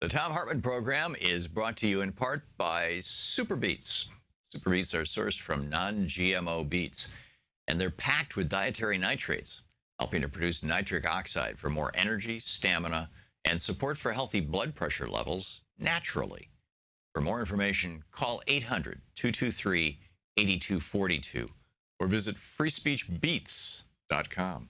The Thom Hartmann Program is brought to you in part by Super Beets. Super Beets are sourced from non-GMO beets, and they're packed with dietary nitrates, helping to produce nitric oxide for more energy, stamina, and support for healthy blood pressure levels naturally. For more information, call 800-223-8242 or visit freespeechbeets.com.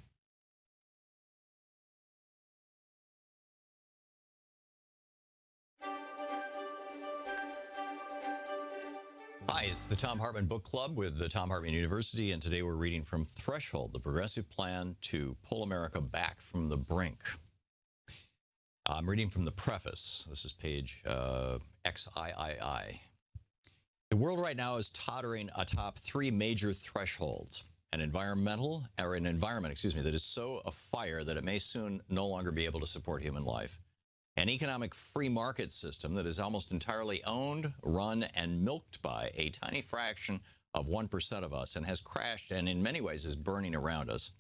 Hi, it's the Thom Hartmann Book Club with the Thom Hartmann University, and today we're reading from Threshold, the Progressive Plan to Pull America Back from the Brink. I'm reading from the preface. This is page XIII. The world right now is tottering atop three major thresholds. An environment that is so afire that it may soon no longer be able to support human life. An economic free market system that is almost entirely owned, run, and milked by a tiny fraction of 1% of us and has crashed and in many ways is burning around us.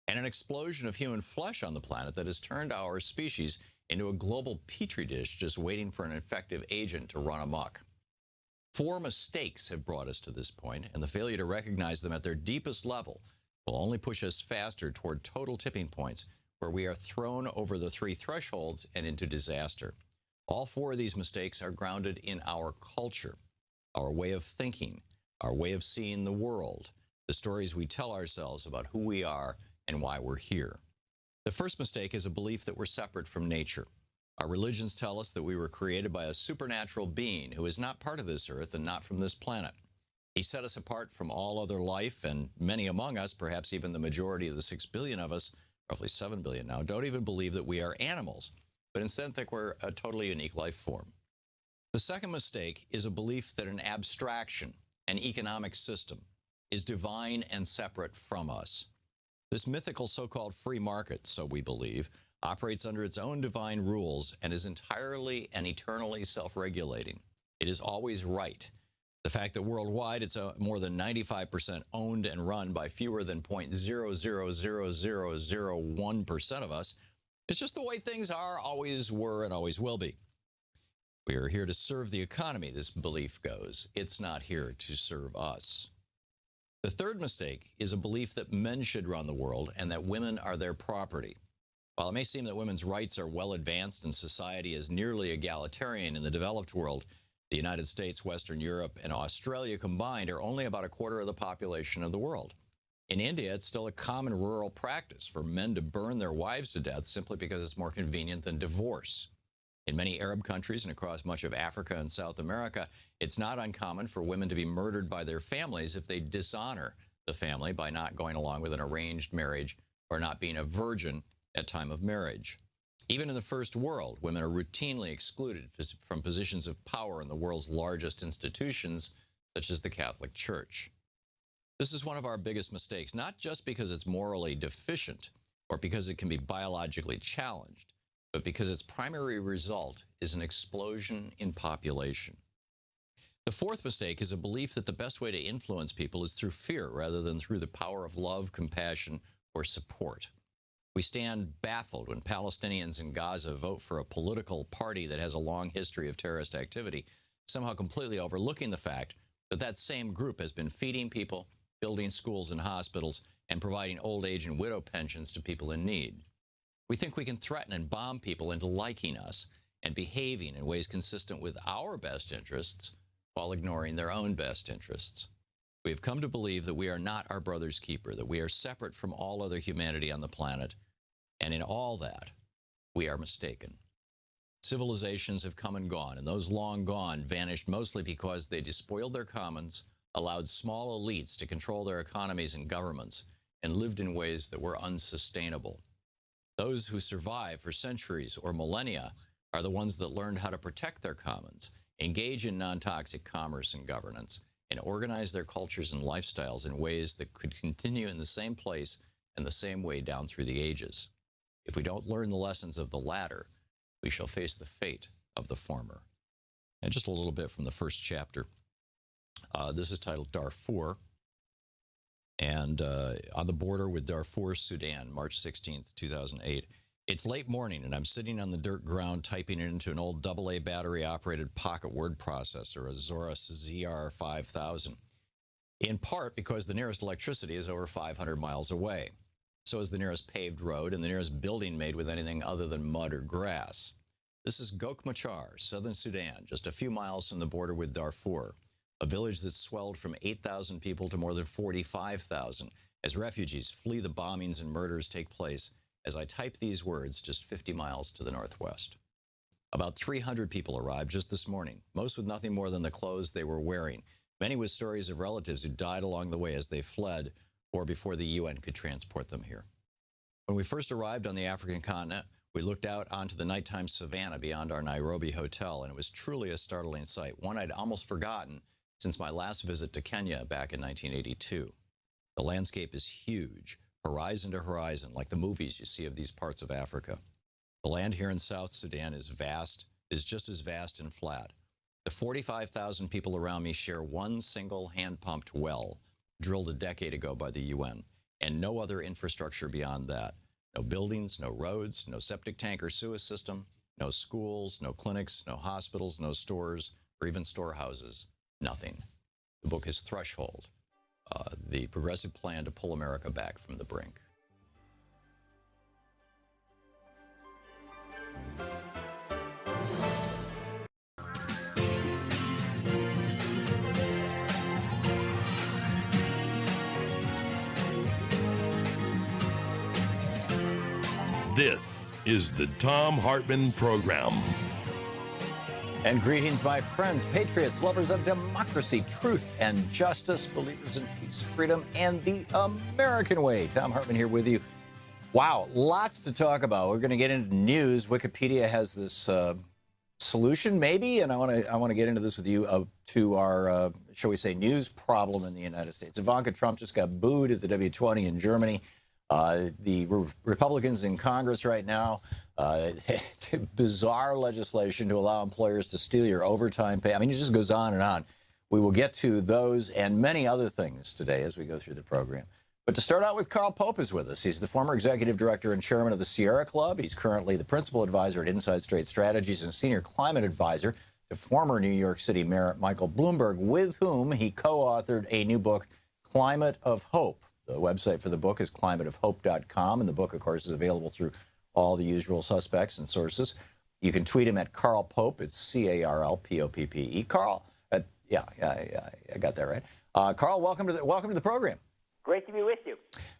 And an explosion of human flesh on the planet that has turned our species into a global petri dish just waiting for an effective agent to run amok. Four mistakes have brought us to this point, and the failure to recognize them at their deepest level will only push us faster toward total tipping points where we are thrown over the three thresholds and into disaster. All four of these mistakes are grounded in our culture, our way of thinking, our way of seeing the world, the stories we tell ourselves about who we are and why we're here. The first mistake is a belief that we're separate from nature. Our religions tell us that we were created by a supernatural being who is not part of this earth and not from this planet. He set us apart from all other life, and many among us, perhaps even the majority of the 6 billion of us, roughly 7 billion now, don't even believe that we are animals, but instead think we're a totally unique life form. The second mistake is a belief that an abstraction, an economic system, is divine and separate from us. This mythical so-called free market, so we believe, operates under its own divine rules and is entirely and eternally self-regulating. It is always right. The fact that worldwide it's more than 95% owned and run by fewer than 0.00001% of us, it's just the way things are, always were, and always will be. We are here to serve the economy, this belief goes. It's not here to serve us. The third mistake is a belief that men should run the world and that women are their property. While it may seem that women's rights are well advanced and society is nearly egalitarian in the developed world, the United States, Western Europe, and Australia combined are only about a quarter of the population of the world. In India, it's still a common rural practice for men to burn their wives to death simply because it's more convenient than divorce. In many Arab countries and across much of Africa and South America, it's not uncommon for women to be murdered by their families if they dishonor the family by not going along with an arranged marriage or not being a virgin at time of marriage. Even in the first world, women are routinely excluded from positions of power in the world's largest institutions, such as the Catholic Church. This is one of our biggest mistakes, not just because it's morally deficient or because it can be biologically challenged, but because its primary result is an explosion in population. The fourth mistake is a belief that the best way to influence people is through fear rather than through the power of love, compassion, or support. We stand baffled when Palestinians in Gaza vote for a political party that has a long history of terrorist activity, somehow completely overlooking the fact that that same group has been feeding people, building schools and hospitals, and providing old age and widow pensions to people in need. We think we can threaten and bomb people into liking us and behaving in ways consistent with our best interests while ignoring their own best interests. We have come to believe that we are not our brother's keeper, that we are separate from all other humanity on the planet, and in all that, we are mistaken. Civilizations have come and gone, and those long gone vanished mostly because they despoiled their commons, allowed small elites to control their economies and governments, and lived in ways that were unsustainable. Those who survive for centuries or millennia are the ones that learned how to protect their commons, engage in non-toxic commerce and governance, and organize their cultures and lifestyles in ways that could continue in the same place and the same way down through the ages. If we don't learn the lessons of the latter, we shall face the fate of the former. And just a little bit from the first chapter. This is titled Darfur. And on the border with Darfur, Sudan, March 16th, 2008, It's late morning, and I'm sitting on the dirt ground typing it into an old AA battery-operated pocket word processor, a Zorus ZR5000, in part because the nearest electricity is over 500 miles away. So is the nearest paved road and the nearest building made with anything other than mud or grass. This is Gok Machar, southern Sudan, just a few miles from the border with Darfur, a village that's swelled from 8,000 people to more than 45,000 as refugees flee the bombings and murders take place as I type these words just 50 miles to the northwest. About 300 people arrived just this morning, most with nothing more than the clothes they were wearing, many with stories of relatives who died along the way as they fled or before the UN could transport them here. When we first arrived on the African continent, we looked out onto the nighttime savannah beyond our Nairobi hotel, and it was truly a startling sight, one I'd almost forgotten since my last visit to Kenya back in 1982. The landscape is huge, horizon to horizon, like the movies you see of these parts of Africa. The land here in South Sudan is just as vast and flat. The 45,000 people around me share one single hand-pumped well, drilled a decade ago by the UN, and no other infrastructure beyond that. No buildings, no roads, no septic tank or sewer system, no schools, no clinics, no hospitals, no stores, or even storehouses. Nothing. The book is Threshold, the progressive plan to pull America back from the brink. This is the Thom Hartmann Program. And greetings, my friends, patriots, lovers of democracy, truth, and justice, believers in peace, freedom, and the American way. Thom Hartmann here with you. Wow, lots to talk about. We're going to get into news. Wikipedia has this solution, maybe, and I want to get into this with you to our, shall we say, news problem in the United States. Ivanka Trump just got booed at the W20 in Germany. The Republicans in Congress right now, bizarre legislation to allow employers to steal your overtime pay. I mean, it just goes on and on. We will get to those and many other things today as we go through the program. But to start out with, Carl Pope is with us. He's the former executive director and chairman of the Sierra Club. He's currently the principal advisor at Inside Straight Strategies and a senior climate advisor to former New York City Mayor Michael Bloomberg, with whom he co-authored a new book, Climate of Hope. The website for the book is climateofhope.com, and the book, of course, is available through all the usual suspects and sources. You can tweet him at Carl Pope. It's CarlPoppe. Carl, I got that right. Carl, welcome to the program. Great to be with you.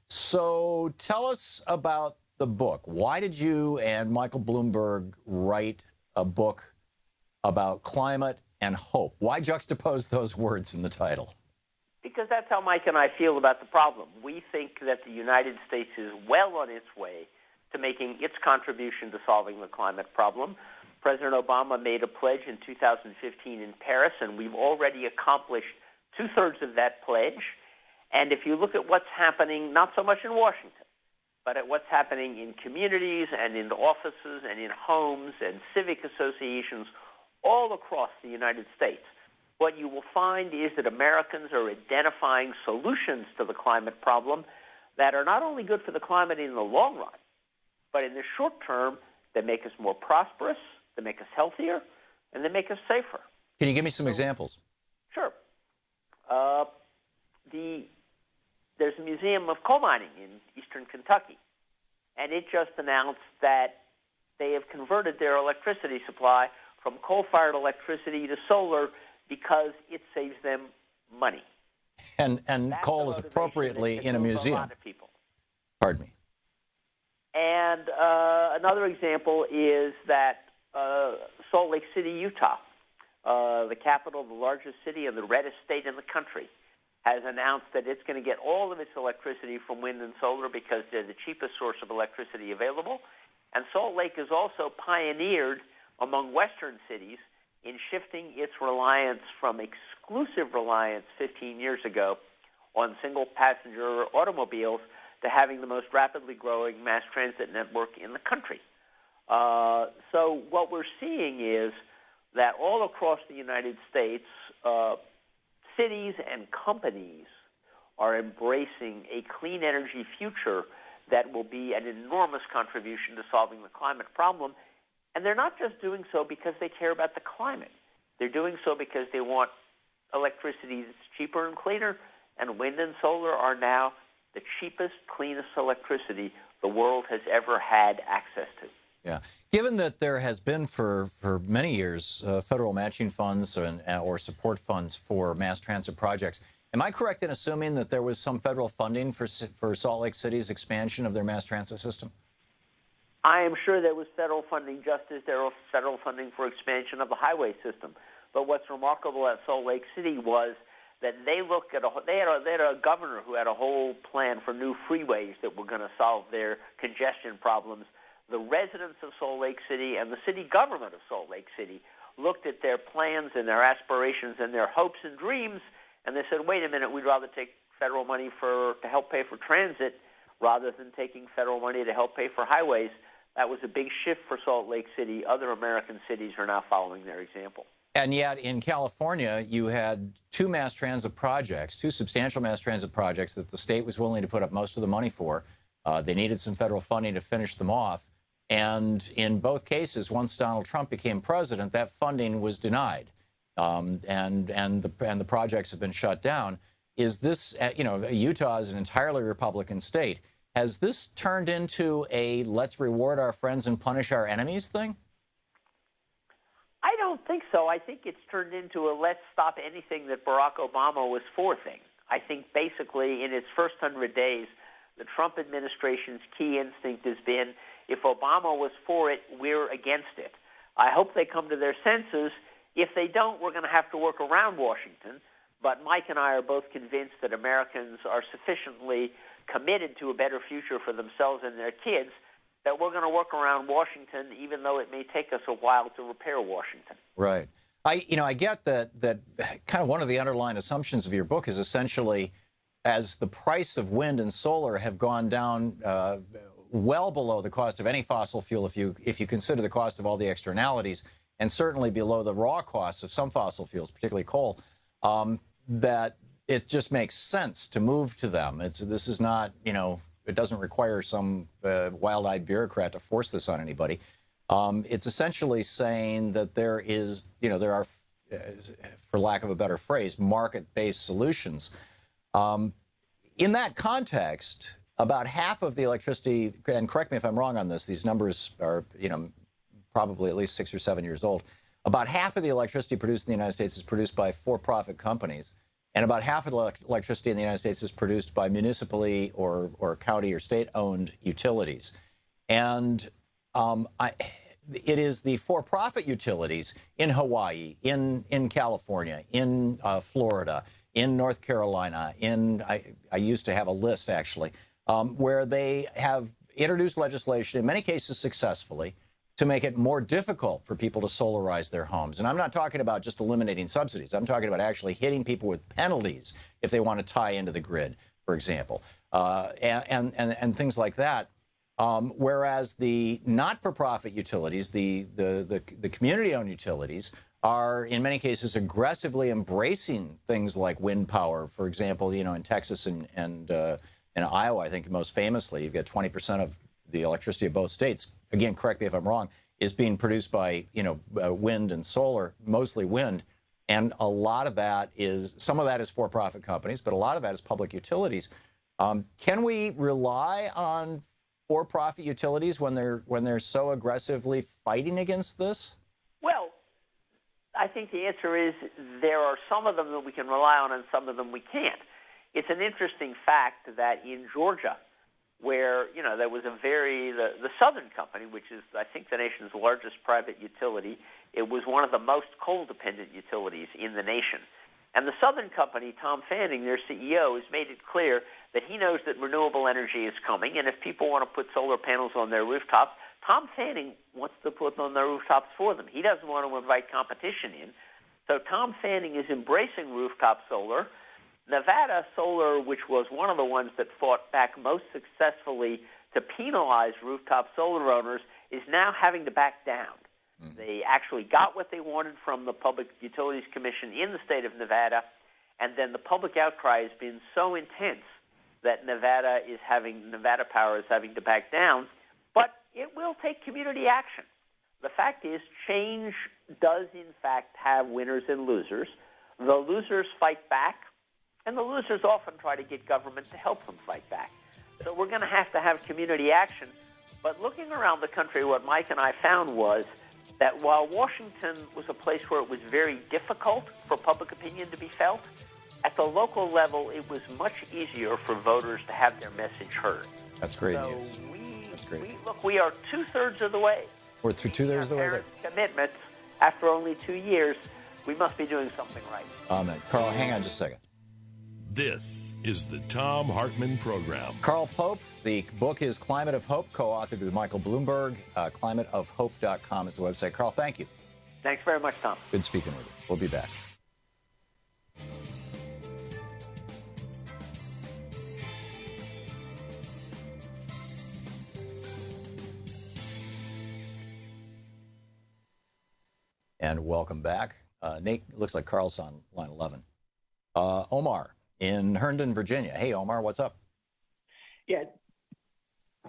So tell us about the book. Why did you and Michael Bloomberg write a book about climate and hope? Why juxtapose those words in the title? Because that's how Mike and I feel about the problem. We think that the United States is well on its way to making its contribution to solving the climate problem. President Obama made a pledge in 2015 in Paris, and we've already accomplished two-thirds of that pledge. And if you look at what's happening, not so much in Washington, but at what's happening in communities and in offices and in homes and civic associations all across the United States, what you will find is that Americans are identifying solutions to the climate problem that are not only good for the climate in the long run, but in the short term, they make us more prosperous, they make us healthier, and they make us safer. Can you give me some examples? Sure. There's a museum of coal mining in eastern Kentucky, and it just announced that they have converted their electricity supply from coal-fired electricity to solar because it saves them money. And coal is appropriately in a museum. A lot of people. Pardon me. And another example is that Salt Lake City, Utah, the capital, the largest city, and the reddest state in the country, has announced that it's going to get all of its electricity from wind and solar because they're the cheapest source of electricity available. And Salt Lake has also pioneered among Western cities in shifting its reliance from exclusive reliance 15 years ago on single-passenger automobiles to having the most rapidly growing mass transit network in the country. So what we're seeing is that all across the United States, cities and companies are embracing a clean energy future that will be an enormous contribution to solving the climate problem. And they're not just doing so because they care about the climate. They're doing so because they want electricity that's cheaper and cleaner, and wind and solar are now the cheapest, cleanest electricity the world has ever had access to. Yeah. Given that there has been for many years federal matching funds or support funds for mass transit projects, am I correct in assuming that there was some federal funding for Salt Lake City's expansion of their mass transit system? I am sure there was federal funding, just as there was federal funding for expansion of the highway system. But what's remarkable at Salt Lake City was that they had a governor who had a whole plan for new freeways that were going to solve their congestion problems. The residents of Salt Lake City and the city government of Salt Lake City looked at their plans and their aspirations and their hopes and dreams, and they said, wait a minute, we'd rather take federal money to help pay for transit rather than taking federal money to help pay for highways. That was a big shift for Salt Lake City. Other American cities are now following their example. And yet in California, you had two substantial mass transit projects that the state was willing to put up most of the money for. They needed some federal funding to finish them off. And in both cases, once Donald Trump became president, that funding was denied. And the projects have been shut down. Is this, Utah is an entirely Republican state. Has this turned into a let's reward our friends and punish our enemies thing? I don't think so. I think it's turned into a let's stop anything that Barack Obama was for thing. I think basically in its first 100 days, the Trump administration's key instinct has been, if Obama was for it, we're against it. I hope they come to their senses. If they don't, we're going to have to work around Washington. But Mike and I are both convinced that Americans are sufficiently committed to a better future for themselves and their kids that we're going to work around Washington, even though it may take us a while to repair Washington. Right. I get that kind of one of the underlying assumptions of your book is essentially as the price of wind and solar have gone down well below the cost of any fossil fuel if you consider the cost of all the externalities, and certainly below the raw costs of some fossil fuels, particularly coal, that it just makes sense to move to them. This is not, it doesn't require some wild-eyed bureaucrat to force this on anybody. It's essentially saying that there are, for lack of a better phrase, market-based solutions. In that context, about half of the electricity, and correct me if I'm wrong on this, these numbers are, probably at least 6 or 7 years old. About half of the electricity produced in the United States is produced by for-profit companies, and about half of the electricity in the United States is produced by municipally or county or state-owned utilities. And it is the for-profit utilities in Hawaii, in California, in Florida, in North Carolina, I used to have a list actually, where they have introduced legislation, in many cases successfully, to make it more difficult for people to solarize their homes. And I'm not talking about just eliminating subsidies. I'm talking about actually hitting people with penalties if they want to tie into the grid, for example, and things like that. Whereas the not-for-profit utilities, the community-owned utilities, are in many cases aggressively embracing things like wind power. For example, in Texas and in Iowa, I think most famously, you've got 20% of the electricity of both states, again, correct me if I'm wrong, is being produced by, wind and solar, mostly wind. And a lot of that some of that is for-profit companies, but a lot of that is public utilities. Can we rely on for-profit utilities when they're so aggressively fighting against this? Well, I think the answer is there are some of them that we can rely on and some of them we can't. It's an interesting fact that in Georgia, where, there was the Southern Company, which is, I think, the nation's largest private utility, it was one of the most coal-dependent utilities in the nation. And the Southern Company, Tom Fanning, their CEO, has made it clear that he knows that renewable energy is coming, and if people want to put solar panels on their rooftops, Tom Fanning wants to put them on their rooftops for them. He doesn't want to invite competition in. So Tom Fanning is embracing rooftop solar. Nevada Solar, which was one of the ones that fought back most successfully to penalize rooftop solar owners, is now having to back down. They actually got what they wanted from the Public Utilities Commission in the state of Nevada, and then the public outcry has been so intense that Nevada Power is having to back down, but it will take community action. The fact is, change does in fact have winners and losers. The losers fight back, and the losers often try to get government to help them fight back. So we're going to have community action. But looking around the country, what Mike and I found was that while Washington was a place where it was very difficult for public opinion to be felt, at the local level, it was much easier for voters to have their message heard. That's great news. That's great. We are two-thirds of the way. We're through two-thirds of the way there. Commitments after only 2 years. We must be doing something right. Amen. Carl, hang on just a second. This is the Thom Hartmann Program. Carl Pope, the book is Climate of Hope, co-authored with Michael Bloomberg. ClimateOfHope.com is the website. Carl, thank you. Thanks very much, Tom. Good speaking with you. We'll be back. And welcome back. Nate, looks like Carl's on line 11. Omar in Herndon, Virginia. Hey, Omar, what's up? Yeah,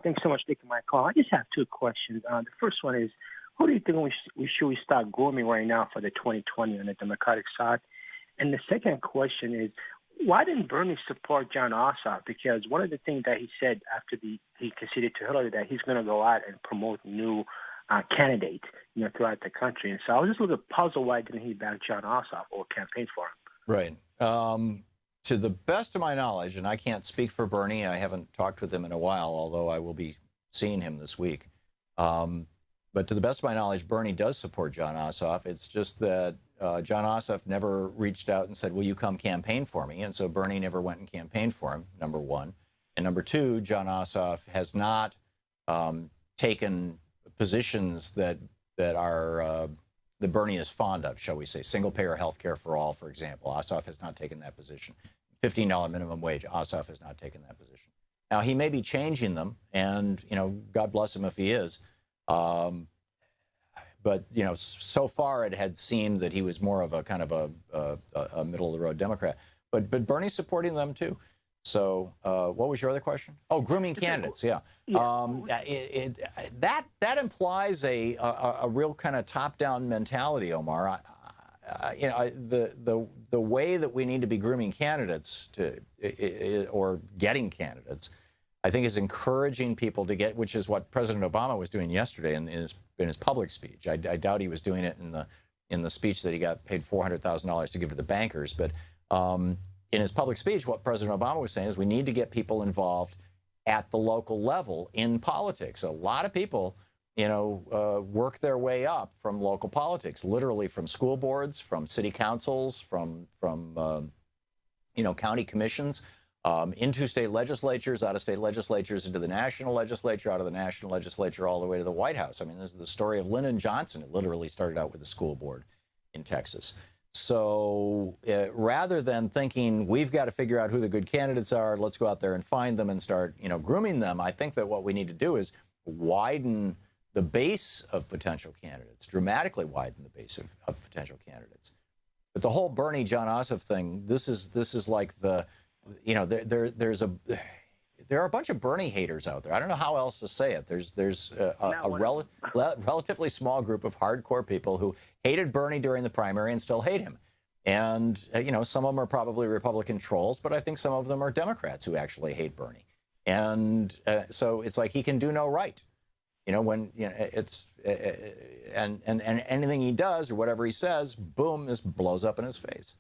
thanks so much for taking my call. I just have two questions. The first one is, who do you think we should start grooming right now for the 2020 on the Democratic side? And the second question is, why didn't Bernie support John Ossoff? Because one of the things that he said after he conceded to Hillary, that he's going to go out and promote new candidates, throughout the country. And so I was just a little puzzled, why didn't he back John Ossoff or campaign for him? Right. To the best of my knowledge, and I can't speak for Bernie, I haven't talked with him in a while, although I will be seeing him this week. But to the best of my knowledge, Bernie does support John Ossoff. It's just that John Ossoff never reached out and said, will you come campaign for me? And so Bernie never went and campaigned for him, number one. And number two, John Ossoff has not taken positions that are that Bernie is fond of, shall we say. Single-payer health care for all, for example. Ossoff has not taken that position. $15 minimum wage, Ossoff has not taken that position. Now, he may be changing them, and, God bless him if he is. But, so far it had seemed that he was more of a kind of a middle-of-the-road Democrat. But Bernie's supporting them, too. So what was your other question? Oh, grooming candidates, yeah. That implies a real kind of top-down mentality, Omar. The way that we need to be grooming candidates or getting candidates, I think, is encouraging people to get, which is what President Obama was doing yesterday in his public speech. I doubt he was doing it in the speech that he got paid $400,000 to give to the bankers, but in his public speech, what President Obama was saying is we need to get people involved at the local level in politics. A lot of people, work their way up from local politics, literally from school boards, from city councils, from county commissions, into state legislatures, out of state legislatures, into the national legislature, out of the national legislature, all the way to the White House. I mean, this is the story of Lyndon Johnson. It literally started out with the school board in Texas. So rather than thinking we've got to figure out who the good candidates are, let's go out there and find them and start, grooming them, I think that what we need to do is widen the base of potential candidates, dramatically widen the base of potential candidates. But the whole Bernie John Ossoff thing, this is like the, there are a bunch of Bernie haters out there. I don't know how else to say it. There's a relatively small group of hardcore people who hated Bernie during the primary and still hate him. And, some of them are probably Republican trolls, but I think some of them are Democrats who actually hate Bernie. And so it's like he can do no right. It's and anything he does or whatever he says, boom, this blows up in his face.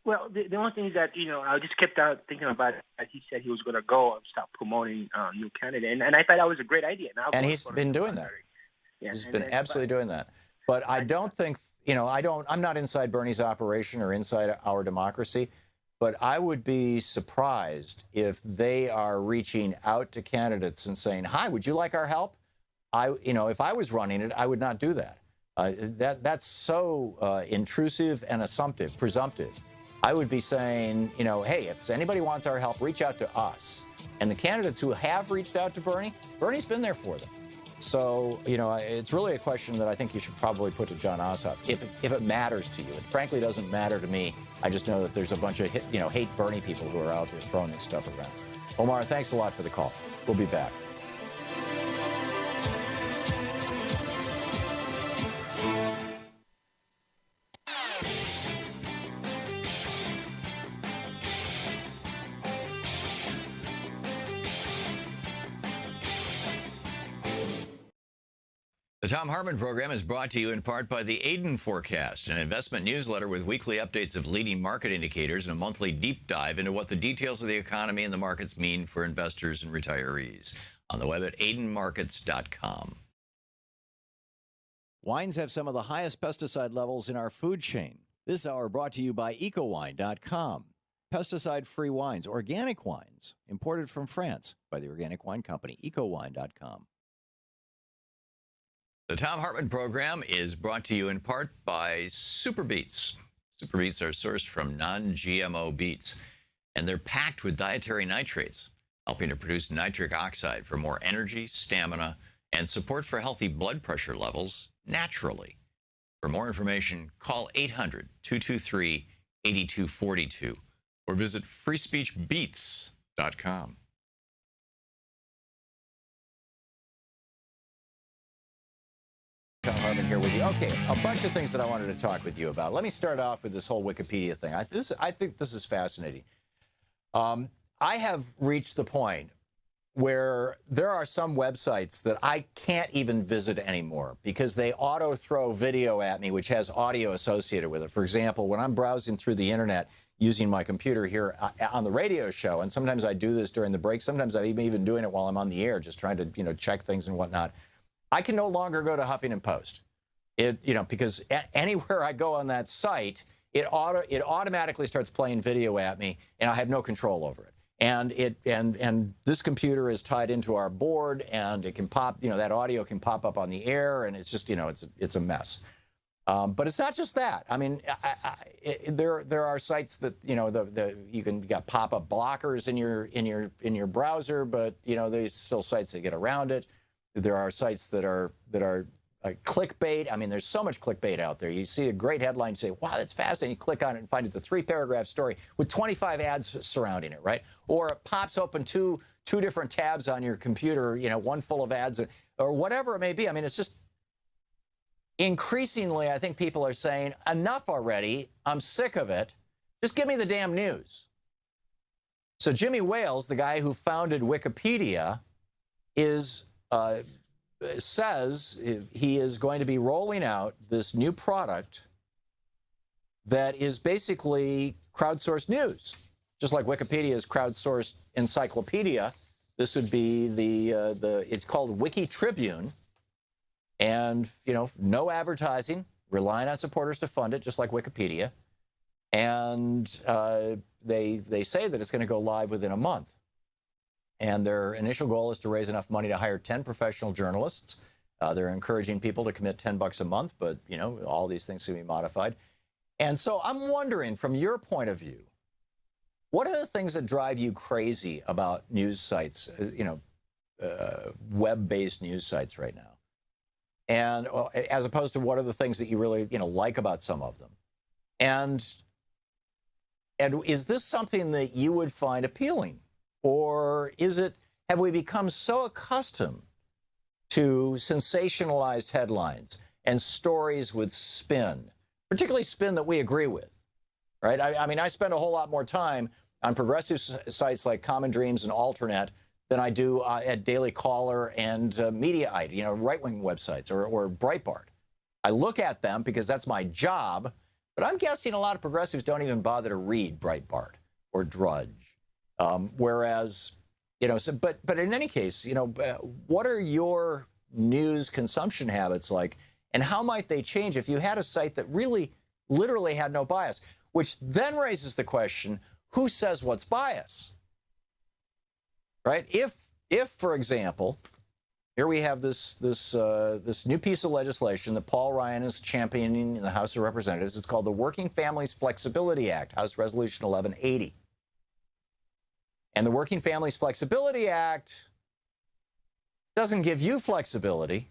Well, the only thing is that, I just kept thinking about it. He said he was going to go and start promoting new candidate. And I thought that was a great idea. And he's been doing that. Yeah, he's been absolutely doing that. But I don't think, I'm not inside Bernie's operation or inside our democracy, but I would be surprised if they are reaching out to candidates and saying, hi, would you like our help? If I was running it, I would not do that. That's so intrusive and presumptive. I would be saying, hey, if anybody wants our help, reach out to us. And the candidates who have reached out to Bernie's been there for them. So, it's really a question that I think you should probably put to John Ossoff, if it matters to you. It frankly doesn't matter to me I just know that there's a bunch of hate Bernie people who are out there throwing this stuff around. Omar, thanks a lot for the call. We'll be back. The Thom Hartmann Program is brought to you in part by the Aiden Forecast, an investment newsletter with weekly updates of leading market indicators and a monthly deep dive into what the details of the economy and the markets mean for investors and retirees. On the web at aidenmarkets.com. Wines have some of the highest pesticide levels in our food chain. This hour brought to you by ecowine.com. Pesticide-free wines, organic wines, imported from France by the Organic Wine Company, ecowine.com. The Thom Hartmann Program is brought to you in part by Super Beets. Super Beets are sourced from non-GMO beets, and they're packed with dietary nitrates, helping to produce nitric oxide for more energy, stamina, and support for healthy blood pressure levels naturally. For more information, call 800-223-8242 or visit freespeechbeets.com. Thom Hartmann here with you. Okay, a bunch of things that I wanted to talk with you about. Let me start off with this whole Wikipedia thing. I think this is fascinating. I have reached the point where there are some websites that I can't even visit anymore because they auto-throw video at me, which has audio associated with it. For example, when I'm browsing through the internet using my computer here on the radio show, and sometimes I do this during the break, sometimes I'm even doing it while I'm on the air, just trying to, check things and whatnot. I can no longer go to Huffington Post, because anywhere I go on that site, it automatically starts playing video at me, and I have no control over it. And this computer is tied into our board, and it can pop, that audio can pop up on the air, and it's just, it's a mess. But it's not just that. I mean, there are sites that you got pop-up blockers in your browser, but there's still sites that get around it. There are sites that are clickbait. I mean, there's so much clickbait out there. You see a great headline, you say, wow, that's fascinating. You click on it and find it's a 3-paragraph story with 25 ads surrounding it, right? Or it pops open two different tabs on your computer, one full of ads or whatever it may be. I mean, it's just increasingly, I think people are saying, enough already. I'm sick of it. Just give me the damn news. So Jimmy Wales, the guy who founded Wikipedia, says he is going to be rolling out this new product that is basically crowdsourced news. Just like Wikipedia is crowdsourced encyclopedia, this would be it's called Wiki Tribune. And, no advertising, relying on supporters to fund it, just like Wikipedia. And they say that it's going to go live within a month. And their initial goal is to raise enough money to hire 10 professional journalists. They're encouraging people to commit $10 a month, but, all these things can be modified. And so I'm wondering, from your point of view, what are the things that drive you crazy about news sites, web-based news sites right now? And as opposed to what are the things that you really, like about some of them? And is this something that you would find appealing? Or have we become so accustomed to sensationalized headlines and stories with spin, particularly spin that we agree with, right? I mean, I spend a whole lot more time on progressive sites like Common Dreams and Alternet than I do at Daily Caller and Mediaite, right-wing websites or Breitbart. I look at them because that's my job, but I'm guessing a lot of progressives don't even bother to read Breitbart or Drudge. Whereas, but in any case, what are your news consumption habits like, and how might they change if you had a site that really, literally had no bias? Which then raises the question, who says what's bias? Right? If, for example, here we have this new piece of legislation that Paul Ryan is championing in the House of Representatives. It's called the Working Families Flexibility Act, House Resolution 1180. And the Working Families Flexibility Act doesn't give you flexibility.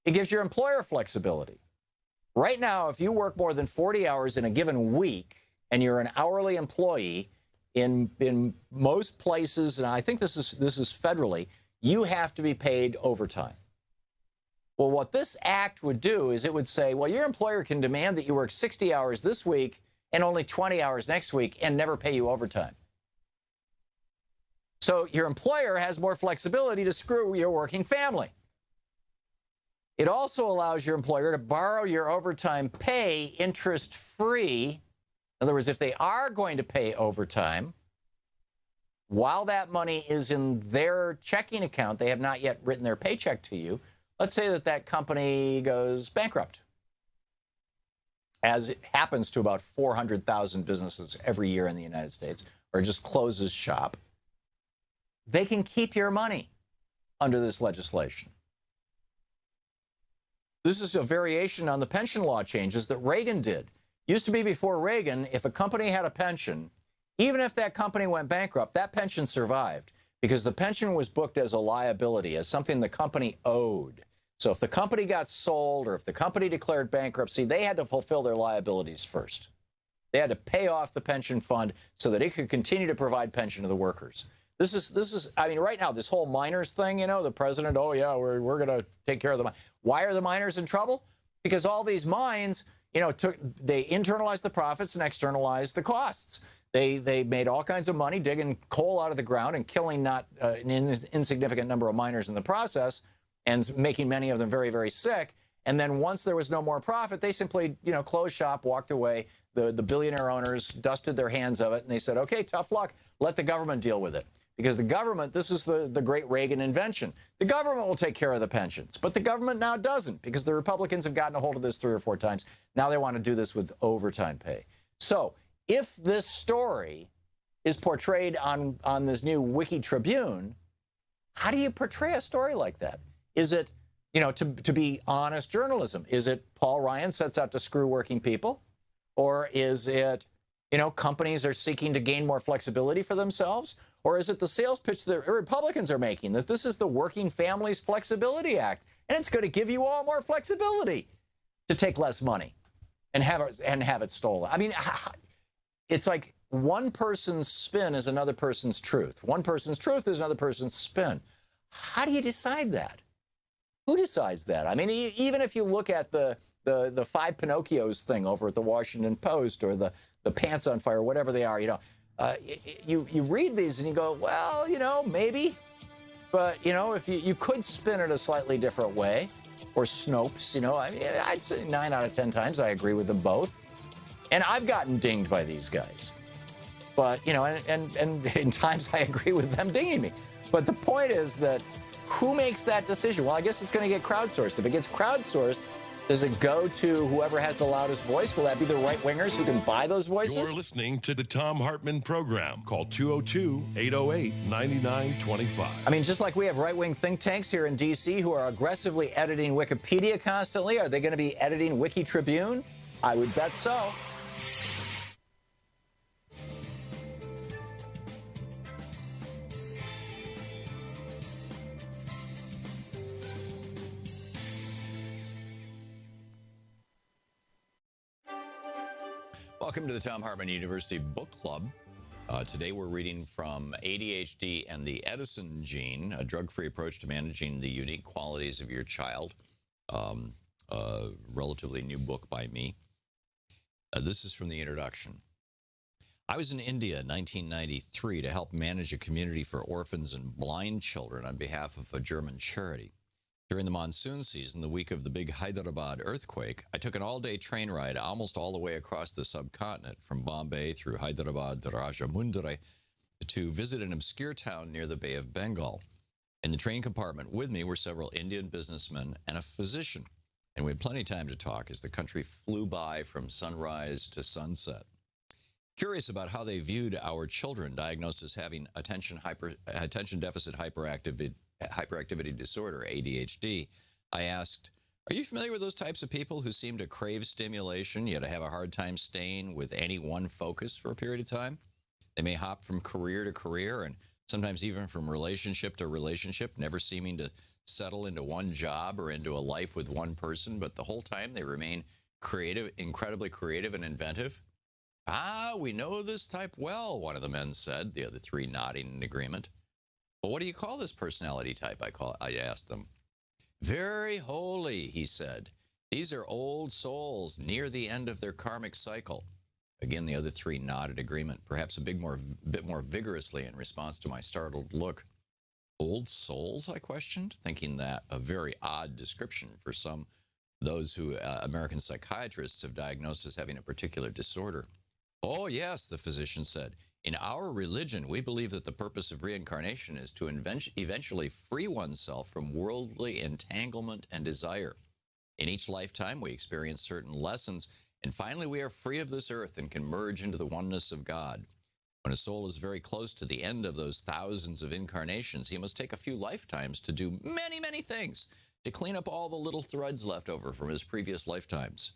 It gives your employer flexibility. Right now, if you work more than 40 hours in a given week and you're an hourly employee, in most places, and I think this is federally, you have to be paid overtime. Well, what this act would do is it would say, well, your employer can demand that you work 60 hours this week and only 20 hours next week and never pay you overtime. So your employer has more flexibility to screw your working family. It also allows your employer to borrow your overtime pay interest-free. In other words, if they are going to pay overtime, while that money is in their checking account, they have not yet written their paycheck to you. Let's say that company goes bankrupt, as it happens to about 400,000 businesses every year in the United States, or just closes shop. They can keep your money under this legislation. This is a variation on the pension law changes that Reagan did. Used to be before Reagan, if a company had a pension, even if that company went bankrupt, that pension survived because the pension was booked as a liability, as something the company owed. So if the company got sold or if the company declared bankruptcy, they had to fulfill their liabilities first. They had to pay off the pension fund so that it could continue to provide pension to the workers. This is, I mean, right now, this whole miners thing, you know, the president, oh, yeah, we're going to take care of the miners. Why are the miners in trouble? Because all these mines, you know, they internalized the profits and externalized the costs. They made all kinds of money digging coal out of the ground and killing not an insignificant number of miners in the process and making many of them very, very sick. And then once there was no more profit, they simply, you know, closed shop, walked away. The billionaire owners dusted their hands of it, and they said, okay, tough luck. Let the government deal with it. Because the government, this is the great Reagan invention. The government will take care of the pensions, but the government now doesn't because the Republicans have gotten a hold of this 3 or 4 times. Now they want to do this with overtime pay. So if this story is portrayed on this new Wiki Tribune, how do you portray a story like that? Is it, you know, to be honest journalism? Is it Paul Ryan sets out to screw working people? Or is it, you know, companies are seeking to gain more flexibility for themselves? Or is it the sales pitch that Republicans are making, that this is the Working Families Flexibility Act, and it's going to give you all more flexibility to take less money and have it stolen? I mean, it's like one person's spin is another person's truth. One person's truth is another person's spin. How do you decide that? Who decides that? I mean, even if you look at the 5 Pinocchios thing over at the Washington Post or the Pants on Fire, whatever they are, you know, you read these and you go, well, you know, maybe. But, you know, if you could spin it a slightly different way, or Snopes, you know, I mean, I'd say 9 out of 10 times I agree with them both. And I've gotten dinged by these guys. But, you know, and in times I agree with them dinging me. But the point is that who makes that decision? Well, I guess it's going to get crowdsourced. If it gets crowdsourced, does it go to whoever has the loudest voice? Will that be the right-wingers who can buy those voices? You're listening to the Thom Hartmann Program. Call 202-808-9925. I mean, just like we have right-wing think tanks here in D.C. who are aggressively editing Wikipedia constantly, are they going to be editing Wiki Tribune? I would bet so. Welcome to the Thom Hartmann University Book Club. Today we're reading from ADHD and the Edison Gene, a drug-free approach to managing the unique qualities of your child. A relatively new book by me. This is from the introduction. I was in India in 1993 to help manage a community for orphans and blind children on behalf of a German charity. During the monsoon season, the week of the big Hyderabad earthquake, I took an all-day train ride almost all the way across the subcontinent, from Bombay through Hyderabad to Rajahmundry, to visit an obscure town near the Bay of Bengal. In the train compartment with me were several Indian businessmen and a physician, and we had plenty of time to talk as the country flew by from sunrise to sunset. Curious about how they viewed our children diagnosed as having attention deficit hyperactivity disorder, ADHD, I asked, are you familiar with those types of people who seem to crave stimulation, yet have a hard time staying with any one focus for a period of time? They may hop from career to career and sometimes even from relationship to relationship, never seeming to settle into one job or into a life with one person, but the whole time they remain creative, incredibly creative and inventive. Ah, we know this type well, one of the men said, the other three nodding in agreement. Well, what do you call this personality type? I asked them. Very holy, he said. These are old souls near the end of their karmic cycle. Again, the other three nodded agreement, perhaps a bit more vigorously in response to my startled look. Old souls, I questioned, thinking that a very odd description for those who American psychiatrists have diagnosed as having a particular disorder. Oh, yes, the physician said. In our religion, we believe that the purpose of reincarnation is to eventually free oneself from worldly entanglement and desire. In each lifetime, we experience certain lessons, and finally we are free of this earth and can merge into the oneness of God. When a soul is very close to the end of those thousands of incarnations, he must take a few lifetimes to do many, many things, to clean up all the little threads left over from his previous lifetimes.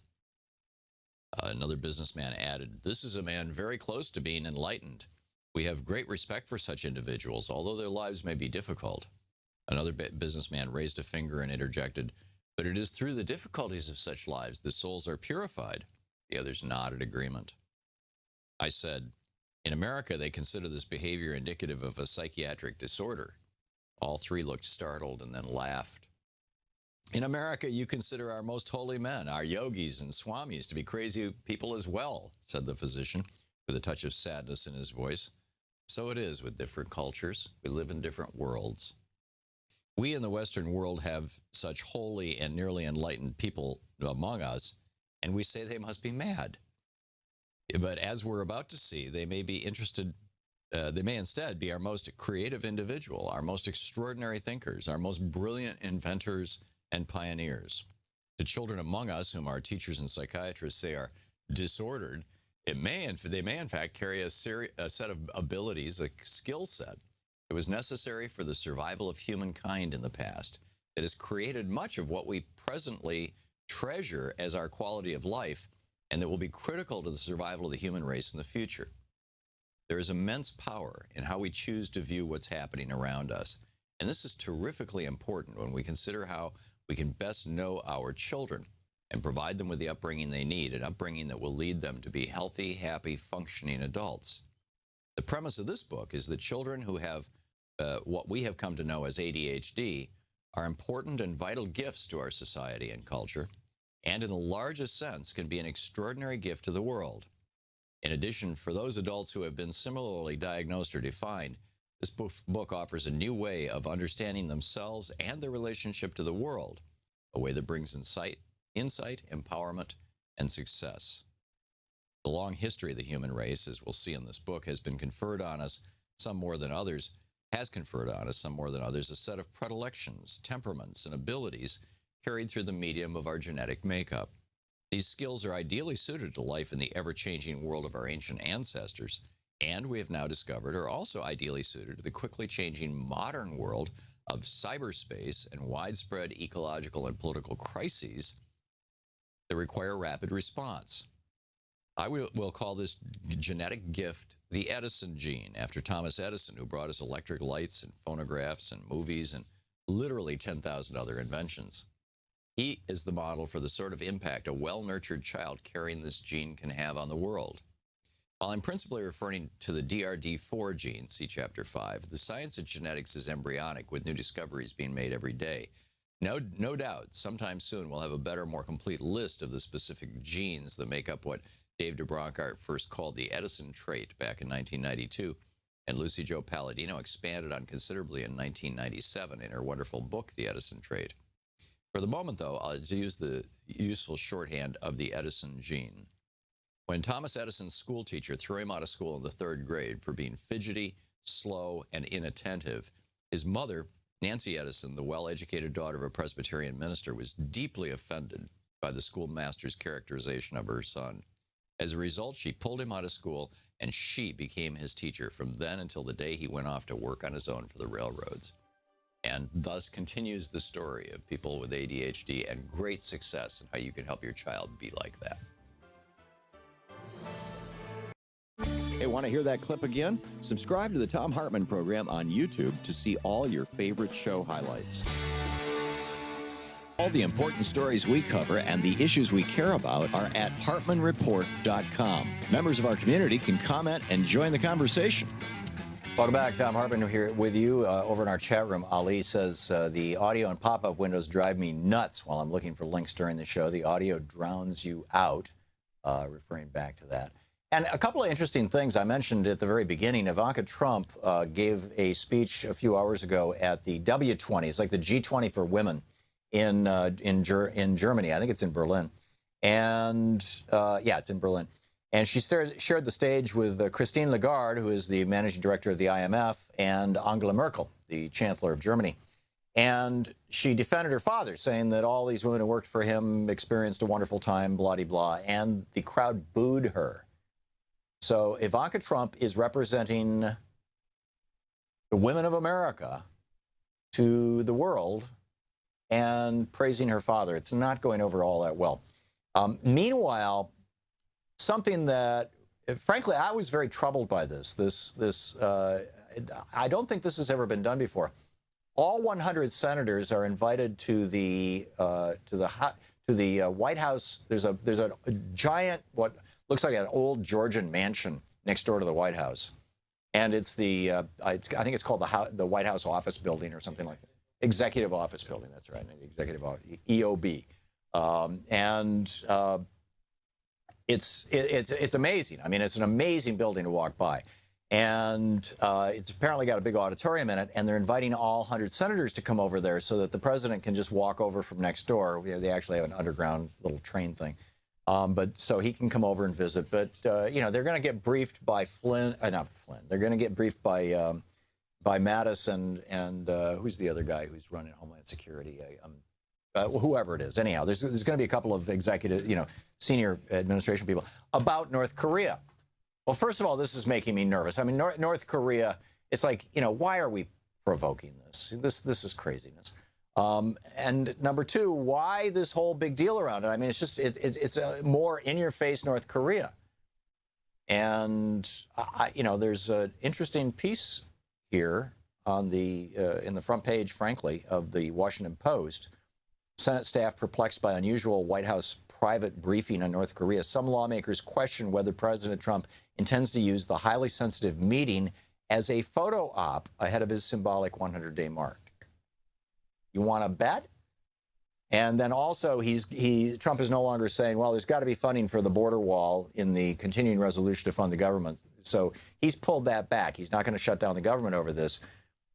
Another businessman added, this is a man very close to being enlightened. We have great respect for such individuals, although their lives may be difficult. Another businessman raised a finger and interjected, but it is through the difficulties of such lives that souls are purified. The others nodded agreement. I said, in America, they consider this behavior indicative of a psychiatric disorder. All three looked startled and then laughed. In America, you consider our most holy men, our yogis and swamis, to be crazy people as well, said the physician, with a touch of sadness in his voice. So it is with different cultures. We live in different worlds. We in the Western world have such holy and nearly enlightened people among us, and we say they must be mad. But as we're about to see, they may be they may instead be our most creative individual, our most extraordinary thinkers, our most brilliant inventors and pioneers. To children among us, whom our teachers and psychiatrists say are disordered, they may in fact carry a set of abilities, a skill set that was necessary for the survival of humankind in the past, that has created much of what we presently treasure as our quality of life, and that will be critical to the survival of the human race in the future. There is immense power in how we choose to view what's happening around us, and this is terrifically important when we consider how we can best know our children and provide them with the upbringing they need, an upbringing that will lead them to be healthy, happy, functioning adults. The premise of this book is that children who have what we have come to know as ADHD are important and vital gifts to our society and culture, and in the largest sense can be an extraordinary gift to the world. In addition, for those adults who have been similarly diagnosed or defined, this book offers a new way of understanding themselves and their relationship to the world, a way that brings insight, empowerment, and success. The long history of the human race, as we'll see in this book, has conferred on us, some more than others, a set of predilections, temperaments, and abilities carried through the medium of our genetic makeup. These skills are ideally suited to life in the ever-changing world of our ancient ancestors, and we have now discovered are also ideally suited to the quickly changing modern world of cyberspace and widespread ecological and political crises that require rapid response. I will call this genetic gift the Edison gene, after Thomas Edison, who brought us electric lights and phonographs and movies and literally 10,000 other inventions. He is the model for the sort of impact a well-nurtured child carrying this gene can have on the world. While I'm principally referring to the DRD4 gene, see Chapter 5, the science of genetics is embryonic, with new discoveries being made every day. No doubt, sometime soon we'll have a better, more complete list of the specific genes that make up what Dave DeBronkart first called the Edison trait back in 1992, and Lucy Jo Palladino expanded on considerably in 1997 in her wonderful book, The Edison Trait. For the moment, though, I'll use the useful shorthand of the Edison gene. When Thomas Edison's schoolteacher threw him out of school in the 3rd grade for being fidgety, slow, and inattentive, his mother, Nancy Edison, the well-educated daughter of a Presbyterian minister, was deeply offended by the schoolmaster's characterization of her son. As a result, she pulled him out of school, and she became his teacher from then until the day he went off to work on his own for the railroads. And thus continues the story of people with ADHD and great success and how you can help your child be like that. Hey, want to hear that clip again? Subscribe to the Thom Hartmann Program on YouTube to see all your favorite show highlights. All the important stories we cover and the issues we care about are at HartmanReport.com. Members of our community can comment and join the conversation. Welcome back. Thom Hartmann here with you. Over in our chat room, Ali says, the audio and pop-up windows drive me nuts while I'm looking for links during the show. The audio drowns you out, referring back to that. And a couple of interesting things I mentioned at the very beginning. Ivanka Trump gave a speech a few hours ago at the W20. It's like the G20 for women in Germany. I think it's in Berlin. And, yeah, it's in Berlin. And she shared the stage with Christine Lagarde, who is the managing director of the IMF, and Angela Merkel, the chancellor of Germany. And she defended her father, saying that all these women who worked for him experienced a wonderful time, blah-de-blah, and the crowd booed her. So Ivanka Trump is representing the women of America to the world and praising her father. It's not going over all that well. Meanwhile, something that, frankly, I was very troubled by this. I don't think this has ever been done before. All 100 senators are invited to the White House. There's a giant, what looks like an old Georgian mansion next door to the White House, and it's I think it's called the White House Office Building or something like that. Executive Office Building. That's right, Executive EOB, It's amazing. I mean, it's an amazing building to walk by. And it's apparently got a big auditorium in it, and they're inviting all 100 senators to come over there so that the president can just walk over from next door. They actually have an underground little train thing. But so he can come over and visit. But, you know, they're going to get briefed by not Flynn. They're going to get briefed by Mattis and who's the other guy who's running Homeland Security? Whoever it is. Anyhow, there's going to be a couple of executive, senior administration people about North Korea. Well, first of all, this is making me nervous. I mean, North Korea, it's like, why are we provoking this? This is craziness. And number two, why this whole big deal around it? I mean, it's just, it's a more in-your-face North Korea. And, there's an interesting piece here on in the front page, frankly, of the Washington Post. Senate staff perplexed by unusual White House private briefing on North Korea. Some lawmakers question whether President Trump intends to use the highly sensitive meeting as a photo op ahead of his symbolic 100-day mark. You want to bet? And then also, Trump is no longer saying, well, there's got to be funding for the border wall in the continuing resolution to fund the government. So he's pulled that back. He's not going to shut down the government over this.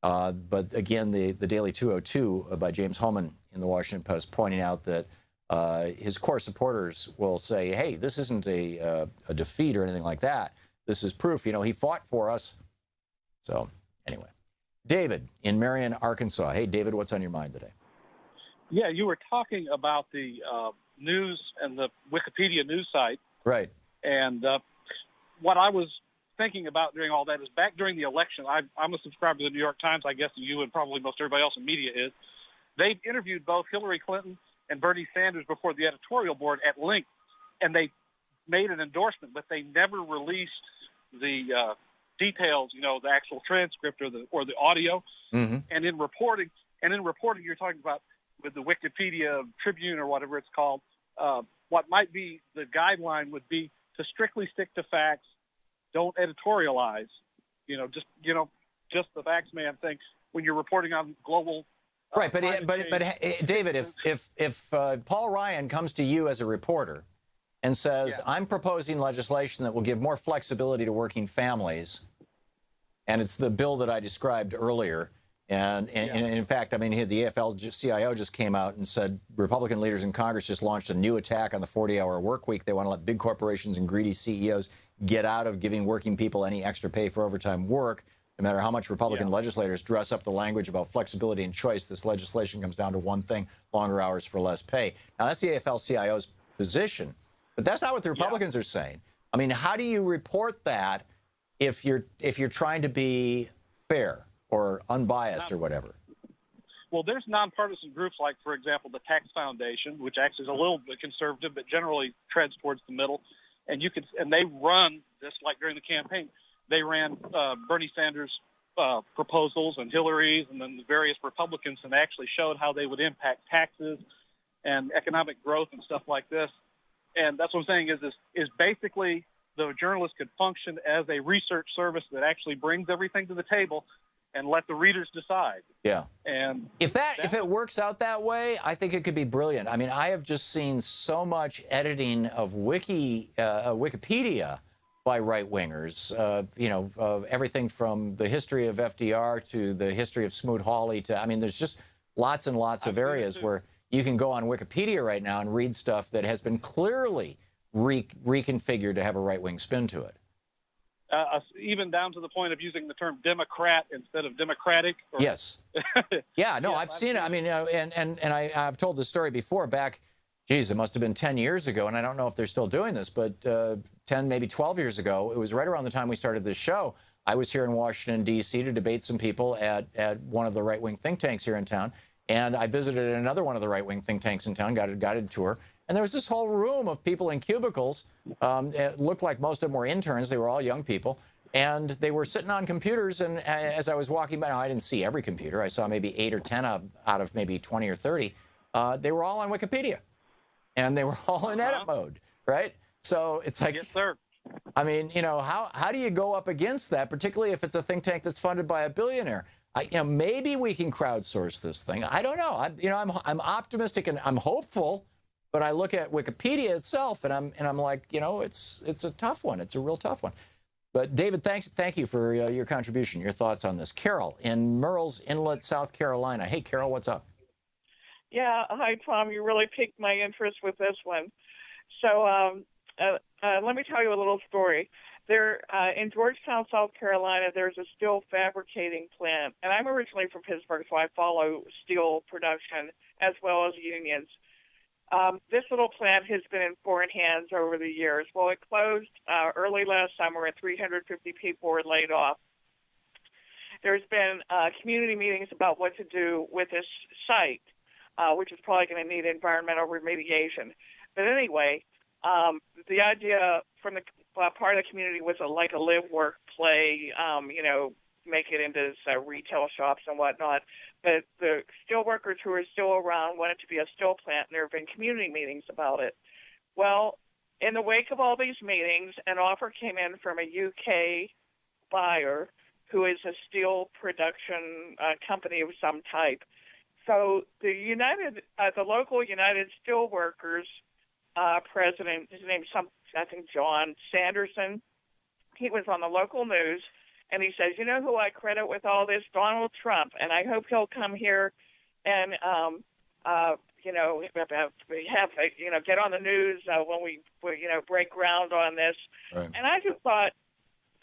But again, the Daily 202 by James Hohmann in the Washington Post pointing out that his core supporters will say, hey, this isn't a defeat or anything like that. This is proof. He fought for us. So anyway, David in Marion, Arkansas. Hey, David, what's on your mind today? Yeah, you were talking about the news and the Wikipedia news site. Right. And what I was thinking about during all that is back during the election, I'm a subscriber to the New York Times, I guess you and probably most everybody else in media is. They've interviewed both Hillary Clinton and Bernie Sanders before the editorial board at length, and they made an endorsement, but they never released the details, the actual transcript or the audio. Mm-hmm. And in reporting, you're talking about with the Wikipedia Tribune or whatever it's called, what might be the guideline would be to strictly stick to facts. Don't editorialize, just the facts, man thing when you're reporting on global. Right, but David, if Paul Ryan comes to you as a reporter and says, I'm proposing legislation that will give more flexibility to working families, and it's the bill that I described earlier, and in fact, I mean, the AFL-CIO just came out and said Republican leaders in Congress just launched a new attack on the 40-hour work week. They want to let big corporations and greedy CEOs get out of giving working people any extra pay for overtime work. No matter how much Republican legislators dress up the language about flexibility and choice, this legislation comes down to one thing: longer hours for less pay. Now, that's the AFL-CIO's position, but that's not what the Republicans are saying. I mean, how do you report that if you're trying to be fair or unbiased or whatever? Well, there's nonpartisan groups like, for example, the Tax Foundation, which actually is a little bit conservative, but generally treads towards the middle. And they run this like during the campaign. They ran Bernie Sanders' proposals and Hillary's and then the various Republicans and actually showed how they would impact taxes and economic growth and stuff like this. And that's what I'm saying is basically the journalist could function as a research service that actually brings everything to the table and let the readers decide. Yeah. And if it works out that way, I think it could be brilliant. I mean, I have just seen so much editing of Wikipedia by right-wingers, of everything from the history of FDR to the history of Smoot Hawley to, I mean, there's just lots and lots of areas where you can go on Wikipedia right now and read stuff that has been clearly reconfigured to have a right-wing spin to it. Even down to the point of using the term Democrat instead of Democratic. Yes. Yeah, no, I've seen it. I mean, and I've told this story before back, geez, it must have been 10 years ago, and I don't know if they're still doing this, but 10, maybe 12 years ago, it was right around the time we started this show. I was here in Washington, D.C. to debate some people at one of the right-wing think tanks here in town, and I visited another one of the right-wing think tanks in town, got a guided tour, and there was this whole room of people in cubicles. It looked like most of them were interns. They were all young people. And they were sitting on computers. And as I was walking by, I didn't see every computer. I saw maybe 8 or 10 out of maybe 20 or 30. They were all on Wikipedia. And they were all in edit mode, right? So it's like, yes, sir. I mean, how do you go up against that, particularly if it's a think tank that's funded by a billionaire? Maybe we can crowdsource this thing. I don't know. I'm optimistic and I'm hopeful. But I look at Wikipedia itself, and I'm like, it's a tough one. It's a real tough one. But David, thank you for your contribution, your thoughts on this. Carol in Murrells Inlet, South Carolina. Hey, Carol, what's up? Yeah, hi, Tom. You really piqued my interest with this one. So let me tell you a little story. There, in Georgetown, South Carolina, there's a steel fabricating plant, and I'm originally from Pittsburgh, so I follow steel production as well as unions. This little plant has been in foreign hands over the years. Well, it closed early last summer, and 350 people were laid off. There's been community meetings about what to do with this site, which is probably going to need environmental remediation. But anyway, the idea from the part of the community was like a live, work, play, make it into retail shops and whatnot. But the steel workers who are still around want it to be a steel plant, and there have been community meetings about it. Well, in the wake of all these meetings, an offer came in from a UK buyer who is a steel production company of some type. So the local United Steelworkers president, his name's I think John Sanderson, he was on the local news. And he says, you know who I credit with all this? Donald Trump. And I hope he'll come here and, get on the news when we break ground on this. Right. And I just thought,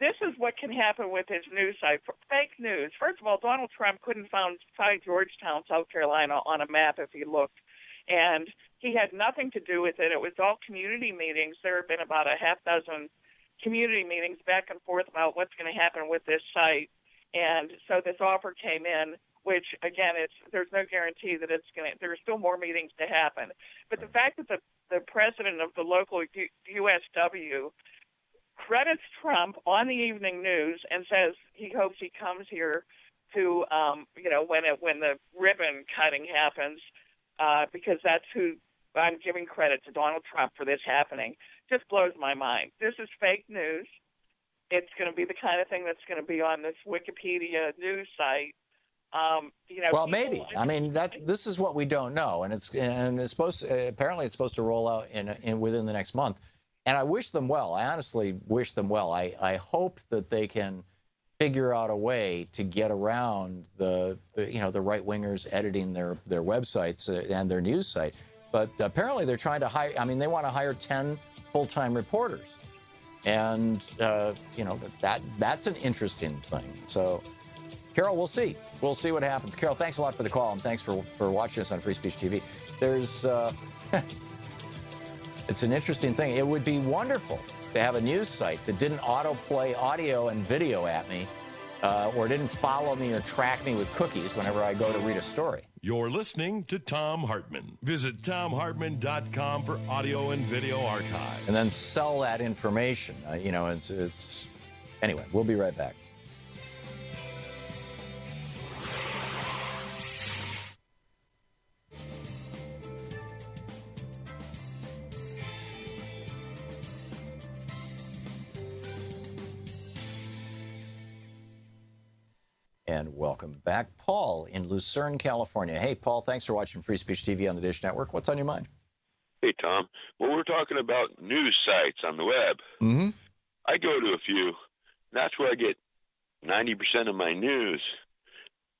this is what can happen with his news site. Fake news. First of all, Donald Trump couldn't find Georgetown, South Carolina on a map if he looked. And he had nothing to do with it. It was all community meetings. There have been about a half dozen community meetings back and forth about what's going to happen with this site. And so this offer came in, which, again, there's no guarantee that there are still more meetings to happen. But the fact that the president of the local USW credits Trump on the evening news and says he hopes he comes here to, when the ribbon cutting happens, because that's who I'm giving credit to Donald Trump for this happening, just blows my mind. This is fake news. It's going to be the kind of thing that's going to be on this Wikipedia news site. Well, maybe. I mean, this is what we don't know, and it's apparently it's supposed to roll out within the next month. And I wish them well. I honestly wish them well. I hope that they can figure out a way to get around the right wingers editing their websites and their news site. But apparently they're trying to hire. I mean, they want to hire 10 full-time reporters, and that's an interesting thing. So, Carol, we'll see. We'll see what happens. Carol, thanks a lot for the call, and thanks for watching us on Free Speech TV. There's it's an interesting thing. It would be wonderful to have a news site that didn't autoplay audio and video at me, or didn't follow me or track me with cookies whenever I go to read a story. You're listening to Thom Hartmann. Visit ThomHartmann.com for audio and video archives. And then sell that information. It's anyway, we'll be right back. And welcome back, Paul in Lucerne, California. Hey, Paul, thanks for watching Free Speech TV on the Dish Network. What's on your mind? Hey, Tom. Well, we're talking about news sites on the web. Mm-hmm. I go to a few. That's where I get 90% of my news.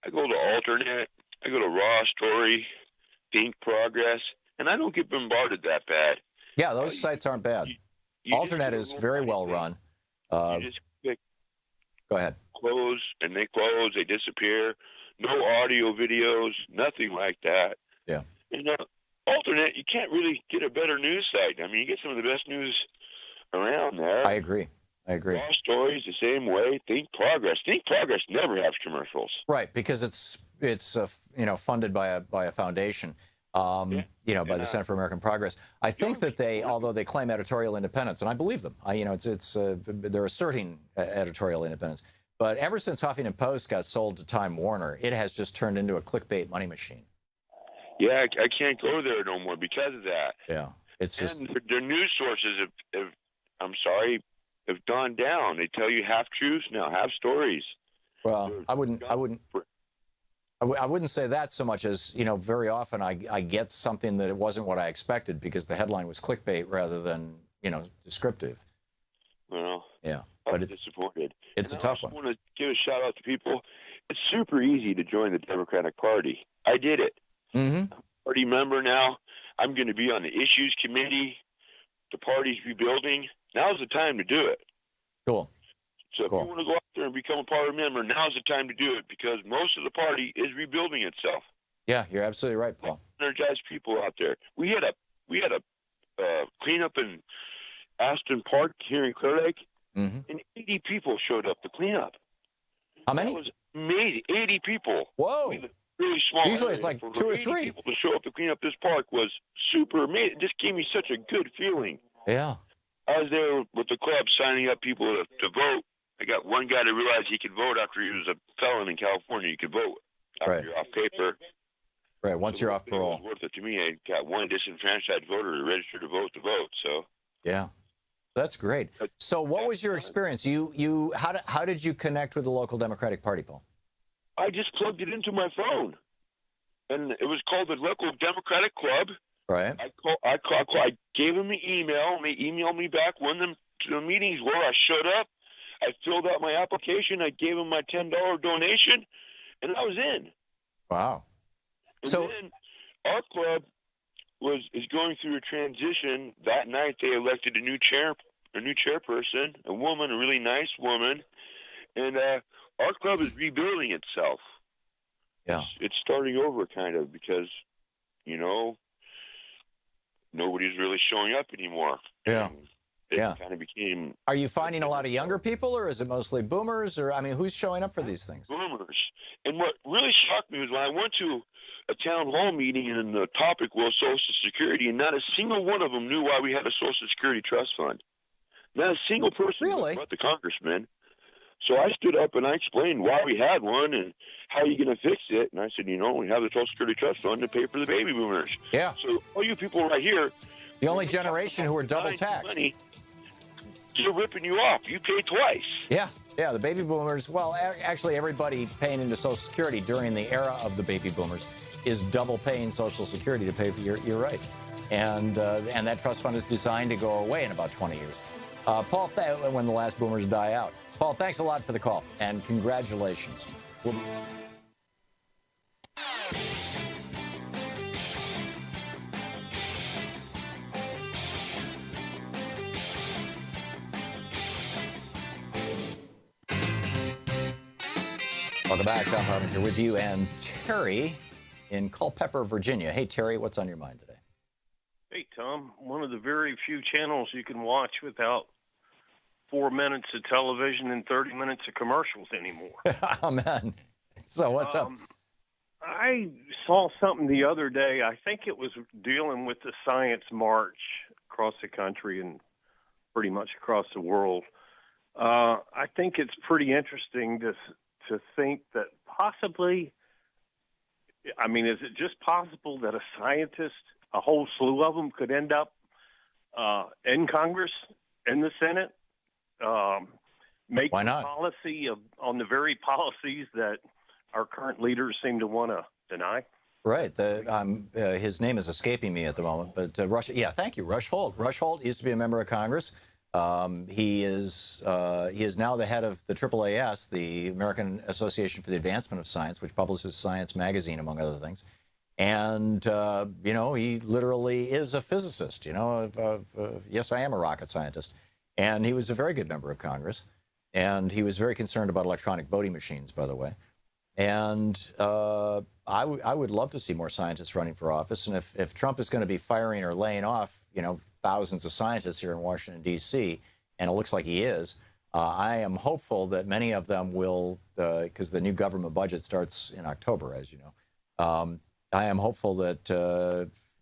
I go to Alternate. I go to Raw Story, Think Progress, and I don't get bombarded that bad. Yeah, those sites aren't bad. Alternate is very well run. You just click Go ahead. close, and they close. They disappear. No audio videos, nothing like that. Yeah. And Alternate, you can't really get a better news site. I mean, you get some of the best news around there. I agree. Raw Stories the same way. Think Progress. Think Progress never has commercials. Right, because it's funded by a foundation. By the Center for American Progress. I think that although they claim editorial independence, and I believe them, they're asserting editorial independence. But ever since Huffington Post got sold to Time Warner, it has just turned into a clickbait money machine. Yeah, I can't go there no more because of that. Yeah, it's just their news sources have gone down. They tell you half truths now, half stories. Well, I wouldn't say that so much as, very often I get something that it wasn't what I expected because the headline was clickbait rather than, descriptive. Well, yeah, but it's disappointed. It's a tough one. I want to give a shout out to people. It's super easy to join the Democratic Party. I did it. Mm-hmm. I'm a party member now. I'm going to be on the issues committee. The party's rebuilding. Now's the time to do it. Cool. So if you want to go out there and become a party member, now's the time to do it because most of the party is rebuilding itself. Yeah, you're absolutely right, Paul. Energized people out there. We had a cleanup in Aston Park here in Clear Lake, and 80 people showed up to clean up. How many? That was amazing. 80 people. Whoa. Really small. Usually it's like 2 or 3. People to show up to clean up this park was super amazing. It just gave me such a good feeling. Yeah. I was there with the club signing up people to vote. I got one guy that realized he could vote after he was a felon in California. You could vote after you're off paper. Right, once you're off parole. It was worth it to me. I got one disenfranchised voter to register to vote. So. Yeah. That's great. So what was your experience? How did you connect with the local Democratic Party, Paul? I just plugged it into my phone, and it was called the local Democratic Club. Right. I gave them the email, and they emailed me back when the meetings were. I showed up. I filled out my application. I gave them my $10 donation, and I was in. Wow. And then our club is going through a transition. That night, they elected a new chairperson, a woman, a really nice woman, and our club is rebuilding itself. Yeah. It's starting over kind of because, nobody's really showing up anymore. Yeah. It kind of became... Are you finding a lot of younger people, or is it mostly boomers? Or, who's showing up for these things? Boomers. And what really shocked me was when I went to a town hall meeting and the topic was Social Security, and not a single one of them knew why we had a Social Security trust fund. Not a single person but the congressman. So I stood up and I explained why we had one and how you're going to fix it. And I said, we have the Social Security Trust Fund to pay for the baby boomers. Yeah. So all you people right here, the only generation who are double taxed. Money, they're ripping you off. You pay twice. Yeah. Yeah, the baby boomers, well, actually everybody paying into Social Security during the era of the baby boomers is double paying Social Security to pay for you're right. And that trust fund is designed to go away in about 20 years. Paul, when the last boomers die out. Paul, thanks a lot for the call, and congratulations. Welcome back. Thom Hartmann here with you, and Terry in Culpeper, Virginia. Hey, Terry, what's on your mind today? Hey, Tom. One of the very few channels you can watch without 4 minutes of television and 30 minutes of commercials anymore. Oh, man. So what's up? I saw something the other day. I think it was dealing with the Science March across the country and pretty much across the world. I think it's pretty interesting to think that possibly, is it just possible that a scientist, a whole slew of them, could end up in Congress, in the Senate, making policy on the very policies that our current leaders seem to want to deny. Right. His name is escaping me at the moment, but Rush. Yeah, thank you, Rush Holt. Rush Holt used to be a member of Congress. He is now the head of the AAAS, the American Association for the Advancement of Science, which publishes Science Magazine, among other things. And he literally is a physicist. Yes, I am a rocket scientist, and he was a very good member of Congress, and he was very concerned about electronic voting machines, by the way. And I would love to see more scientists running for office. And if Trump is going to be firing or laying off, thousands of scientists here in Washington, D.C., and it looks like he is, I am hopeful that many of them will, because the new government budget starts in October, as you know. I am hopeful that,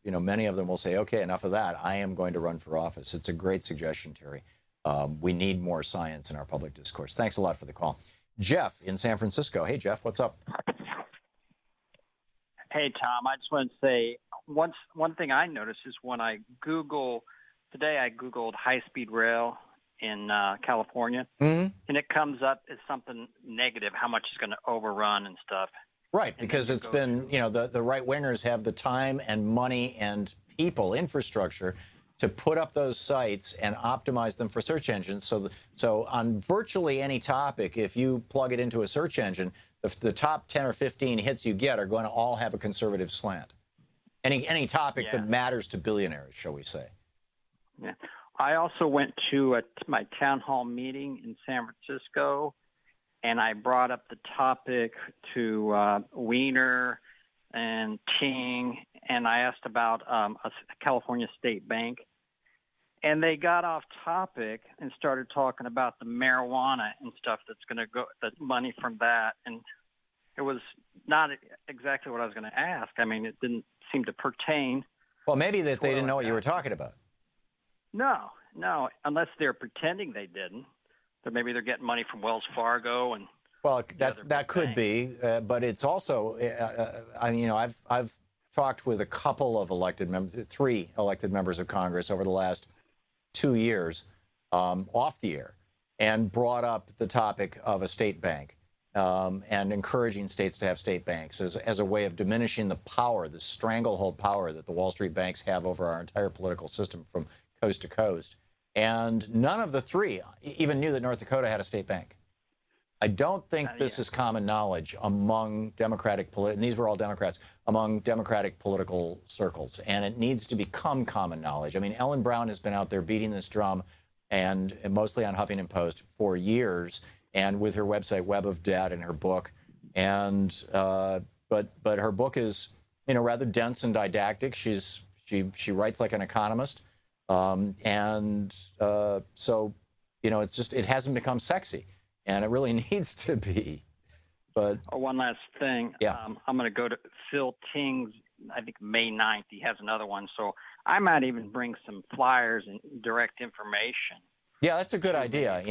many of them will say, okay, enough of that. I am going to run for office. It's a great suggestion, Terry. We need more science in our public discourse. Thanks a lot for the call. Jeff in San Francisco. Hey, Jeff, what's up? Hey, Tom, I just want to say one thing I noticed is when I Googled high-speed rail in California, and it comes up as something negative, how much is going to overrun and stuff. Right, because it's been, the right-wingers have the time and money and people, infrastructure, to put up those sites and optimize them for search engines. So on virtually any topic, if you plug it into a search engine, the top 10 or 15 hits you get are going to all have a conservative slant. Any topic that matters to billionaires, shall we say. Yeah. I also went to my town hall meeting in San Francisco, and I brought up the topic to Wiener and Ting, and I asked about a California State Bank, and they got off topic and started talking about the marijuana and stuff that's going to go, the money from that, and it was not exactly what I was going to ask. I mean, it didn't seem to pertain. Well, maybe that they didn't know what you were talking about. No, unless they're pretending they didn't. But maybe they're getting money from Wells Fargo and. Well, that could be, but it's also, I've talked with a couple of three elected members of Congress over the last 2 years off the air, and brought up the topic of a state bank and encouraging states to have state banks as a way of diminishing the power, the stranglehold power that the Wall Street banks have over our entire political system from coast to coast. And none of the three even knew that North Dakota had a state bank. I don't think this is common knowledge among and these were all Democrats, among Democratic political circles, and it needs to become common knowledge. I mean, Ellen Brown has been out there beating this drum, and mostly on Huffington Post for years, and with her website Web of Debt and her book, and but her book is rather dense and didactic. She writes like an economist, so it's just, it hasn't become sexy. And it really needs to be. But one last thing. Yeah. I'm going to go to Phil Ting's, I think, May 9th. He has another one. So I might even bring some flyers and direct information. Yeah, that's a good idea.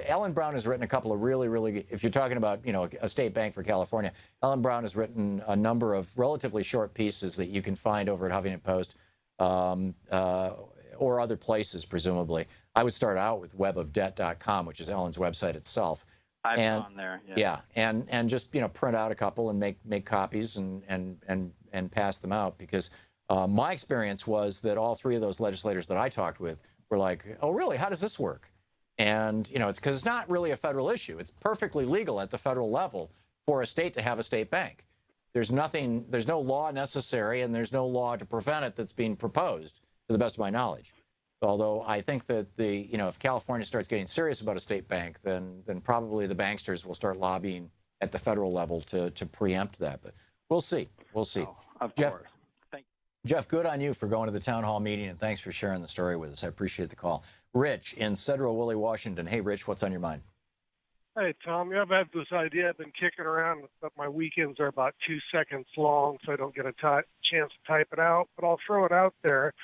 Ellen Brown has written a couple of really, if you're talking about, a state bank for California, Ellen Brown has written a number of relatively short pieces that you can find over at Huffington Post or other places, presumably. I would start out with webofdebt.com, which is Ellen's website itself. I've gone there. Yeah, and just print out a couple and make copies and pass them out, because my experience was that all three of those legislators that I talked with were like, "Oh, really? How does this work?" And it's because it's not really a federal issue. It's perfectly legal at the federal level for a state to have a state bank. There's no law necessary, and there's no law to prevent it that's being proposed, to the best of my knowledge. Although I think that if California starts getting serious about a state bank, then probably the banksters will start lobbying at the federal level to preempt that. But we'll see. We'll see. Oh, of Jeff, course. Thank you. Jeff, good on you for going to the town hall meeting, and thanks for sharing the story with us. I appreciate the call. Rich in Cedro Woolley, Washington. Hey, Rich, what's on your mind? Hey, Tom. I've had this idea I've been kicking around, but my weekends are about 2 seconds long, so I don't get a chance to type it out. But I'll throw it out there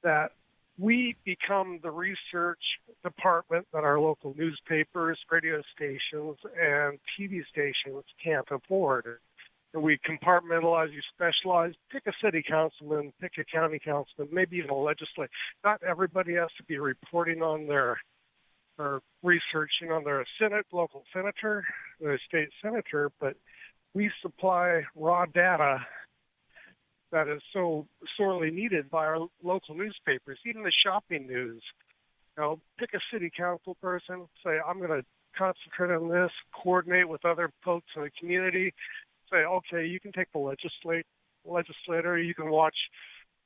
that we become the research department that our local newspapers, radio stations, and TV stations can't afford. And we compartmentalize, you specialize, pick a city councilman, pick a county councilman, maybe even a legislator. Not everybody has to be reporting on their or researching on their local senator, their state senator, but we supply raw data that is so sorely needed by our local newspapers, even the shopping news. You know, pick a city council person, say, I'm going to concentrate on this, coordinate with other folks in the community, say, okay, you can take the legislator, you can watch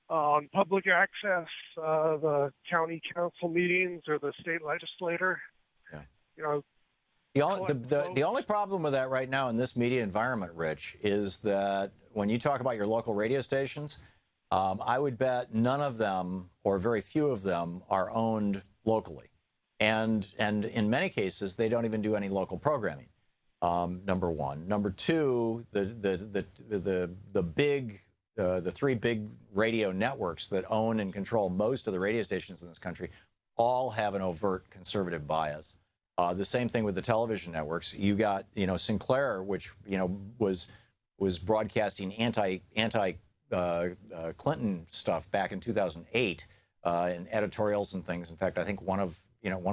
on public access the county council meetings or the state legislator. Yeah. You know, the only problem with that right now in this media environment, Rich, is that when you talk about your local radio stations, I would bet none of them, or very few of them, are owned locally, and in many cases they don't even do any local programming. Number one. Number two, the three big radio networks that own and control most of the radio stations in this country all have an overt conservative bias. The same thing with the television networks. You got, Sinclair, which, was broadcasting anti Clinton stuff back in 2008 in editorials and things. In fact, I think one of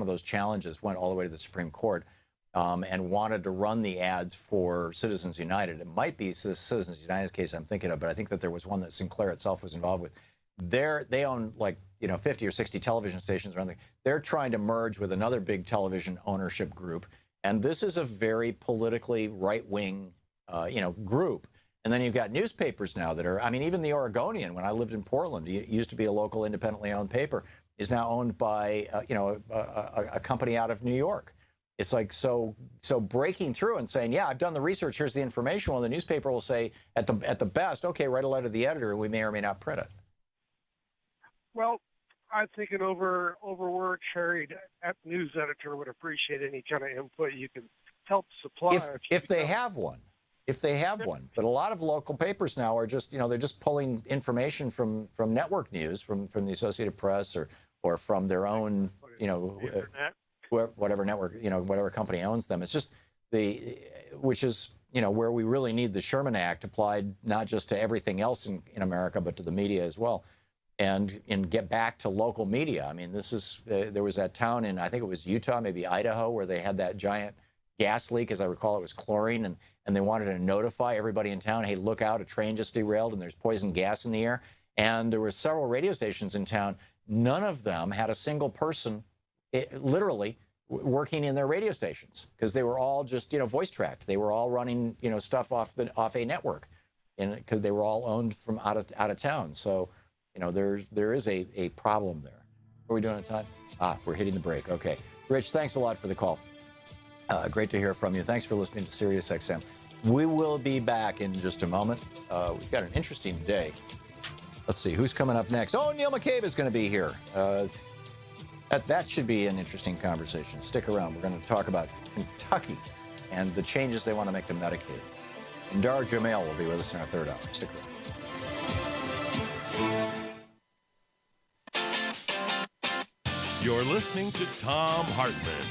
those challenges went all the way to the Supreme Court and wanted to run the ads for Citizens United. It might be the Citizens United case I'm thinking of, but I think that there was one that Sinclair itself was involved with. They own 50 or 60 television stations around there. They're trying to merge with another big television ownership group, and this is a very politically right-wing, group. And then you've got newspapers now that are, even the Oregonian, when I lived in Portland, it used to be a local independently owned paper, is now owned by, a company out of New York. It's like so breaking through and saying, yeah, I've done the research, here's the information. Well, the newspaper will say, at the best, okay, write a letter to the editor, and we may or may not print it. Well, I think an overworked, harried news editor would appreciate any kind of input you can help supply. If they have one. But a lot of local papers now are just, they're just pulling information from network news, from the Associated Press or from their own, whatever network, whatever company owns them. It's just which is, where we really need the Sherman Act applied not just to everything else in America, but to the media as well. And get back to local media. There was that town in, I think it was Utah, maybe Idaho, where they had that giant gas leak. As I recall, it was chlorine, and they wanted to notify everybody in town, hey, look out, a train just derailed and there's poison gas in the air. And there were several radio stations in town. None of them had a single person literally working in their radio stations, because they were all just, voice tracked. They were all running, stuff off a network, because they were all owned from out of town. So, there is a problem there. What are we doing on time? We're hitting the break. Okay. Rich, thanks a lot for the call. Great to hear from you. Thanks for listening to SiriusXM. We will be back in just a moment. We've got an interesting day. Let's see, who's coming up next? Oh, Neil McCabe is going to be here. That should be an interesting conversation. Stick around. We're going to talk about Kentucky and the changes they want to make to Medicaid. And Dara Jamail will be with us in our third hour. Stick around. You're listening to Thom Hartmann.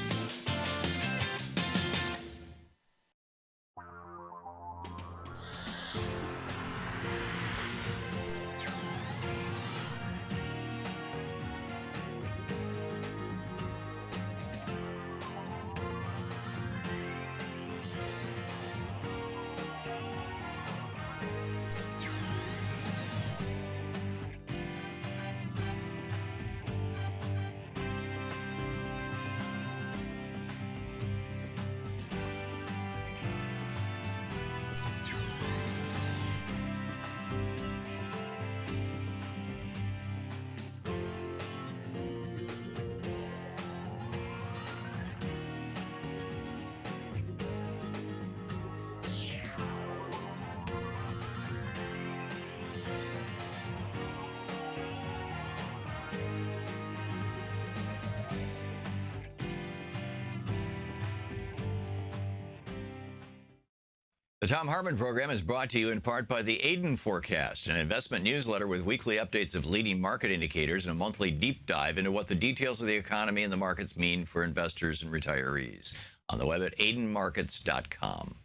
The Thom Hartmann Program is brought to you in part by the Aiden Forecast, an investment newsletter with weekly updates of leading market indicators and a monthly deep dive into what the details of the economy and the markets mean for investors and retirees. On the web at aidenmarkets.com.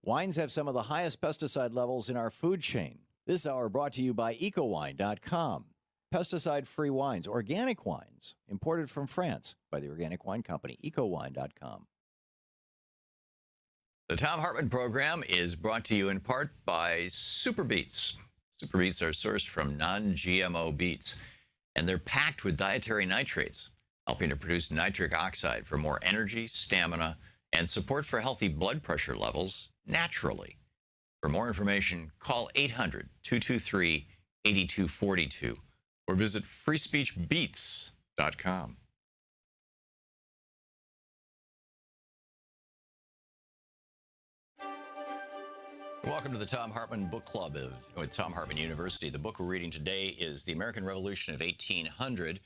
Wines have some of the highest pesticide levels in our food chain. This hour brought to you by ecowine.com. Pesticide-free wines, organic wines, imported from France by the Organic Wine Company, ecowine.com. The Thom Hartmann Program is brought to you in part by Super Beets. Super Beets are sourced from non-GMO beets, and they're packed with dietary nitrates, helping to produce nitric oxide for more energy, stamina, and support for healthy blood pressure levels naturally. For more information, call 800-223-8242 or visit freespeechbeets.com. Welcome to the Thom Hartmann Book Club with Thom Hartmann University. The book we're reading today is The American Revolution of 1800,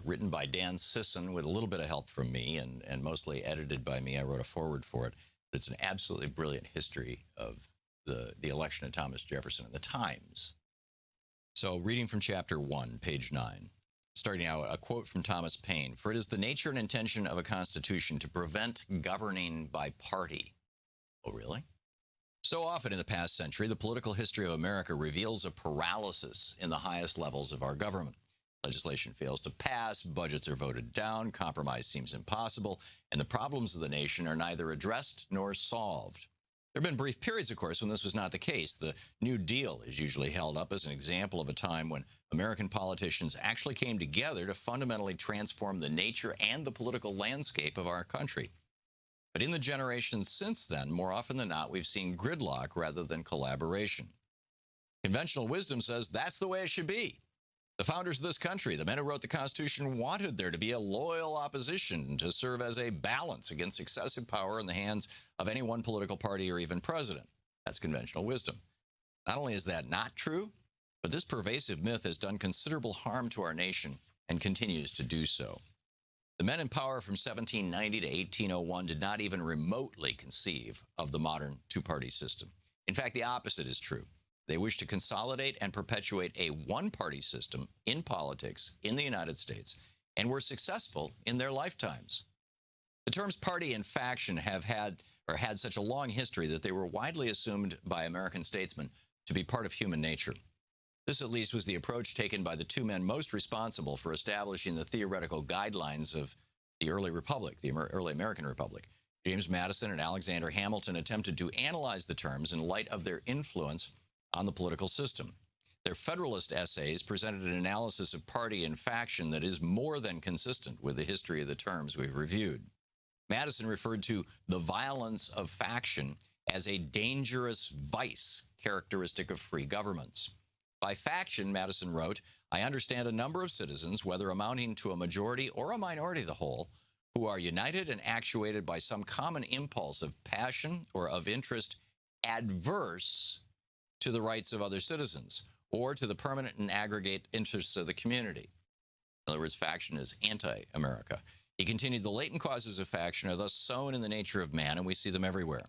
written by Dan Sisson with a little bit of help from me and mostly edited by me. I wrote a foreword for it. But it's an absolutely brilliant history of the election of Thomas Jefferson and the times. So reading from chapter 1, page 9, starting out, a quote from Thomas Paine: "For it is the nature and intention of a constitution to prevent governing by party." Oh, really? So often in the past century, the political history of America reveals a paralysis in the highest levels of our government. Legislation fails to pass, budgets are voted down, compromise seems impossible, and the problems of the nation are neither addressed nor solved. There have been brief periods, of course, when this was not the case. The New Deal is usually held up as an example of a time when American politicians actually came together to fundamentally transform the nature and the political landscape of our country. But in the generations since then, more often than not, we've seen gridlock rather than collaboration. Conventional wisdom says that's the way it should be. The founders of this country, the men who wrote the Constitution, wanted there to be a loyal opposition to serve as a balance against excessive power in the hands of any one political party or even president. That's conventional wisdom. Not only is that not true, but this pervasive myth has done considerable harm to our nation and continues to do so. The men in power from 1790 to 1801 did not even remotely conceive of the modern two-party system. In fact, the opposite is true. They wished to consolidate and perpetuate a one-party system in politics in the United States and were successful in their lifetimes. The terms party and faction have had such a long history that they were widely assumed by American statesmen to be part of human nature. This, at least, was the approach taken by the two men most responsible for establishing the theoretical guidelines of the early republic, the early American Republic. James Madison and Alexander Hamilton attempted to analyze the terms in light of their influence on the political system. Their Federalist essays presented an analysis of party and faction that is more than consistent with the history of the terms we've reviewed. Madison referred to the violence of faction as a dangerous vice characteristic of free governments. By faction, Madison wrote, "I understand a number of citizens, whether amounting to a majority or a minority of the whole, who are united and actuated by some common impulse of passion or of interest adverse to the rights of other citizens or to the permanent and aggregate interests of the community." In other words, faction is anti-America. He continued, "The latent causes of faction are thus sown in the nature of man, and we see them everywhere."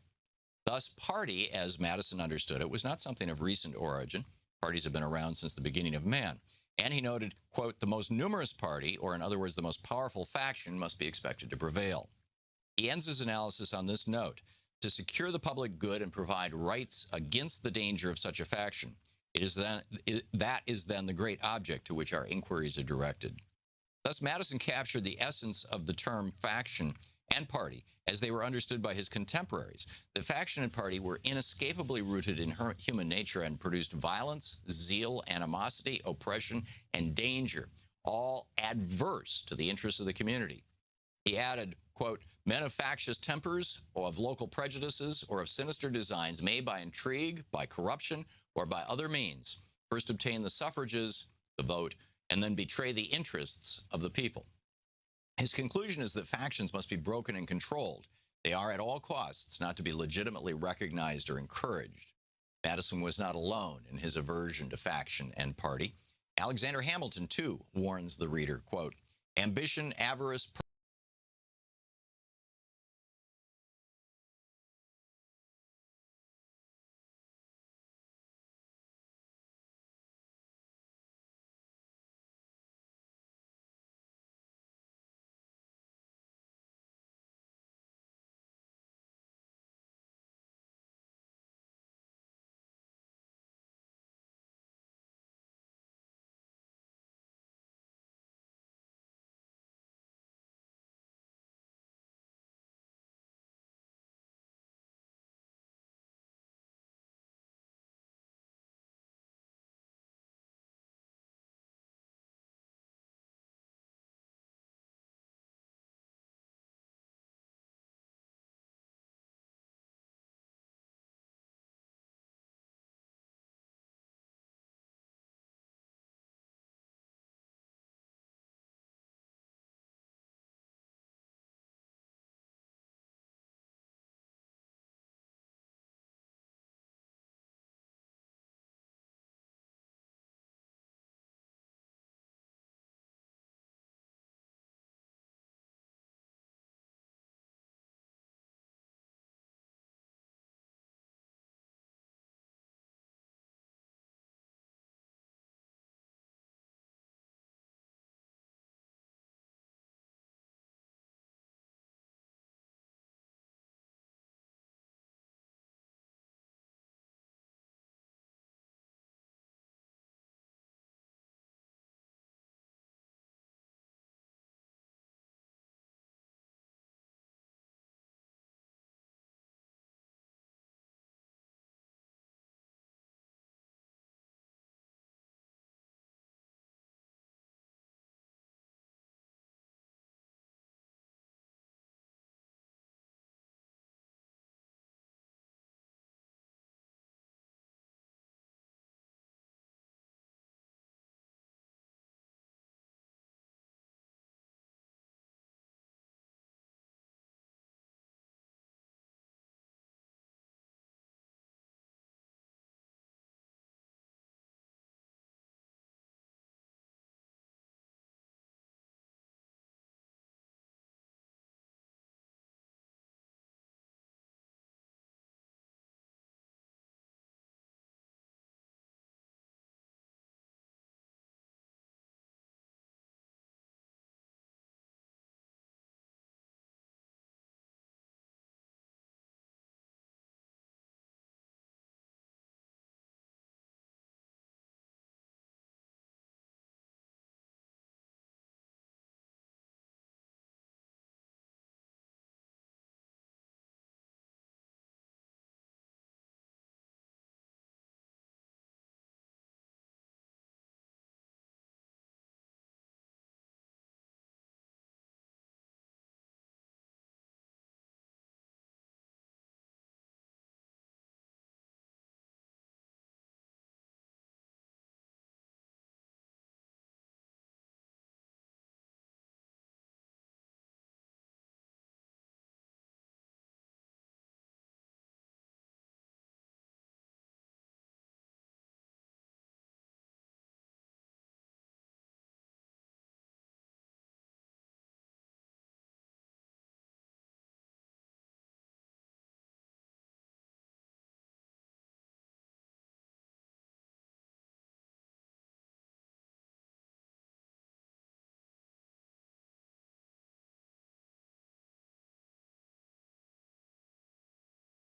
Thus, party, as Madison understood it, was not something of recent origin. Parties have been around since the beginning of man. And he noted, quote, "The most numerous party, or in other words, the most powerful faction, must be expected to prevail." He ends his analysis on this note: "To secure the public good and provide rights against the danger of such a faction, that is then the great object to which our inquiries are directed." Thus, Madison captured the essence of the term faction and party as they were understood by his contemporaries. The faction and party were inescapably rooted in human nature and produced violence, zeal, animosity, oppression, and danger, all adverse to the interests of the community. He added, quote, "Men of factious tempers or of local prejudices or of sinister designs may by intrigue, by corruption, or by other means first obtain the suffrages, the vote, and then betray the interests of the people." His conclusion is that factions must be broken and controlled. They are at all costs not to be legitimately recognized or encouraged. Madison was not alone in his aversion to faction and party. Alexander Hamilton, too, warns the reader, quote, "Ambition, avarice,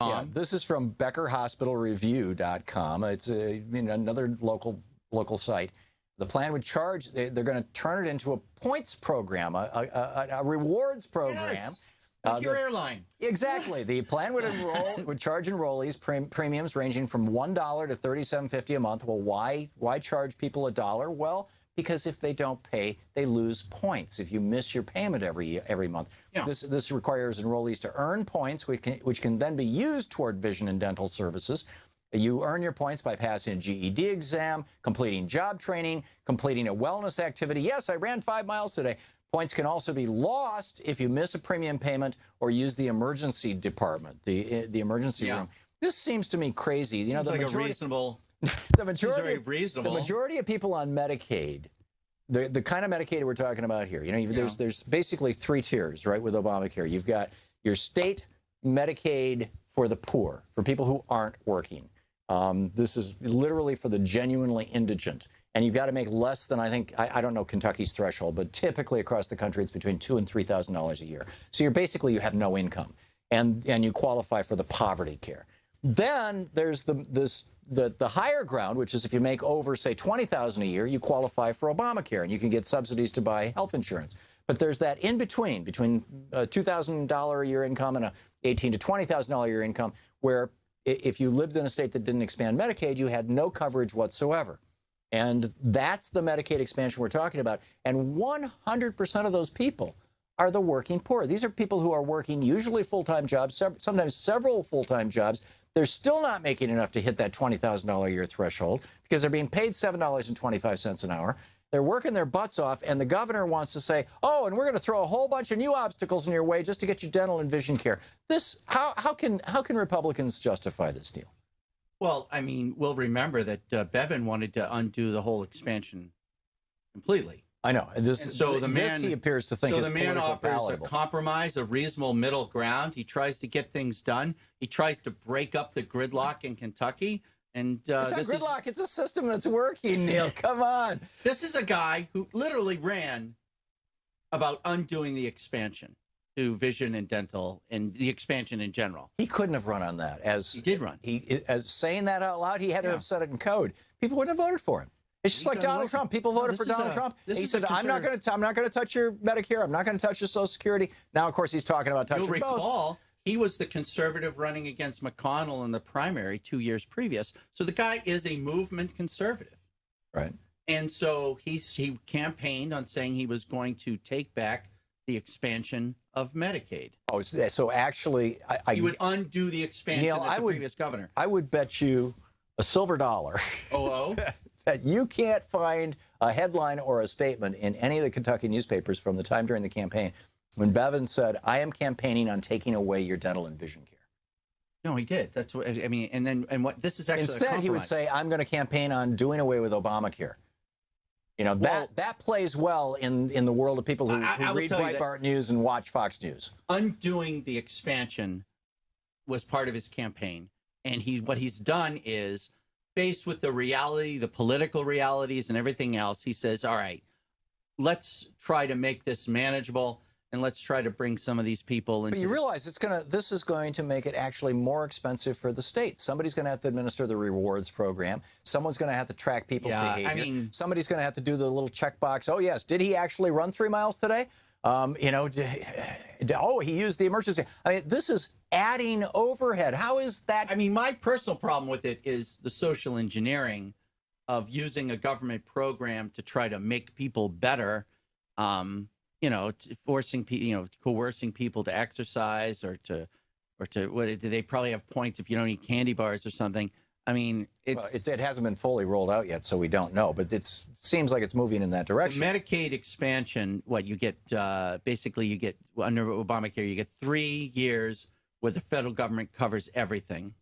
Yeah, this is from BeckerHospitalReview.com. It's another local site. The plan would charge, they're going to turn it into a points program, a rewards program. Yes, like your airline. Exactly. The plan would charge enrollees premiums ranging from $1 to $37.50 a month. Well, why charge people $1? Well, because if they don't pay, they lose points if you miss your payment every month. Yeah. This requires enrollees to earn points, which can then be used toward vision and dental services. You earn your points by passing a GED exam, completing job training, completing a wellness activity. Yes, I ran 5 miles today. Points can also be lost if you miss a premium payment or use the emergency department, the emergency room. This seems to me crazy. Seems like a reasonable. The majority of people on Medicaid, the kind of Medicaid we're talking about here, there's basically 3 tiers, right, with Obamacare. You've got your state Medicaid for the poor, for people who aren't working. This is literally for the genuinely indigent. And you've got to make less than, I think, I don't know Kentucky's threshold, but typically across the country it's between $2,000 and $3,000 a year. So you have no income, and you qualify for the poverty care. Then there's the higher ground, which is if you make over, say, $20,000 a year, you qualify for Obamacare, and you can get subsidies to buy health insurance. But there's that in between a $2,000 a year income and a $18,000 to $20,000 a year income, where if you lived in a state that didn't expand Medicaid, you had no coverage whatsoever. And that's the Medicaid expansion we're talking about. And 100% of those people are the working poor. These are people who are working usually full-time jobs, sometimes several full-time jobs. They're still not making enough to hit that $20,000 a year threshold because they're being paid $7.25 an hour. They're working their butts off, and the governor wants to say, oh, and we're going to throw a whole bunch of new obstacles in your way just to get you dental and vision care. How can Republicans justify this deal? Well, I mean, we'll remember that Bevin wanted to undo the whole expansion completely. I know. He appears to think is the man offers palatable. A compromise, a reasonable middle ground. He tries to get things done. He tries to break up the gridlock in Kentucky. And it's not gridlock. It's a system that's working, Neil. Come on. This is a guy who literally ran about undoing the expansion to vision and dental and the expansion in general. He couldn't have run on that. He did run. As saying that out loud, he had to have said it in code. People wouldn't have voted for him. It's just like Donald Trump. People voted for Donald Trump. He said, I'm not going to touch your Medicare. I'm not going to touch your Social Security. Now, of course, he's talking about touching both. You'll recall, he was the conservative running against McConnell in the primary 2 years previous. So the guy is a movement conservative. Right. And so he campaigned on saying he was going to take back the expansion of Medicaid. Oh, so actually, he would undo the expansion Neil, of the previous governor. I would bet you a silver dollar. That you can't find a headline or a statement in any of the Kentucky newspapers from the time during the campaign when Bevin said, I am campaigning on taking away your dental and vision care. No, he did. That's what I mean. And what this is actually instead he would say, I'm going to campaign on doing away with Obamacare. That plays well in the world of people who read Breitbart News and watch Fox News. Undoing the expansion was part of his campaign, and what he's done is, faced with the reality, the political realities and everything else, he says, all right, let's try to make this manageable and let's try to bring some of these people into. But you realize this is going to make it actually more expensive for the state. Somebody's going to have to administer the rewards program. Someone's going to have to track people's behavior. I mean, somebody's going to have to do the little checkbox. Oh, yes. Did he actually run 3 miles today? He used the emergency. I mean, this is adding overhead. How is that? I mean, my personal problem with it is the social engineering of using a government program to try to make people better, coercing people to exercise or to they probably have points if you don't eat candy bars or something. I mean, it hasn't been fully rolled out yet, so we don't know. But it seems like it's moving in that direction. The Medicaid expansion, you get basically you get under Obamacare, you get 3 years where the federal government covers everything.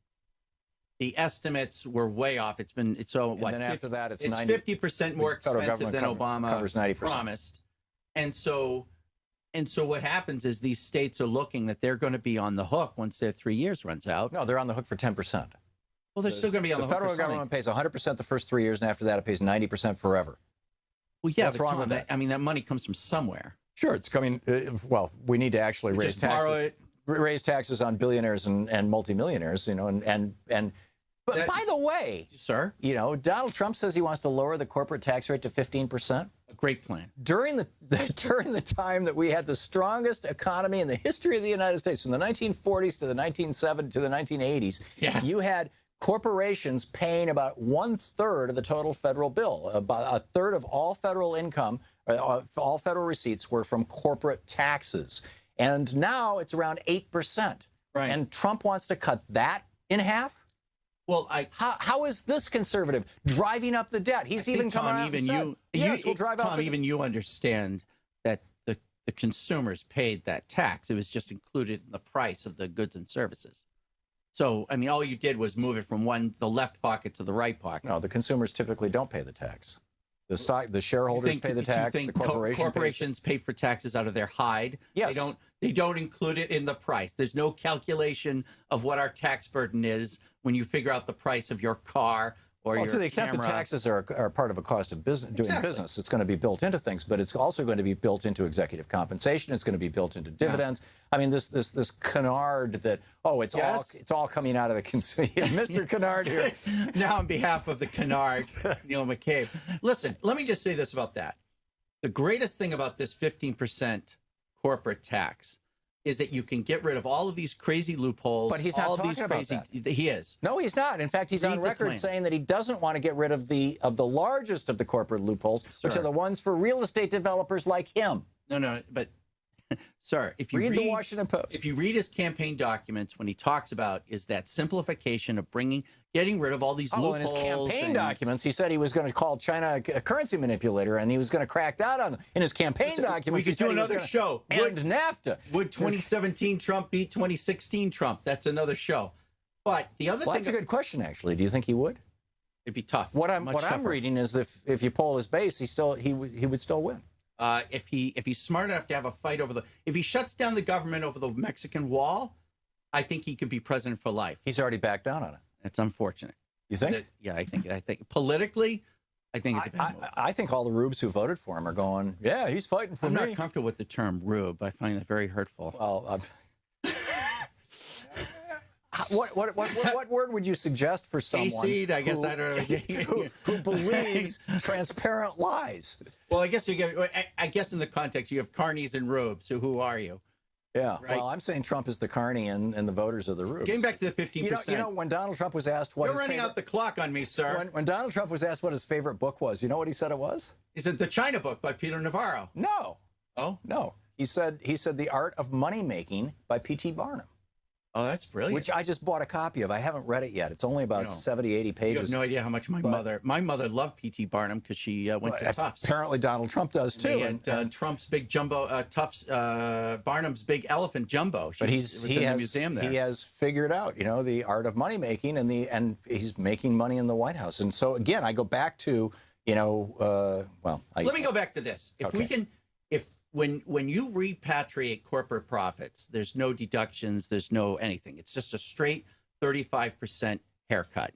The estimates were way off. Then after that, it's 50% more expensive than Obama covers 90%. Promised. And so what happens is these states are looking that they're going to be on the hook once their 3 years runs out. No, they're on the hook for 10%. Well, they're still going to be on the hook. The federal government pays 100% the first 3 years, and after that, it pays 90% forever. Well, yeah, what's wrong with that? I mean, that money comes from somewhere. Sure, it's coming. We need to actually raise taxes. Borrow it. raise taxes on billionaires and multimillionaires, but by the way, sir, Donald Trump says he wants to lower the corporate tax rate to 15%. A great plan. During the time that we had the strongest economy in the history of the United States, from the 1940s to the 1970s to the 1980s, you had corporations paying about 1/3 of the total federal bill. About a third of all federal income, all federal receipts were from corporate taxes. And now it's around 8%. Right. And Trump wants to cut that in half? Well, how is this conservative driving up the debt? He's even coming out and said, yes, we'll drive up the debt. Even you understand that the consumers paid that tax. It was just included in the price of the goods and services. So, I mean, all you did was move it from the left pocket to the right pocket. No, the consumers typically don't pay the tax. The shareholders pay the tax. The corporations pay for taxes out of their hide. Yes. They don't include it in the price. There's no calculation of what our tax burden is when you figure out the price of your car or your to the extent camera. the taxes are part of a cost of business, doing business, it's going to be built into things, but it's also going to be built into executive compensation. It's going to be built into dividends. I mean, this canard that it's all coming out of the consumer. Mr. Canard here. Now, on behalf of the canard, Neil McCabe, listen. Let me just say this about that: the greatest thing about this 15% corporate tax is that you can get rid of all of these crazy loopholes. But he's not talking about that. He is. No, he's not. In fact, he's on record saying that he doesn't want to get rid of the largest of the corporate loopholes, which are the ones for real estate developers like him. No, but sir, if you read the Washington Post, if you read his campaign documents, when he talks about is that simplification of getting rid of all these loopholes. In his campaign documents, he said he was going to call China a currency manipulator, and he was going to crack that on. In his campaign documents, we could do another show. And NAFTA. Would 2017 Trump beat 2016 Trump? That's another show. But the other thing, that's a good question, actually. Do you think he would? It'd be tough. What I'm reading is if you poll his base, he would still win. If he's smart enough to have a fight if he shuts down the government over the Mexican wall, I think he could be president for life. He's already backed down on it. It's unfortunate. You think? I think politically, I think it's a bad move. I think all the rubes who voted for him are going, yeah, he's fighting for me. I'm not comfortable with the term rube. I find that very hurtful. Well, what word would you suggest for someone I guess I don't know. who believes transparent lies? Well, I guess in the context you have carnies and rubes. So who are you? Yeah. Right? Well, I'm saying Trump is the carny and the voters are the rubes. Getting back to the 15%. You know, when Donald Trump was asked what you're running out the clock on me, sir. When Donald Trump was asked what his favorite book was, you know what he said it was? He said the China book by Peter Navarro. No. Oh? No. He said The Art of Money Making by P.T. Barnum. Oh, that's brilliant. Which I just bought a copy of. I haven't read it yet. It's only about 70, 80 pages. You have no idea how much my mother loved P.T. Barnum because she went to Tufts. Apparently Donald Trump does too. And Trump's big jumbo, Tufts, Barnum's big elephant jumbo. But he in the museum there. He has figured out, the art of money making and he's making money in the White House. And so again, I go back to, let me go back to this. When you repatriate corporate profits, there's no deductions, there's no anything. It's just a straight 35% haircut.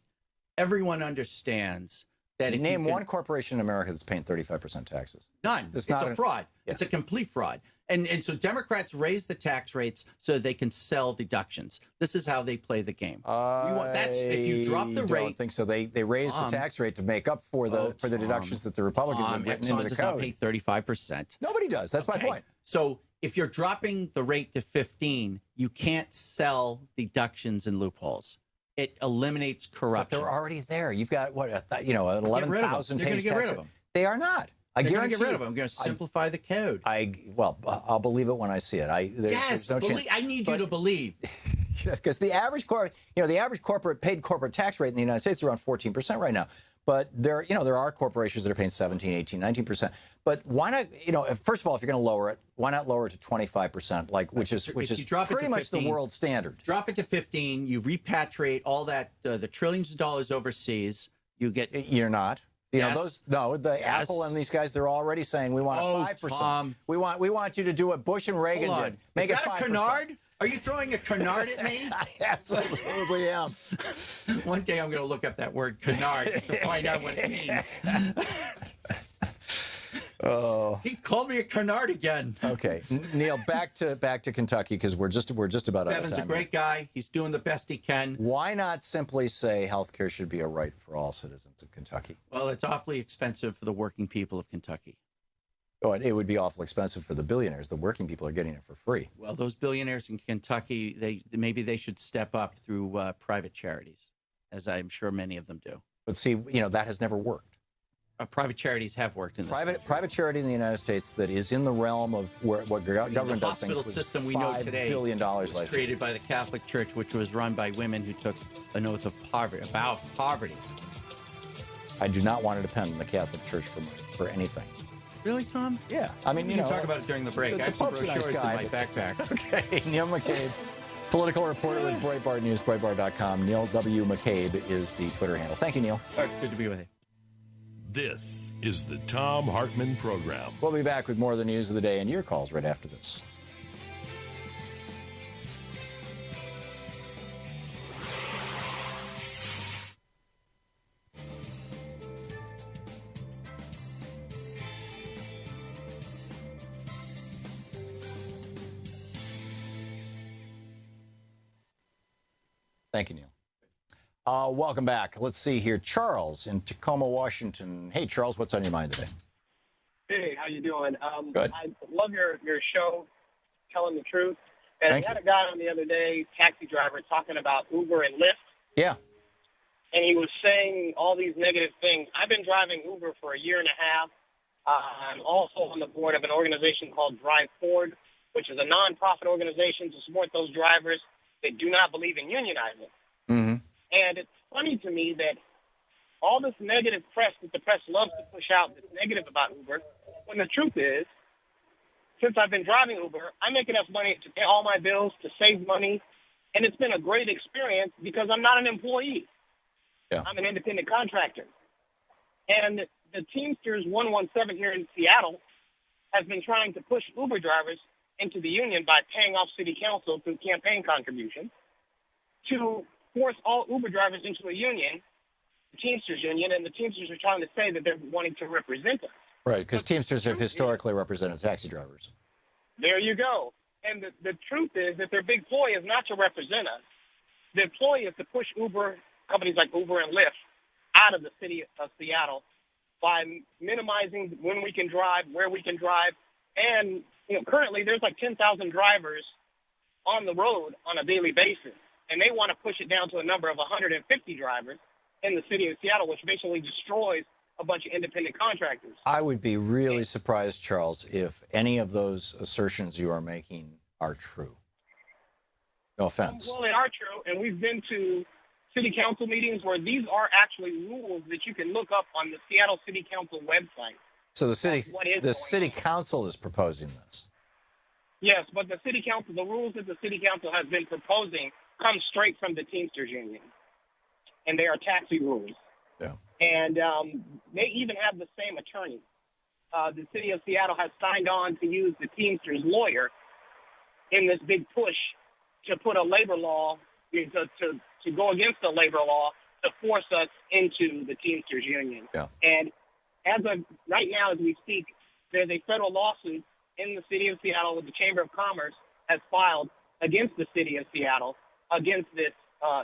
Everyone understands that. Name one corporation in America that's paying 35% taxes. None. It's a fraud. Yeah. It's a complete fraud. And so Democrats raise the tax rates so they can sell deductions. This is how they play the game. If you drop the rate. I don't think so. They raised the tax rate to make up for the deductions that the Republicans have written into the does code. Not pay 35%. Nobody does. That's my point. So if you're dropping the rate to 15, you can't sell deductions and loopholes. It eliminates corruption. But they're already there. You've got an 11,000 page tax rate. They are not. I guarantee get rid of them. I'm going to simplify the code. I'll believe it when I see it. There's no chance. I need you to believe. Because the average paid corporate tax rate in the United States is around 14% right now. But there are corporations that are paying 17, 18, 19%. But why not, first of all, if you're going to lower it, why not lower it to 25%, which is pretty much the world standard. Drop it to 15, you repatriate all that, the trillions of dollars overseas, You're not. Apple and these guys, they're already saying we want 5%. Tom. We want you to do what Bush and Reagan did. Make is it that 5%. a canard? Are you throwing a canard at me? I absolutely am. One day I'm going to look up that word canard just to find out what it means. Oh. He called me a canard again. Okay, Neil, back to Kentucky because we're just about out of time. Bevan's a great guy. He's doing the best he can. Why not simply say healthcare should be a right for all citizens of Kentucky? Well, it's awfully expensive for the working people of Kentucky. Oh, and it would be awful expensive for the billionaires. The working people are getting it for free. Well, those billionaires in Kentucky, maybe they should step up through private charities, as I'm sure many of them do. But see, that has never worked. Private charities have worked in this private charity in the United States that is in the realm of what government does things. The hospital system we know today $5 billion was last created year. by the Catholic Church, which was run by women who took an oath of poverty about poverty. I do not want to depend on the Catholic Church for anything. Really, Tom? Yeah. I mean, we can talk about it during the break. I have some brochures in my backpack. Okay. Neil McCabe, political reporter with Breitbart News, Breitbart.com. Neil W. McCabe is the Twitter handle. Thank you, Neil. All right, good to be with you. This is the Thom Hartmann Program. We'll be back with more of the news of the day and your calls right after this. Thank you, Neil. Welcome back. Let's see here. Charles in Tacoma, Washington. Hey, Charles, what's on your mind today? Hey, how you doing? Good. I love your show, Telling the Truth. And I had a guy on the other day, taxi driver, talking about Uber and Lyft. Yeah. And he was saying all these negative things. I've been driving Uber for a year and a half. I'm also on the board of an organization called Drive Forward, which is a nonprofit organization to support those drivers that do not believe in unionizing. Mm-hmm. And it's funny to me that all this negative press that the press loves to push out that's negative about Uber, when the truth is, since I've been driving Uber, I make enough money to pay all my bills, to save money, and it's been a great experience because I'm not an employee. Yeah. I'm an independent contractor. And the Teamsters 117 here in Seattle has been trying to push Uber drivers into the union by paying off city council through campaign contributions to force all Uber drivers into a union, the Teamsters union, and the Teamsters are trying to say that they're wanting to represent us. Right, because Teamsters have historically represented taxi drivers. There you go. And the truth is that their big ploy is not to represent us. Their ploy is to push Uber, companies like Uber and Lyft, out of the city of Seattle by minimizing when we can drive, where we can drive. And, currently there's like 10,000 drivers on the road on a daily basis. And they want to push it down to a number of 150 drivers in the city of Seattle, which basically destroys a bunch of independent contractors. I would be really surprised, Charles, if any of those assertions you are making are true. No offense. Well, they are true, and we've been to city council meetings where these are actually rules that you can look up on the Seattle City Council website. So the city council is proposing this. Yes, but the city council, the rules that the city council has been proposing come straight from the Teamsters union, and they are taxi rules. Yeah. And they even have the same attorney. The city of Seattle has signed on to use the Teamsters lawyer in this big push to put a labor law, to go against the labor law to force us into the Teamsters union. Yeah. And as of right now, as we speak, there's a federal lawsuit in the city of Seattle with the Chamber of Commerce has filed against the city of Seattle against this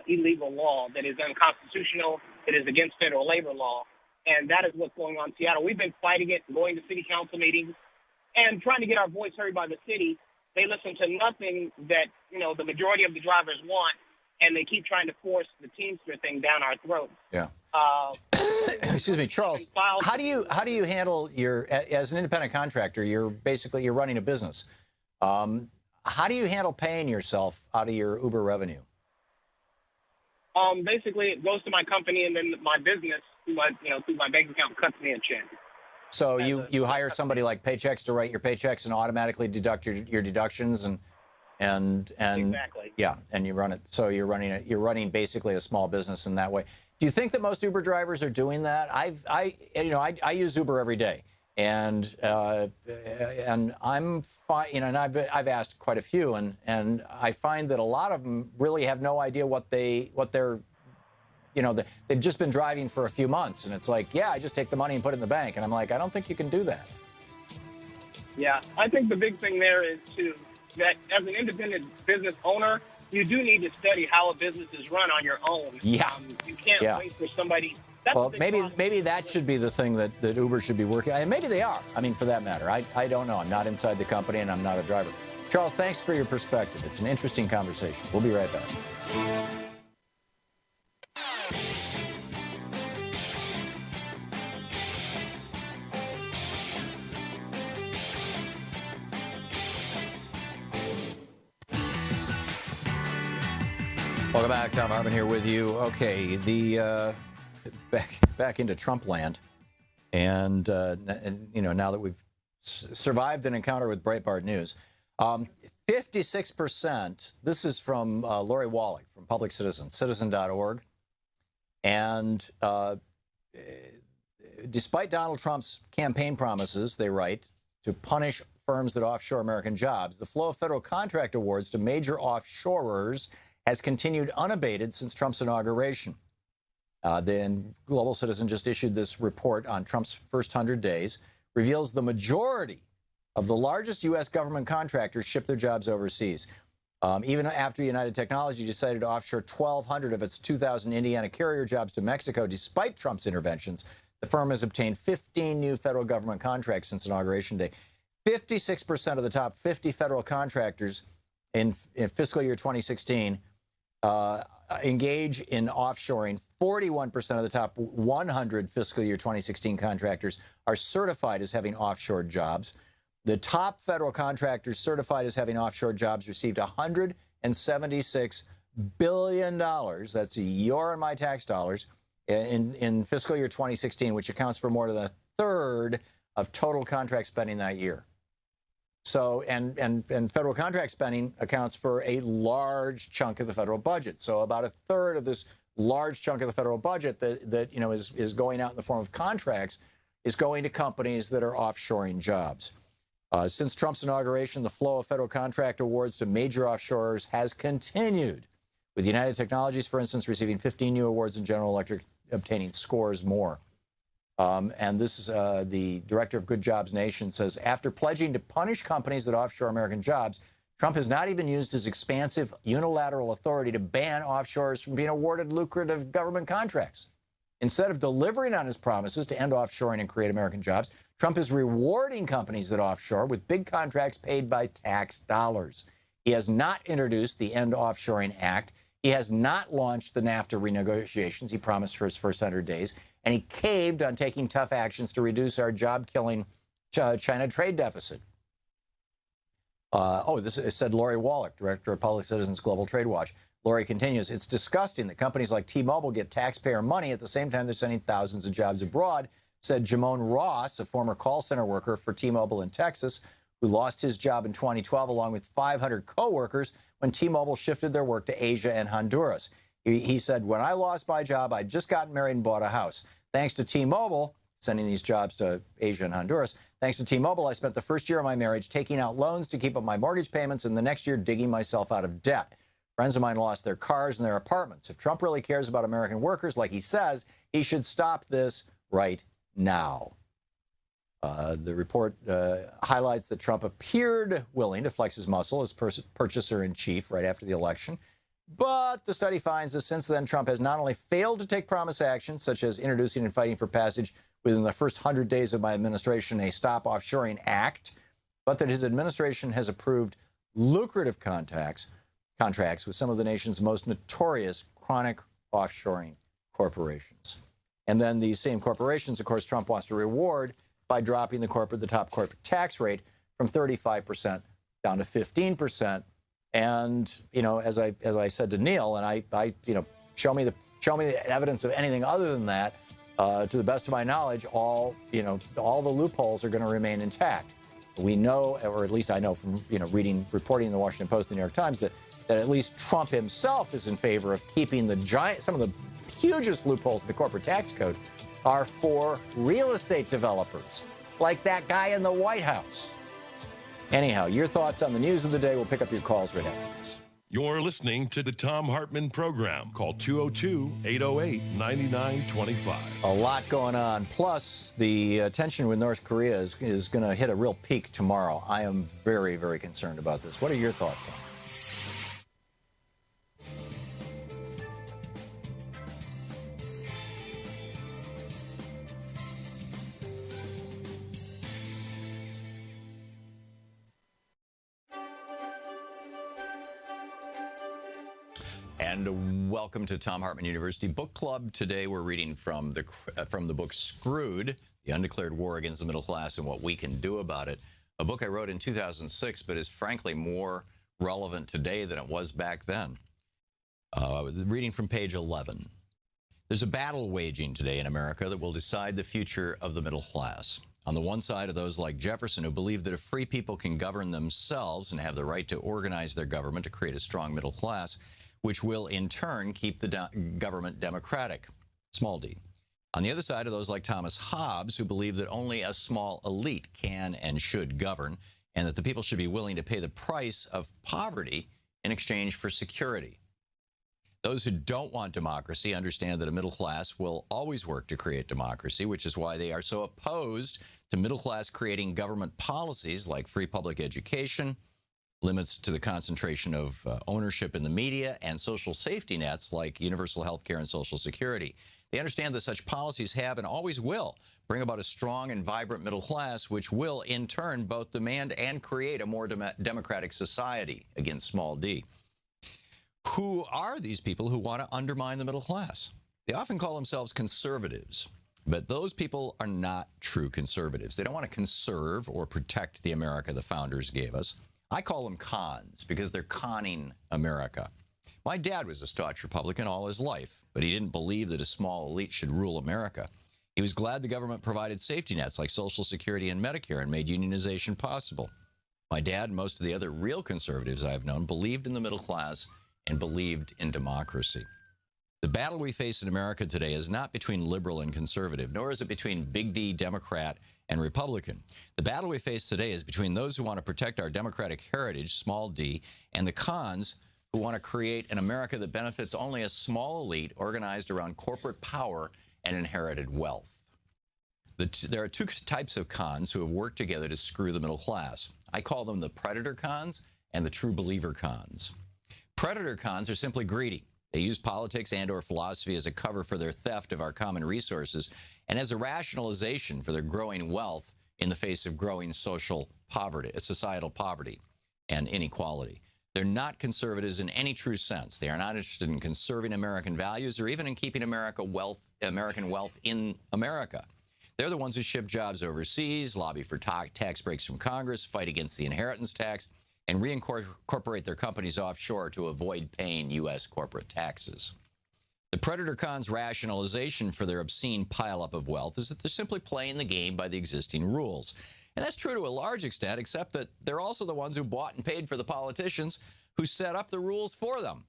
illegal law that is unconstitutional, that is against federal labor law. And that is what's going on in Seattle. We've been fighting it, going to city council meetings, and trying to get our voice heard by the city. They listen to nothing that, the majority of the drivers want, and they keep trying to force the Teamster thing down our throats. Yeah. Excuse me, Charles. How do you handle as an independent contractor? You're running a business. How do you handle paying yourself out of your Uber revenue? Basically, it goes to my company, and then my business, through my bank account, cuts me a check. So you hire somebody like Paychex to write your paychecks and automatically deduct your deductions and exactly. Yeah, and you run it. So you're running basically a small business in that way. Do you think that most Uber drivers are doing that? I use Uber every day, and I'm fine. And I've asked quite a few, and I find that a lot of them really have no idea what they're. They've just been driving for a few months, and it's like, yeah, I just take the money and put it in the bank, and I'm like, I don't think you can do that. Yeah, I think the big thing there is, too, that as an independent business owner, you do need to study how a business is run on your own. Yeah. You can't wait for somebody. That's Well, the big problem. maybe that should be the thing that Uber should be working on. And maybe they are. I mean, for that matter. I don't know. I'm not inside the company, and I'm not a driver. Charles, thanks for your perspective. It's an interesting conversation. We'll be right back. Welcome back. Thom Hartmann here with you. Okay, the back into Trump land, and you know, now that we've survived an encounter with Breitbart News, 56%. This is from Lori Wallach from Public Citizen, Citizen.org, and despite Donald Trump's campaign promises, they write, to punish firms that offshore American jobs, the flow of federal contract awards to major offshorers has continued unabated since Trump's inauguration. Then Global Citizen just issued this report on Trump's first 100 days, reveals the majority of the largest U.S. government contractors ship their jobs overseas. Even after United Technology decided to offshore 1,200 of its 2,000 Indiana carrier jobs to Mexico, despite Trump's interventions, the firm has obtained 15 new federal government contracts since Inauguration Day. 56% of the top 50 federal contractors in fiscal year 2016 engage in offshoring. 41% of the top 100 fiscal year 2016 contractors are certified as having offshore jobs. The top federal contractors certified as having offshore jobs received $176 billion. That's your and my tax dollars in fiscal year 2016, which accounts for more than a third of total contract spending that year. So, and federal contract spending accounts for a large chunk of the federal budget. So about a third of this large chunk of the federal budget that you know is going out in the form of contracts is going to companies that are offshoring jobs. Since Trump's inauguration, the flow of federal contract awards to major offshorers has continued, with United Technologies, for instance, receiving 15 new awards and General Electric obtaining scores more. And this is the director of Good Jobs Nation says, after pledging to punish companies that offshore American jobs, Trump has not even used his expansive unilateral authority to ban offshorers from being awarded lucrative government contracts. Instead of delivering on his promises to end offshoring and create American jobs, Trump is rewarding companies that offshore with big contracts paid by tax dollars. He has not introduced the End Offshoring Act. He has not launched the NAFTA renegotiations he promised for his first 100 days. And he caved on taking tough actions to reduce our job-killing China trade deficit. This said Lori Wallach, director of Public Citizen's Global Trade Watch. Lori continues, it's disgusting that companies like T-Mobile get taxpayer money at the same time they're sending thousands of jobs abroad, said Jamon Ross, a former call center worker for T-Mobile in Texas, who lost his job in 2012 along with 500 coworkers when T-Mobile shifted their work to Asia and Honduras. He said, when I lost my job, I'd just gotten married and bought a house. Thanks to T-Mobile, sending these jobs to Asia and Honduras, thanks to T-Mobile, I spent the first year of my marriage taking out loans to keep up my mortgage payments and the next year digging myself out of debt. Friends of mine lost their cars and their apartments. If Trump really cares about American workers like he says, he should stop this right now. The report highlights that Trump appeared willing to flex his muscle as purchaser-in-chief right after the election. But the study finds that since then, Trump has not only failed to take promised action, such as introducing and fighting for passage within the first 100 days of my administration a Stop Offshoring Act, but that his administration has approved lucrative contracts with some of the nation's most notorious chronic offshoring corporations. And then these same corporations, of course, Trump wants to reward by dropping the top corporate tax rate from 35% down to 15%. And, you know, as I said to Neil, and I show me the evidence of anything other than that. To the best of my knowledge, all the loopholes are going to remain intact. We know, or at least I know from reporting in the Washington Post, the New York Times, that at least Trump himself is in favor of keeping some of the hugest loopholes in the corporate tax code are for real estate developers, like that guy in the White House. Anyhow, your thoughts on the news of the day. We'll pick up your calls right after this. You're listening to the Thom Hartmann Program. Call 202-808-9925. A lot going on. Plus, the tension with North Korea is going to hit a real peak tomorrow. I am very, very concerned about this. What are your thoughts on it? And welcome to Thom Hartmann University Book Club. Today we're reading from the book Screwed, The Undeclared War Against the Middle Class and What We Can Do About It, a book I wrote in 2006, but is frankly more relevant today than it was back then. Reading from page 11. There's a battle waging today in America that will decide the future of the middle class. On the one side are those like Jefferson who believe that if free people can govern themselves and have the right to organize their government to create a strong middle class, which will in turn keep the government democratic, small d. On the other side are those like Thomas Hobbes who believe that only a small elite can and should govern, and that the people should be willing to pay the price of poverty in exchange for security. Those who don't want democracy understand that a middle class will always work to create democracy, which is why they are so opposed to middle class creating government policies like free public education, limits to the concentration of ownership in the media, and social safety nets like universal health care and Social Security. They understand that such policies have and always will bring about a strong and vibrant middle class, which will in turn both demand and create a more democratic society, again, small d. Who are these people who want to undermine the middle class? They often call themselves conservatives, but those people are not true conservatives. They don't want to conserve or protect the America the founders gave us. I call them cons because they're conning America. My dad was a staunch Republican all his life, but he didn't believe that a small elite should rule America. He was glad the government provided safety nets like Social Security and Medicare and made unionization possible. My dad and most of the other real conservatives I've known believed in the middle class and believed in democracy. The battle we face in America today is not between liberal and conservative, nor is it between big D Democrat and Republican. The battle we face today is between those who want to protect our democratic heritage, small d, and the cons who want to create an America that benefits only a small elite organized around corporate power and inherited wealth. There are two types of cons who have worked together to screw the middle class. I call them the predator cons and the true believer cons. Predator cons are simply greedy. They use politics and or philosophy as a cover for their theft of our common resources and as a rationalization for their growing wealth in the face of growing societal poverty and inequality. They're not conservatives in any true sense. They are not interested in conserving American values or even in keeping American wealth in America. They're the ones who ship jobs overseas, lobby for tax breaks from Congress, fight against the inheritance tax, and reincorporate their companies offshore to avoid paying U.S. corporate taxes. The predator cons' rationalization for their obscene pileup of wealth is that they're simply playing the game by the existing rules. And that's true to a large extent, except that they're also the ones who bought and paid for the politicians who set up the rules for them.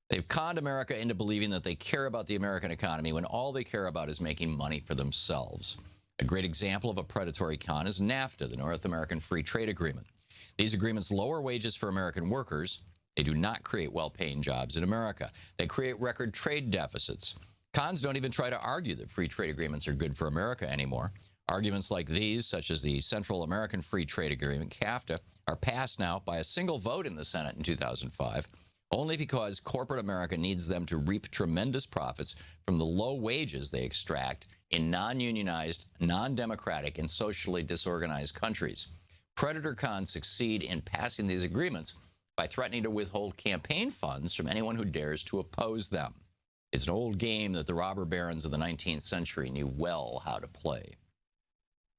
They've conned America into believing that they care about the American economy when all they care about is making money for themselves. A great example of a predatory con is NAFTA, the North American Free Trade Agreement. These agreements lower wages for American workers. They do not create well-paying jobs in America. They create record trade deficits. Cons don't even try to argue that free trade agreements are good for America anymore. Arguments like these, such as the Central American Free Trade Agreement, CAFTA, are passed now by a single vote in the Senate in 2005, only because corporate America needs them to reap tremendous profits from the low wages they extract in non-unionized, non-democratic, and socially disorganized countries. Predator cons succeed in passing these agreements by threatening to withhold campaign funds from anyone who dares to oppose them. It's an old game that the robber barons of the 19th century knew well how to play.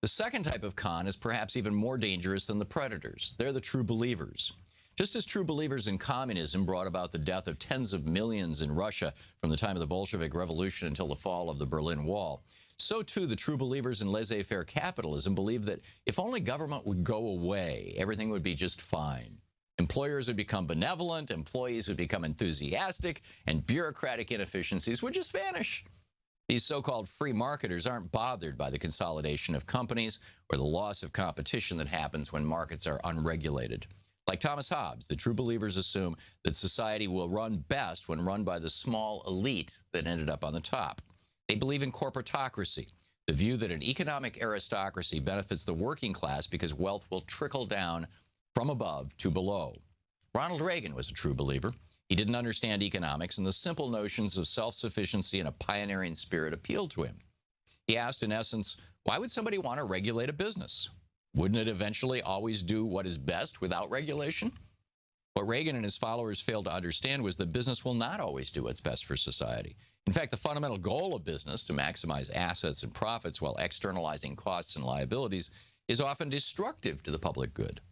The second type of con is perhaps even more dangerous than the predators. They're the true believers. Just as true believers in communism brought about the death of tens of millions in Russia from the time of the Bolshevik Revolution until the fall of the Berlin Wall, so too the true believers in laissez-faire capitalism believe that if only government would go away, everything would be just fine. Employers would become benevolent, employees would become enthusiastic, and bureaucratic inefficiencies would just vanish. These so-called free marketers aren't bothered by the consolidation of companies or the loss of competition that happens when markets are unregulated. Like Thomas Hobbes, the true believers assume that society will run best when run by the small elite that ended up on the top. They believe in corporatocracy, the view that an economic aristocracy benefits the working class because wealth will trickle down from above to below. Ronald Reagan was a true believer. He didn't understand economics, and the simple notions of self-sufficiency and a pioneering spirit appealed to him. He asked, in essence, why would somebody want to regulate a business? Wouldn't it eventually always do what is best without regulation? What Reagan and his followers failed to understand was that business will not always do what's best for society. In fact, the fundamental goal of business, to maximize assets and profits while externalizing costs and liabilities, is often destructive to the public good.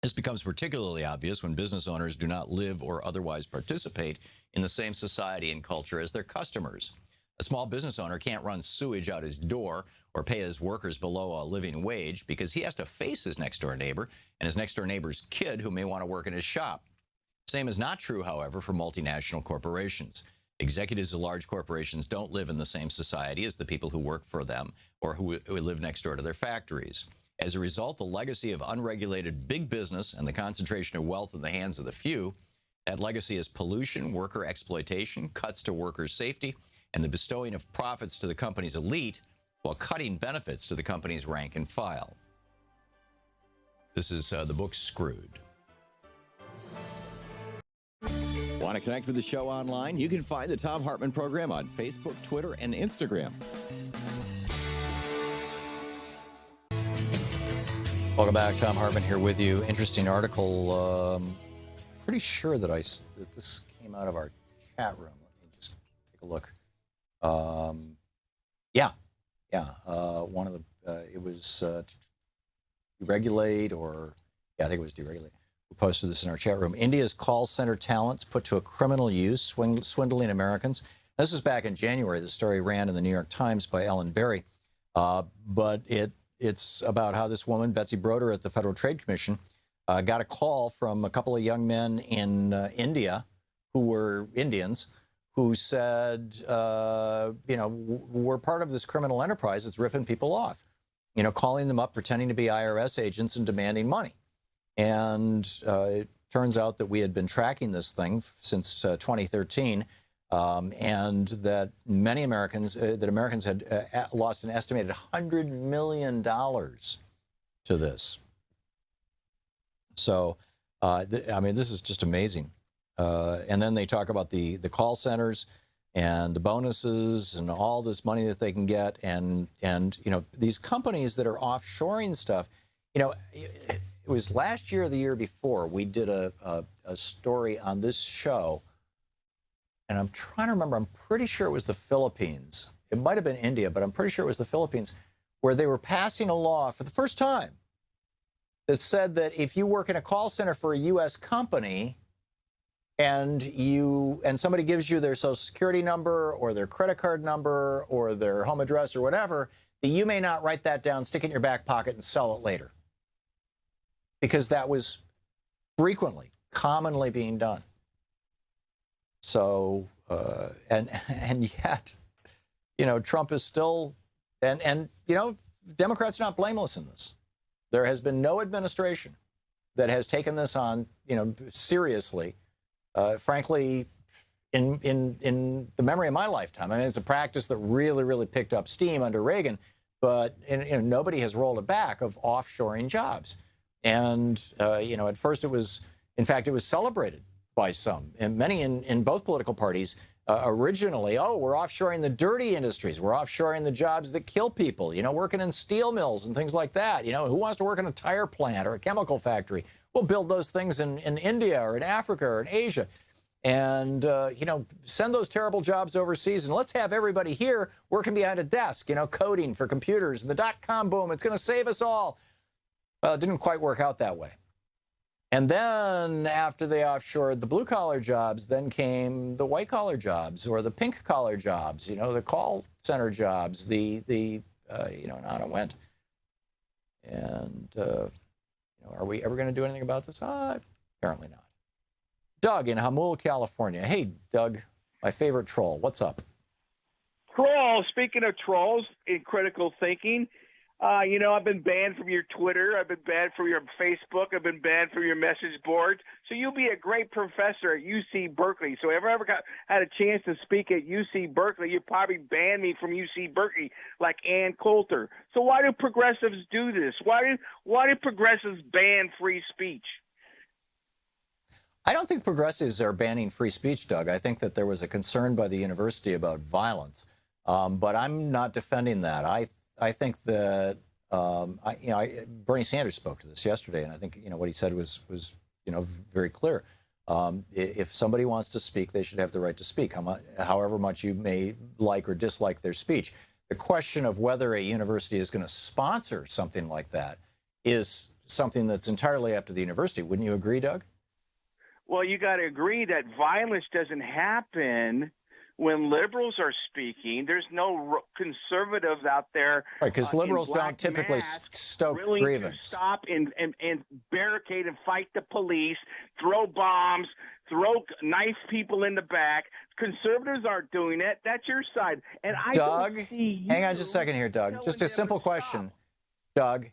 This becomes particularly obvious when business owners do not live or otherwise participate in the same society and culture as their customers. A small business owner can't run sewage out his door or pay his workers below a living wage because he has to face his next-door neighbor and his next-door neighbor's kid who may want to work in his shop. Same is not true, however, for multinational corporations. Executives of large corporations don't live in the same society as the people who work for them or who live next door to their factories. As a result, the legacy of unregulated big business and the concentration of wealth in the hands of the few, that legacy is pollution, worker exploitation, cuts to workers' safety, and the bestowing of profits to the company's elite while cutting benefits to the company's rank and file. This is the book Screwed. Want to connect with the show online? You can find the Thom Hartmann Program on Facebook, Twitter, and Instagram. Welcome back. Thom Hartmann here with you. Interesting article. Pretty sure that this came out of our chat room. Let me just take a look. One of the it was deregulate, or I think it was deregulate. We posted this in our chat room. India's call center talents put to a criminal use, swindling Americans. This was back in January. The story ran in the New York Times by Ellen Berry, but it's about how this woman, Betsy Broder at the Federal Trade Commission, got a call from a couple of young men in India who were Indians, who said, we're part of this criminal enterprise that's ripping people off, calling them up, pretending to be IRS agents and demanding money. And it turns out that we had been tracking this thing since 2013, and that many Americans, Americans had lost an estimated $100 million to this. So, this is just amazing. And then they talk about the call centers and the bonuses and all this money that they can get, and these companies that are offshoring stuff. It was last year or the year before we did a story on this show, and I'm trying to remember. I'm pretty sure it was the Philippines. It might have been India, but I'm pretty sure it was the Philippines, where they were passing a law for the first time that said that if you work in a call center for a U.S. company, and somebody gives you their Social Security number or their credit card number or their home address or whatever, that you may not write that down, stick it in your back pocket, and sell it later. Because that was commonly being done. So, and yet, Trump is still, and Democrats are not blameless in this. There has been no administration that has taken this on, seriously. Frankly, in the memory of my lifetime. It's a practice that really, really picked up steam under Reagan, but nobody has rolled it back of offshoring jobs. And, at first it was celebrated by some, and many in both political parties originally. Oh, we're offshoring the dirty industries. We're offshoring the jobs that kill people, working in steel mills and things like that. Who wants to work in a tire plant or a chemical factory? We'll build those things in India or in Africa or in Asia. And, send those terrible jobs overseas, and let's have everybody here working behind a desk, coding for computers. The dot-com boom, it's going to save us all. Well, it didn't quite work out that way. And then after they offshored the blue-collar jobs, then came the white-collar jobs or the pink-collar jobs, the call center jobs, and on it went. And, are we ever going to do anything about this? Apparently not. Doug in Hamul, California. Hey, Doug, my favorite troll. What's up? Troll. Speaking of trolls in critical thinking, I've been banned from your Twitter. I've been banned from your Facebook. I've been banned from your message boards. So you'll be a great professor at UC Berkeley. So if I ever had a chance to speak at UC Berkeley, you'd probably ban me from UC Berkeley like Ann Coulter. So why do progressives do this? Why do progressives ban free speech? I don't think progressives are banning free speech, Doug. I think that there was a concern by the university about violence, but I'm not defending that. I think that Bernie Sanders spoke to this yesterday, and I think what he said was very clear. If somebody wants to speak, they should have the right to speak, however much you may like or dislike their speech. The question of whether a university is going to sponsor something like that is something that's entirely up to the university. Wouldn't you agree, Doug? Well, you got to agree that violence doesn't happen when liberals are speaking. There's no conservatives out there. Right, because liberals don't typically stoke grievance. To stop and barricade and fight the police, throw bombs, knife people in the back. Conservatives aren't doing it. That's your side. And I Doug, don't see hang on just a second here, Doug. Just a simple question. Doug,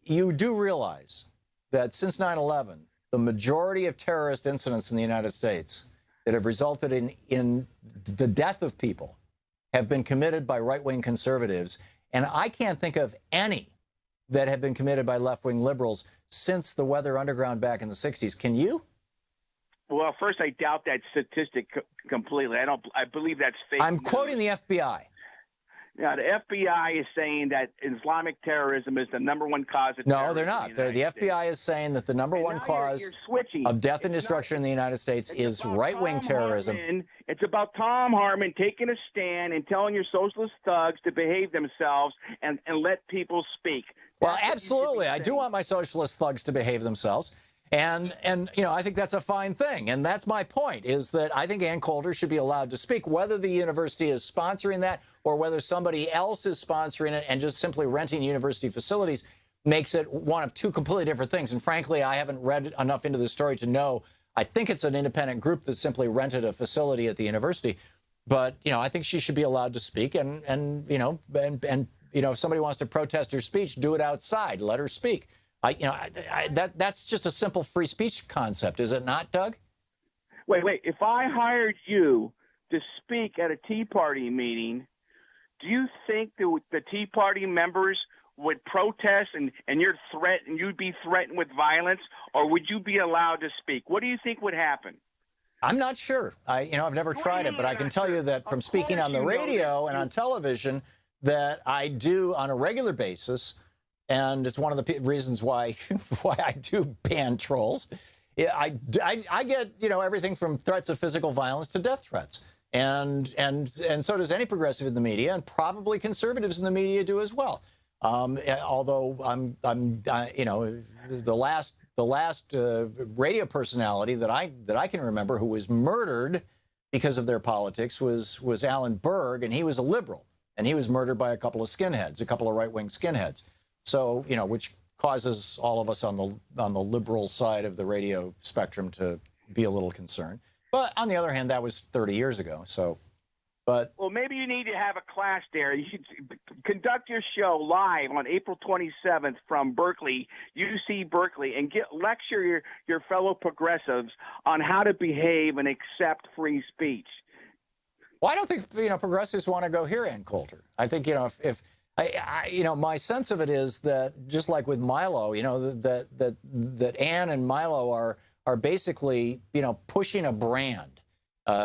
you do realize that since 9/11, the majority of terrorist incidents in the United States that have resulted in the death of people have been committed by right-wing conservatives. And I can't think of any that have been committed by left-wing liberals since the Weather Underground back in the 60s. Can you? Well, first, I doubt that statistic completely. I believe that's fake. I'm quoting the FBI. Now, the FBI is saying that Islamic terrorism is the #1 cause of terrorism. No, they're not. The FBI is saying that the #1 cause of death and destruction in the United States is right-wing terrorism. It's about Thom Hartmann taking a stand and telling your socialist thugs to behave themselves and let people speak. Well, absolutely. I do want my socialist thugs to behave themselves. And I think that's a fine thing. And that's my point, is that I think Ann Coulter should be allowed to speak, whether the university is sponsoring that or whether somebody else is sponsoring it and just simply renting university facilities makes it one of two completely different things. And frankly, I haven't read enough into the story to know. I think it's an independent group that simply rented a facility at the university. But, I think she should be allowed to speak. And if somebody wants to protest her speech, do it outside. Let her speak. That's just a simple free speech concept, is it not, Doug? Wait. If I hired you to speak at a Tea Party meeting, do you think that the Tea Party members would protest and you'd be threatened with violence, or would you be allowed to speak? What do you think would happen? I'm not sure. I've never tried it, but I can tell you that from speaking on the radio and on television that I do on a regular basis. And it's one of the reasons why I do ban trolls. I get everything from threats of physical violence to death threats, and so does any progressive in the media, and probably conservatives in the media do as well. Although the last radio personality that I can remember who was murdered because of their politics was Alan Berg, and he was a liberal, and he was murdered by a couple of right-wing skinheads. So, which causes all of us on the liberal side of the radio spectrum to be a little concerned. But on the other hand, that was 30 years ago. Well, maybe you need to have a class there. You should conduct your show live on April 27th from Berkeley, UC Berkeley, and lecture your fellow progressives on how to behave and accept free speech. Well, I don't think progressives want to go here, Ann Coulter. I think if my sense of it is that just like with Milo, that Ann and Milo are basically, pushing a brand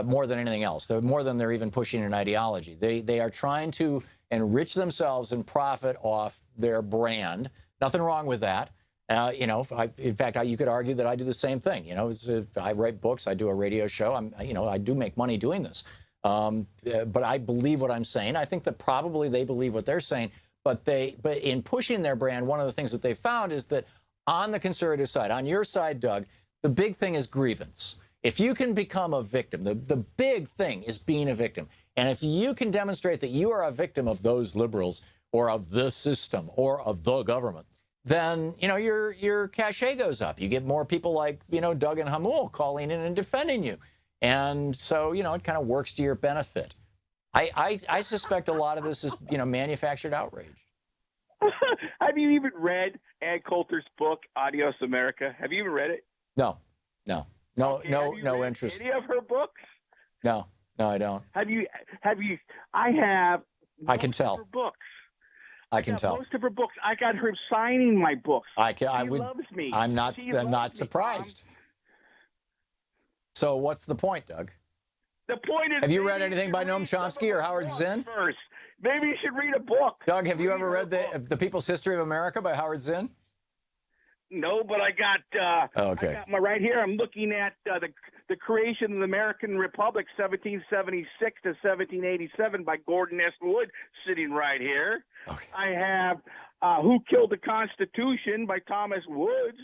more than anything else. They're more than they're even pushing an ideology. They are trying to enrich themselves and profit off their brand. Nothing wrong with that. In fact, you could argue that I do the same thing. I write books, I do a radio show. I do make money doing this. But I believe what I'm saying. I think that probably they believe what they're saying. But in pushing their brand, one of the things that they found is that on the conservative side, on your side, Doug, the big thing is grievance. If you can become a victim, the big thing is being a victim. And if you can demonstrate that you are a victim of those liberals or of the system or of the government, then, your cachet goes up. You get more people like, Doug and Hamul calling in and defending you. And so, it kind of works to your benefit. I suspect a lot of this is, manufactured outrage. Have you even read Ann Coulter's book, Adios America? Have you even read it? No. Okay, No interest. Any of her books? No, I don't. Have you? I have. I can most tell. of her books. I can tell. Most of her books. I got her signing my books. She would. loves me. I'm not She surprised. So what's the point, Doug? The point is. Have you read anything by Noam Chomsky or Howard Zinn? First, maybe you should read a book. Doug, have you ever read the People's History of America by Howard Zinn? No, but I got. Okay. I got my right here. I'm looking at the creation of the American Republic, 1776 to 1787, by Gordon S. Wood, sitting right here. Okay. I have Who Killed the Constitution by Thomas Woods.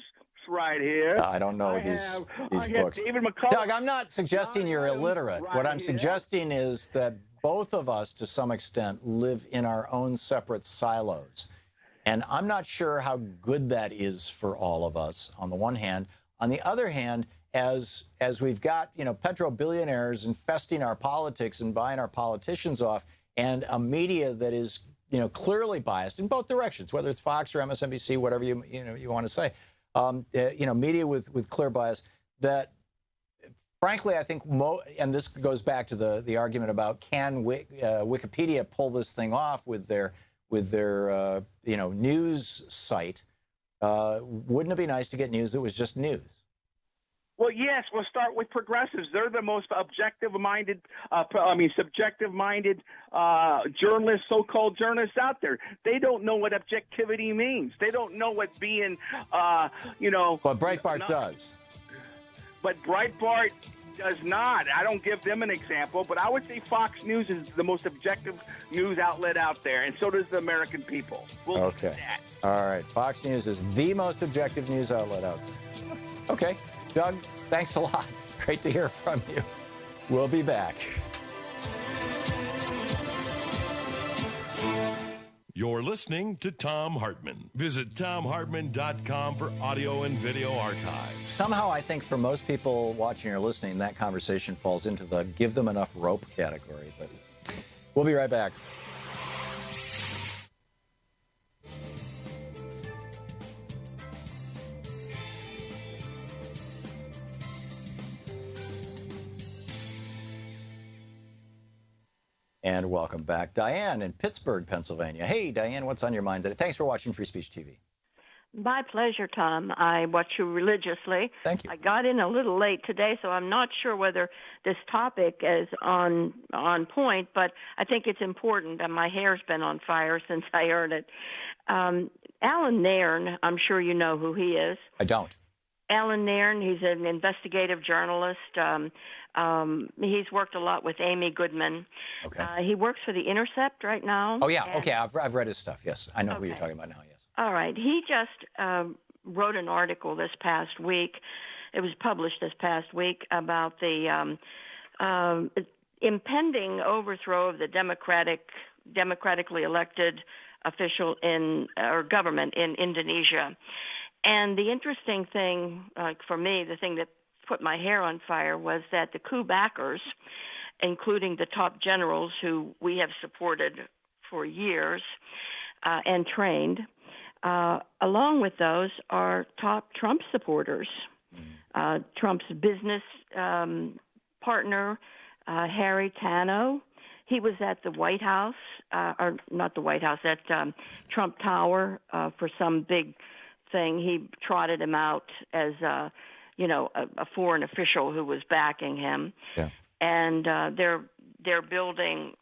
Right here. I don't know these books. David McCullough. Doug, I'm not suggesting you're illiterate. What I'm suggesting is that both of us, to some extent, live in our own separate silos. And I'm not sure how good that is for all of us, on the one hand. On the other hand, as we've got, petro-billionaires infesting our politics and buying our politicians off, and a media that is, clearly biased in both directions, whether it's Fox or MSNBC, whatever you want to say. Media with clear bias that, frankly, I think, and this goes back to the argument about can Wikipedia pull this thing off with their news site? Wouldn't it be nice to get news that was just news? Well, yes. We'll start with progressives. They're the most subjective-minded journalists, so-called journalists out there. They don't know what objectivity means. They don't know what being, But Breitbart does. But Breitbart does not. I don't give them an example, but I would say Fox News is the most objective news outlet out there, and so does the American people. Okay. All right. Fox News is the most objective news outlet out there. Okay. Doug, thanks a lot. Great to hear from you. We'll be back. You're listening to Thom Hartmann. Visit ThomHartmann.com for audio and video archives. Somehow, I think for most people watching or listening, that conversation falls into the give them enough rope category. But we'll be right back. And welcome back, Diane in Pittsburgh, Pennsylvania. Hey, Diane, what's on your mind today? Thanks for watching Free Speech TV. My pleasure, Tom. I watch you religiously. Thank you. I got in a little late today, so I'm not sure whether this topic is on point, but I think it's important, and my hair's been on fire since I heard it. Alan Nairn, I'm sure you know who he is. I don't. Alan Nairn, he's an investigative journalist. He's worked a lot with Amy Goodman. Okay. He works for The Intercept right now. Oh, yeah. Okay. I've read his stuff. Yes. I know who you're talking about now. Yes. All right. He just wrote an article this past week. It was published this past week about the impending overthrow of the democratically elected official or government in Indonesia. And the interesting thing, for me, the thing that put my hair on fire was that the coup backers, including the top generals who we have supported for years and trained, along with those are top Trump supporters. Trump's business partner, Harry Tano, he was at the White House, or not the White House, at Trump Tower for some big thing. He trotted him out as a foreign official who was backing him. Yeah. And they're building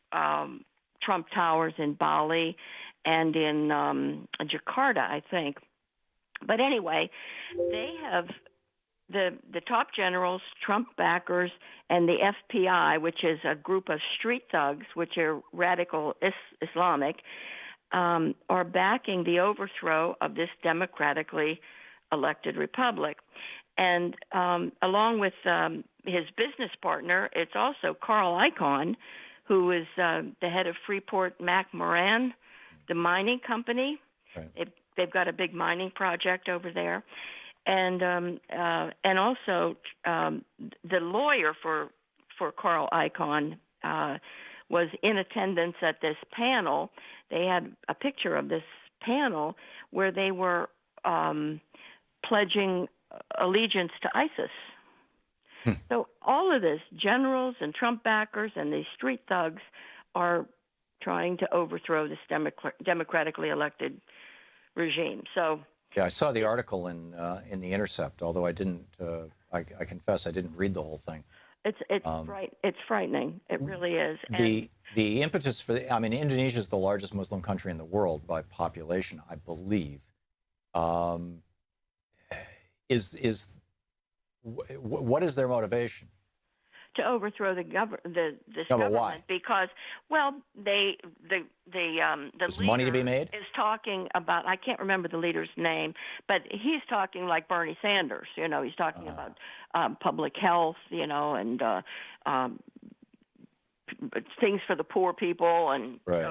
Trump Towers in Bali and in Jakarta, I think. But anyway, they have the top generals, Trump backers, and the FPI, which is a group of street thugs, which are radical Islamic, are backing the overthrow of this democratically elected republic. And along with his business partner, it's also Carl Icahn, who is the head of Freeport-McMoRan, the mining company. Right. They've got a big mining project over there. And also the lawyer for Carl Icahn was in attendance at this panel. They had a picture of this panel where they were pledging allegiance to ISIS. So all of this, generals and Trump backers and these street thugs are trying to overthrow this democratically elected regime. So yeah, I saw the article in The Intercept, although I didn't. I confess I didn't read the whole thing. It's frightening. It really is. The impetus for Indonesia is the largest Muslim country in the world by population, I believe. What is their motivation? To overthrow this But government, why? because the There's leader money to be made? is talking about, I can't remember the leader's name, but he's talking like Bernie Sanders. He's talking about public health, and things for the poor people, and right.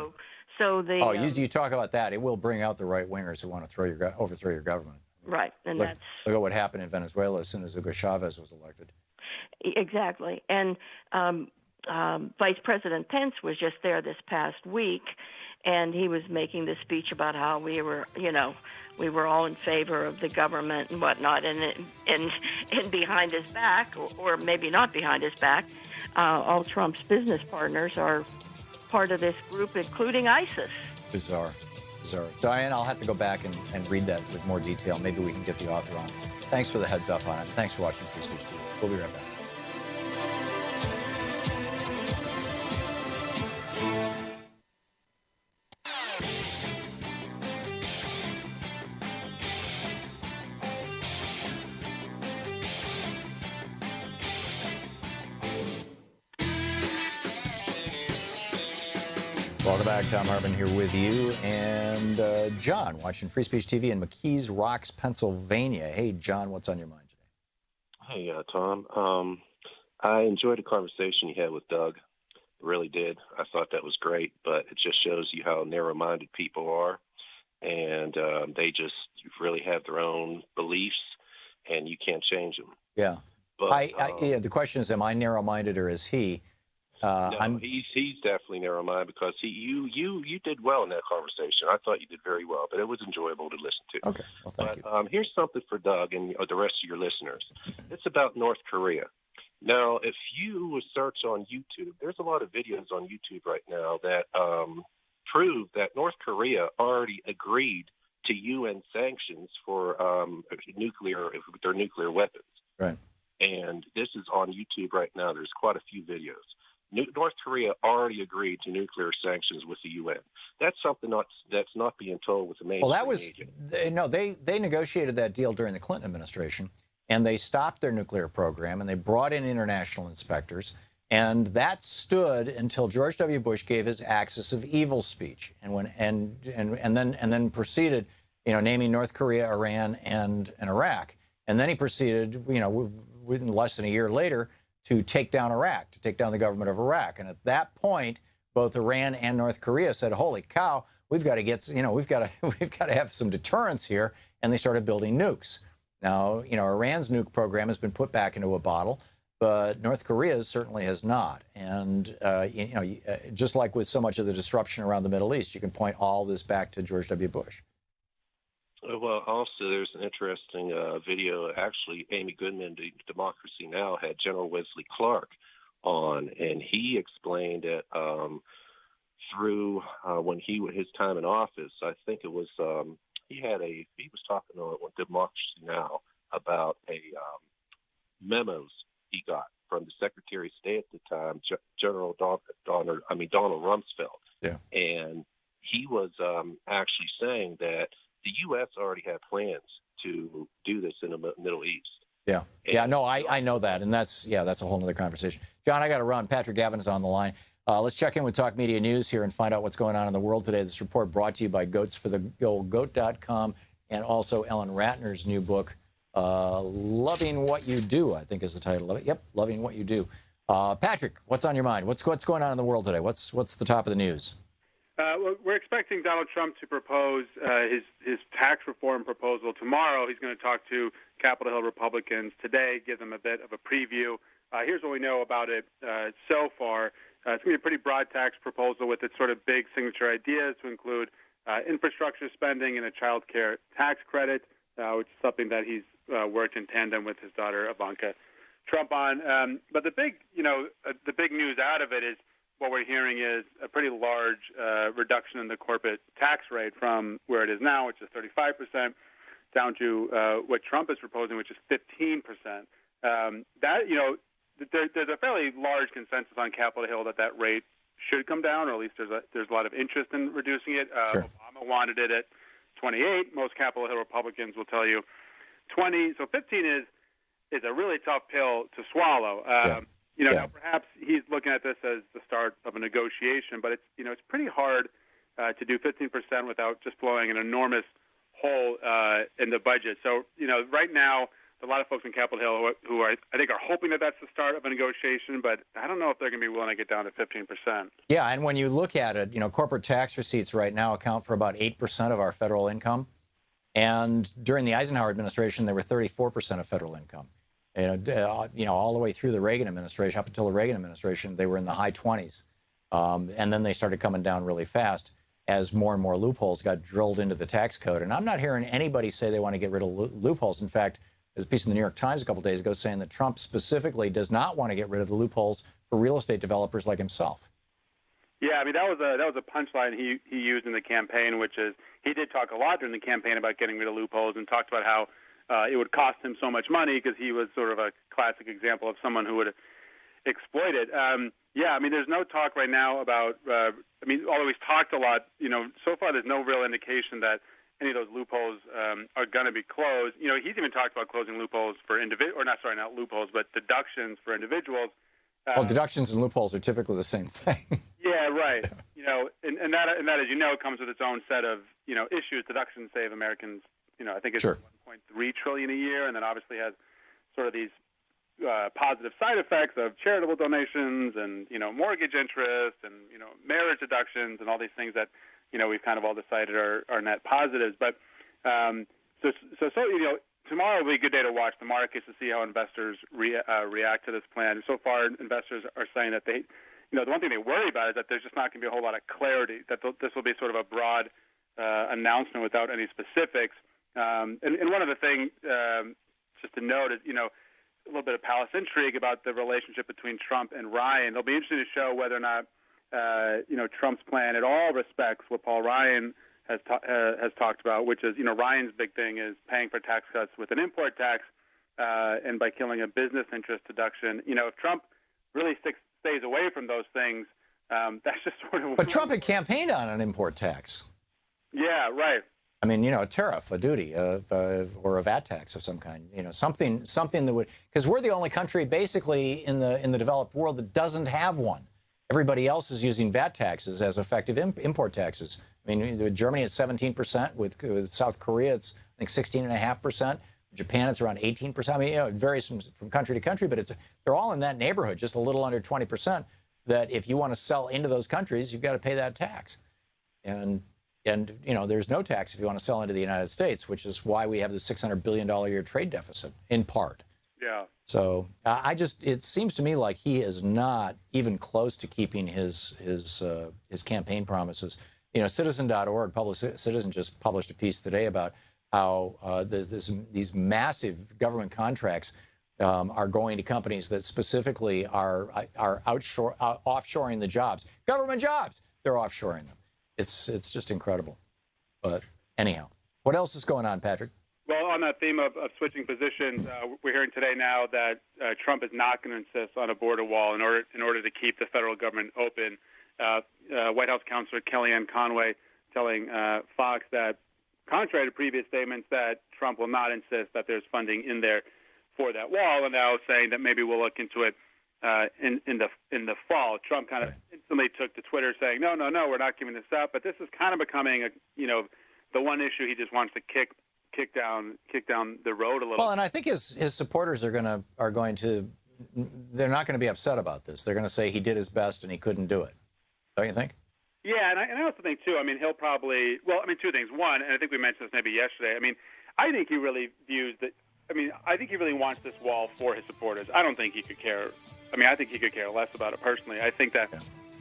So the you talk about that, it will bring out the right wingers who want to overthrow your government. Right, and look at what happened in Venezuela as soon as Hugo Chavez was elected. Exactly. And Vice President Pence was just there this past week, and he was making this speech about how we were all in favor of the government and whatnot, and behind his back, or maybe not behind his back, all Trump's business partners are part of this group, including ISIS. Bizarre. Diane, I'll have to go back and read that with more detail. Maybe we can get the author on. Thanks for the heads up on it. Thanks for watching Free Speech TV. We'll be right back. Welcome back. Thom Hartmann here with you. And John, watching Free Speech TV in McKees Rocks, Pennsylvania. Hey, John, what's on your mind today? Hey, Tom. I enjoyed the conversation you had with Doug. Really did. I thought that was great, but it just shows you how narrow-minded people are. And they just really have their own beliefs, and you can't change them. Yeah. But the question is, am I narrow-minded or is he? No, he's definitely narrow-minded because you did well in that conversation. I thought you did very well, but it was enjoyable to listen to. Okay, well, thank you. Here's something for Doug and the rest of your listeners. It's about North Korea. Now, if you would search on YouTube, there's a lot of videos on YouTube right now that prove that North Korea already agreed to UN sanctions for their nuclear weapons. Right. And this is on YouTube right now. There's quite a few videos. North Korea already agreed to nuclear sanctions with the UN. That's something that's not being told with the mainstream media. They negotiated that deal during the Clinton administration, and they stopped their nuclear program, and they brought in international inspectors, and that stood until George W. Bush gave his axis of evil speech, and then proceeded, naming North Korea, Iran, and Iraq, and then he proceeded, within less than a year later, to take down Iraq, to take down the government of Iraq. And at that point, both Iran and North Korea said, "Holy cow, we've got to have some deterrence here." And they started building nukes. Now, Iran's nuke program has been put back into a bottle, but North Korea's certainly has not. And just like with so much of the disruption around the Middle East, you can point all this back to George W. Bush. Well, also, there's an interesting video. Actually, Amy Goodman, Democracy Now!, had General Wesley Clark on, and he explained that through when his time in office, I think it was he was talking on Democracy Now! About memos he got from the Secretary of State at the time, General Donald Rumsfeld. Yeah. And he was actually saying that the U.S. already had plans to do this in the Middle East. Yeah. I know that. And that's a whole other conversation. John, I got to run. Patrick Gavin is on the line. Let's check in with Talk Media News here and find out what's going on in the world today. This report brought to you by goatsforthegoal.com and also Ellen Ratner's new book, Loving What You Do, I think is the title of it. Yep, Loving What You Do. Patrick, what's on your mind? What's going on in the world today? What's the top of the news? We're expecting Donald Trump to propose his tax reform proposal tomorrow. He's going to talk to Capitol Hill Republicans today, give them a bit of a preview. Here's what we know about it so far. It's going to be a pretty broad tax proposal with its sort of big signature ideas to include infrastructure spending and a child care tax credit, which is something that he's worked in tandem with his daughter Ivanka Trump on. But the big news out of it is what we're hearing is a pretty large reduction in the corporate tax rate from where it is now, which is 35%, down to what Trump is proposing, which is 15%. There's a fairly large consensus on Capitol Hill that rate should come down, or at least there's a lot of interest in reducing it. Sure. Obama wanted it at 28. Most Capitol Hill Republicans will tell you 20. So 15 is a really tough pill to swallow. Now perhaps he's looking at this as the start of a negotiation, but it's pretty hard to do 15% without just blowing an enormous hole in the budget. So right now, a lot of folks in Capitol Hill who I think are hoping that that's the start of a negotiation, but I don't know if they're going to be willing to get down to 15%. Yeah, and when you look at it, corporate tax receipts right now account for about 8% of our federal income. And during the Eisenhower administration, they were 34% of federal income. All the way through the Reagan administration, up until the Reagan administration, they were in the high 20s. And then they started coming down really fast as more and more loopholes got drilled into the tax code. And I'm not hearing anybody say they want to get rid of loopholes. In fact, there's a piece in the New York Times a couple days ago saying that Trump specifically does not want to get rid of the loopholes for real estate developers like himself. Yeah, I mean, that was a punchline he used in the campaign, which is he did talk a lot during the campaign about getting rid of loopholes and talked about how it would cost him so much money because he was sort of a classic example of someone who would exploit it. There's no talk right now about, although he's talked a lot, so far there's no real indication that any of those loopholes are going to be closed. He's even talked about closing loopholes for not loopholes, but deductions for individuals. Well, deductions and loopholes are typically the same thing. Yeah, right. And that, as you know, comes with its own set of, issues. Deductions save Americans, I think it's sure. $1.3 trillion a year, and then obviously has sort of these positive side effects of charitable donations and, mortgage interest and, marriage deductions and all these things that, we've kind of all decided are net positives. But tomorrow will be a good day to watch the markets to see how investors react to this plan. So far, investors are saying that the one thing they worry about is that there's just not going to be a whole lot of clarity, that this will be sort of a broad announcement without any specifics. And one other thing just to note is, a little bit of palace intrigue about the relationship between Trump and Ryan. It'll be interesting to show whether or not Trump's plan at all respects what Paul Ryan has talked about, which is, Ryan's big thing is paying for tax cuts with an import tax and by killing a business interest deduction. If Trump really stays away from those things, that's just sort of... But Trump had campaigned on an import tax. Yeah, right. I mean, a tariff, a duty, or a VAT tax of some kind. Something that would... Because we're the only country basically in the developed world that doesn't have one. Everybody else is using VAT taxes as effective import taxes. I mean, Germany is 17%. With South Korea, it's, I think, 16.5%. Japan, it's around 18%. I mean, it varies from country to country, but they're all in that neighborhood, just a little under 20%, that if you want to sell into those countries, you've got to pay that tax. And there's no tax if you want to sell into the United States, which is why we have the $600 billion a year trade deficit, in part. Yeah. So it seems to me like he is not even close to keeping his campaign promises. Citizen.org, Public Citizen, just published a piece today about how these massive government contracts are going to companies that specifically are offshoring the jobs. Government jobs, they're offshoring them. It's just incredible. But anyhow, what else is going on, Patrick? Well, on that theme of switching positions, we're hearing today now that Trump is not going to insist on a border wall in order to keep the federal government open. White House Counselor Kellyanne Conway telling Fox that, contrary to previous statements, that Trump will not insist that there's funding in there for that wall, and now saying that maybe we'll look into it in the fall. Trump kind of instantly took to Twitter saying, no, we're not giving this up. But this is kind of becoming the one issue he just wants to kick down the road a little. Well, and I think his supporters are going to they're not going to be upset about this. They're going to say he did his best and he couldn't do it. Don't you think? Yeah, and I also think too. I mean, he'll probably two things. One, and I think we mentioned this maybe yesterday. I mean, I think he really views that. I mean, I think he really wants this wall for his supporters. I don't think he could care. I mean, I think he could care less about it personally. I think that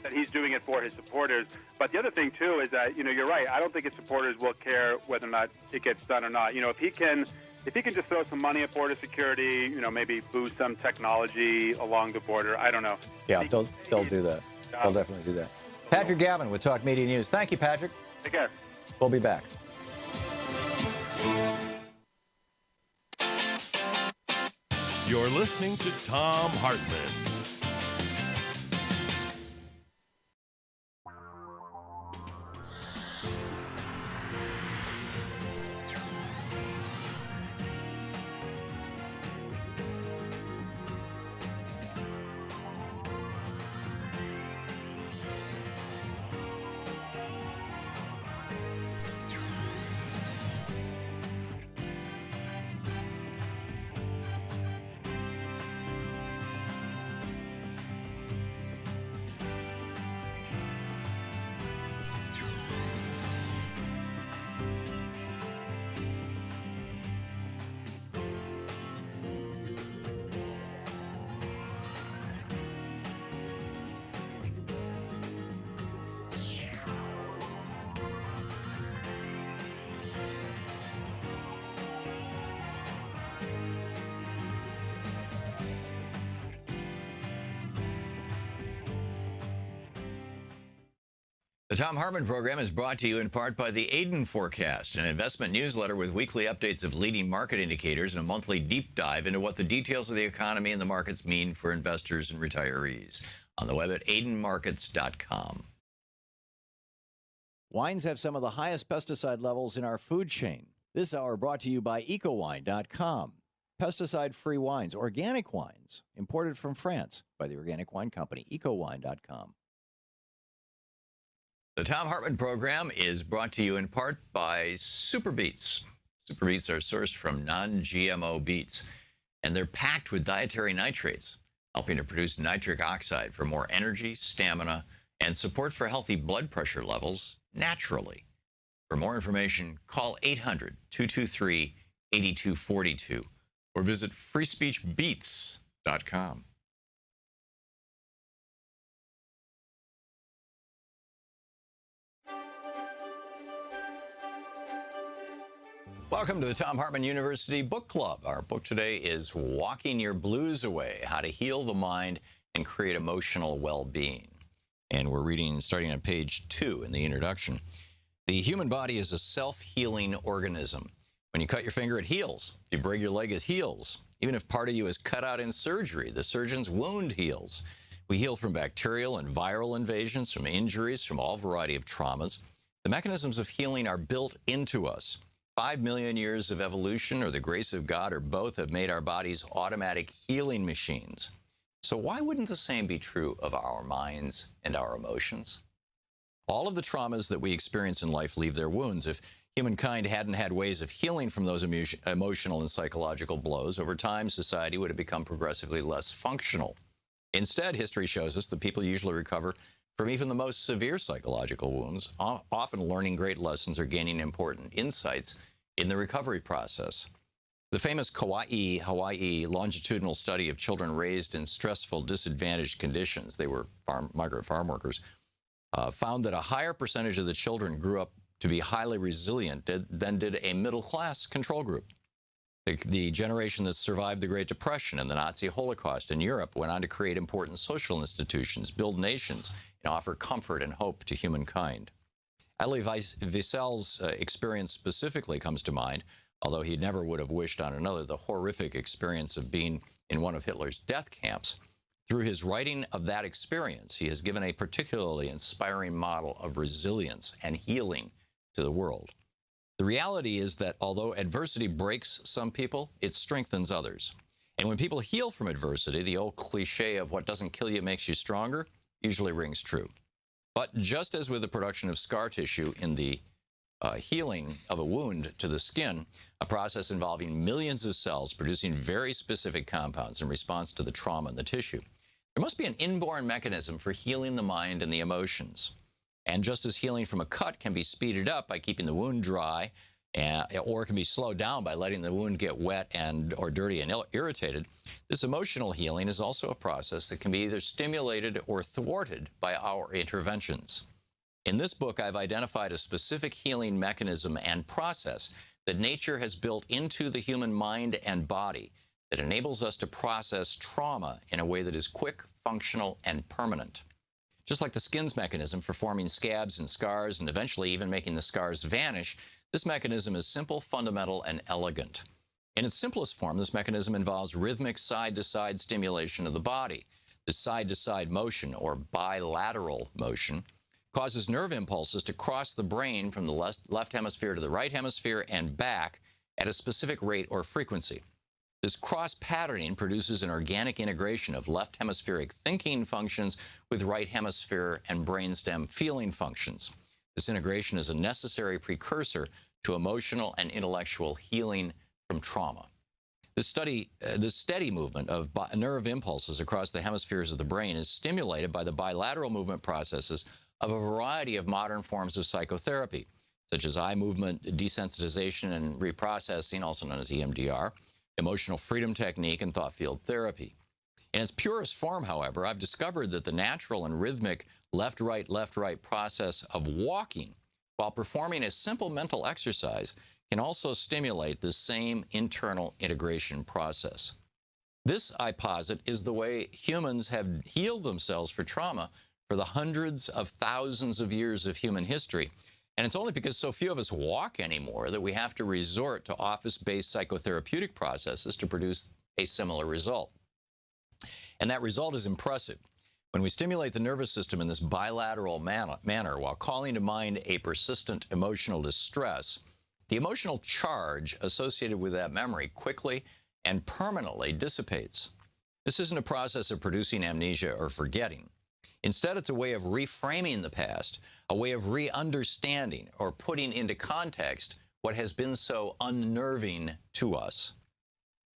that he's doing it for his supporters. But the other thing, too, is that, you're right. I don't think his supporters will care whether or not it gets done or not. If he can just throw some money at border security, maybe boost some technology along the border, I don't know. Yeah, they'll do that. They'll definitely do that. Patrick Gavin with Talk Media News. Thank you, Patrick. Take care. We'll be back. You're listening to Thom Hartmann. The Thom Hartmann Program is brought to you in part by the Aiden Forecast, an investment newsletter with weekly updates of leading market indicators and a monthly deep dive into what the details of the economy and the markets mean for investors and retirees. On the web at aidenmarkets.com. Wines have some of the highest pesticide levels in our food chain. This hour brought to you by ecowine.com. Pesticide-free wines, organic wines, imported from France by the Organic Wine Company, ecowine.com. The Thom Hartmann Program is brought to you in part by Super Beets. Super Beets are sourced from non-GMO beets, and they're packed with dietary nitrates, helping to produce nitric oxide for more energy, stamina, and support for healthy blood pressure levels naturally. For more information, call 800-223-8242 or visit freespeechbeets.com. Welcome to the Thom Hartmann University Book Club. Our book today is Walking Your Blues Away, How to Heal the Mind and Create Emotional Well-Being. And we're reading starting on page 2 in the introduction. The human body is a self-healing organism. When you cut your finger, it heals. If you break your leg, it heals. Even if part of you is cut out in surgery, the surgeon's wound heals. We heal from bacterial and viral invasions, from injuries, from all variety of traumas. The mechanisms of healing are built into us. 5 million years of evolution or the grace of God or both have made our bodies automatic healing machines. So why wouldn't the same be true of our minds and our emotions? All of the traumas that we experience in life leave their wounds. If humankind hadn't had ways of healing from those emotional and psychological blows, over time society would have become progressively less functional. Instead, history shows us that people usually recover from even the most severe psychological wounds, often learning great lessons or gaining important insights in the recovery process. The famous Kauai, Hawaii longitudinal study of children raised in stressful, disadvantaged conditions, they were migrant farm workers, found that a higher percentage of the children grew up to be highly resilient than did a middle-class control group. The generation that survived the Great Depression and the Nazi Holocaust in Europe went on to create important social institutions, build nations, and offer comfort and hope to humankind. Elie Wiesel's experience specifically comes to mind, although he never would have wished on another the horrific experience of being in one of Hitler's death camps. Through his writing of that experience, he has given a particularly inspiring model of resilience and healing to the world. The reality is that although adversity breaks some people, it strengthens others. And when people heal from adversity, the old cliche of what doesn't kill you makes you stronger usually rings true. But just as with the production of scar tissue in the healing of a wound to the skin, a process involving millions of cells producing very specific compounds in response to the trauma in the tissue, there must be an inborn mechanism for healing the mind and the emotions. And just as healing from a cut can be speeded up by keeping the wound dry or it can be slowed down by letting the wound get wet or dirty and irritated. This emotional healing is also a process that can be either stimulated or thwarted by our interventions. In this book, I've identified a specific healing mechanism and process that nature has built into the human mind and body that enables us to process trauma in a way that is quick, functional, and permanent. Just like the skin's mechanism for forming scabs and scars and eventually even making the scars vanish, this mechanism is simple, fundamental, and elegant. In its simplest form, this mechanism involves rhythmic side-to-side stimulation of the body. This side-to-side motion, or bilateral motion, causes nerve impulses to cross the brain from the left hemisphere to the right hemisphere and back at a specific rate or frequency. This cross-patterning produces an organic integration of left hemispheric thinking functions with right hemisphere and brainstem feeling functions. This integration is a necessary precursor to emotional and intellectual healing from trauma. This steady movement of nerve impulses across the hemispheres of the brain is stimulated by the bilateral movement processes of a variety of modern forms of psychotherapy, such as eye movement desensitization and reprocessing, also known as EMDR, emotional freedom technique, and thought field therapy. In its purest form, however, I've discovered that the natural and rhythmic left-right process of walking while performing a simple mental exercise can also stimulate this same internal integration process. This, I posit, is the way humans have healed themselves for trauma for the hundreds of thousands of years of human history. And it's only because so few of us walk anymore that we have to resort to office-based psychotherapeutic processes to produce a similar result. And that result is impressive. When we stimulate the nervous system in this bilateral manner while calling to mind a persistent emotional distress, the emotional charge associated with that memory quickly and permanently dissipates. This isn't a process of producing amnesia or forgetting. Instead, it's a way of reframing the past, a way of re-understanding or putting into context what has been so unnerving to us.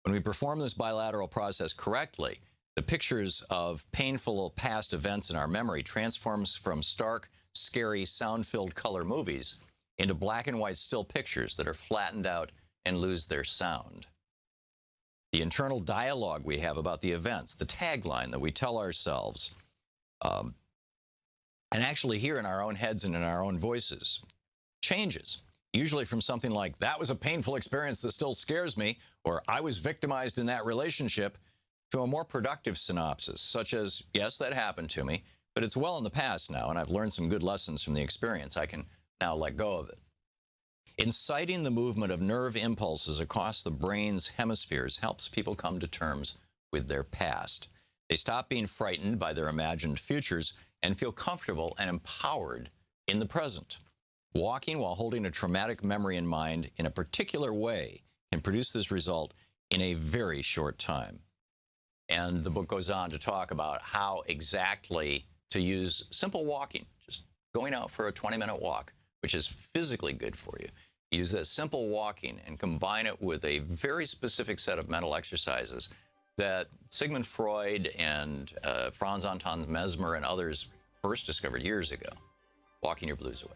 When we perform this bilateral process correctly, the pictures of painful past events in our memory transforms from stark, scary, sound-filled color movies into black and white still pictures that are flattened out and lose their sound. The internal dialogue we have about the events, the tagline that we tell ourselves, and actually hear in our own heads and in our own voices, changes, usually from something like, that was a painful experience that still scares me, or I was victimized in that relationship, to a more productive synopsis, such as, yes, that happened to me, but it's well in the past now, and I've learned some good lessons from the experience. I can now let go of it. Inciting the movement of nerve impulses across the brain's hemispheres helps people come to terms with their past. They stop being frightened by their imagined futures and feel comfortable and empowered in the present. Walking while holding a traumatic memory in mind in a particular way can produce this result in a very short time. And the book goes on to talk about how exactly to use simple walking, just going out for a 20-minute walk, which is physically good for you. Use that simple walking and combine it with a very specific set of mental exercises that Sigmund Freud and Franz Anton Mesmer and others first discovered years ago. Walking your blues away.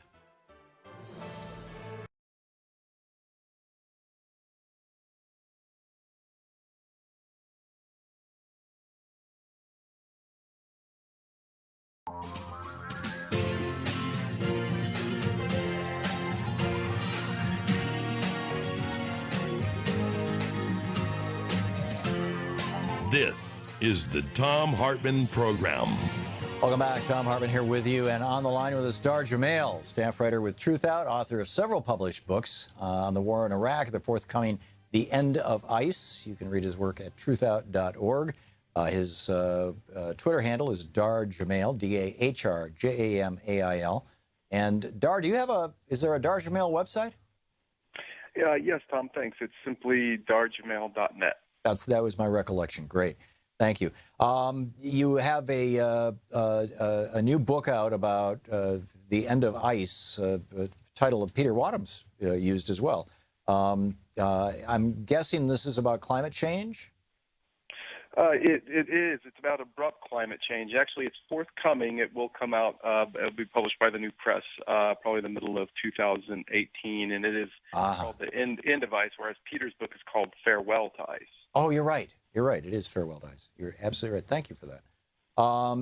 This is the Thom Hartmann Program. Welcome back. Thom Hartmann here with you. And on the line with us, Dar Jamail, staff writer with Truth Out, author of several published books on the war in Iraq, the forthcoming The End of ICE. You can read his work at truthout.org. His Twitter handle is Dar Jamail, D-A-H-R-J-A-M-A-I-L. And Dar, is there a Dar Jamail website? Yes, Tom, thanks. It's simply darjamail.net. That was my recollection. Great. Thank you. You have a new book out about the end of ICE, title of Peter Wadham's used as well. I'm guessing this is about climate change? It is. It's about abrupt climate change. Actually, it's forthcoming. It will come out. It'll be published by the New Press probably the middle of 2018, and it is called The End of Ice, whereas Peter's book is called Farewell to Ice. Oh, you're right. You're right. It is Farewell to Ice. You're absolutely right. Thank you for that.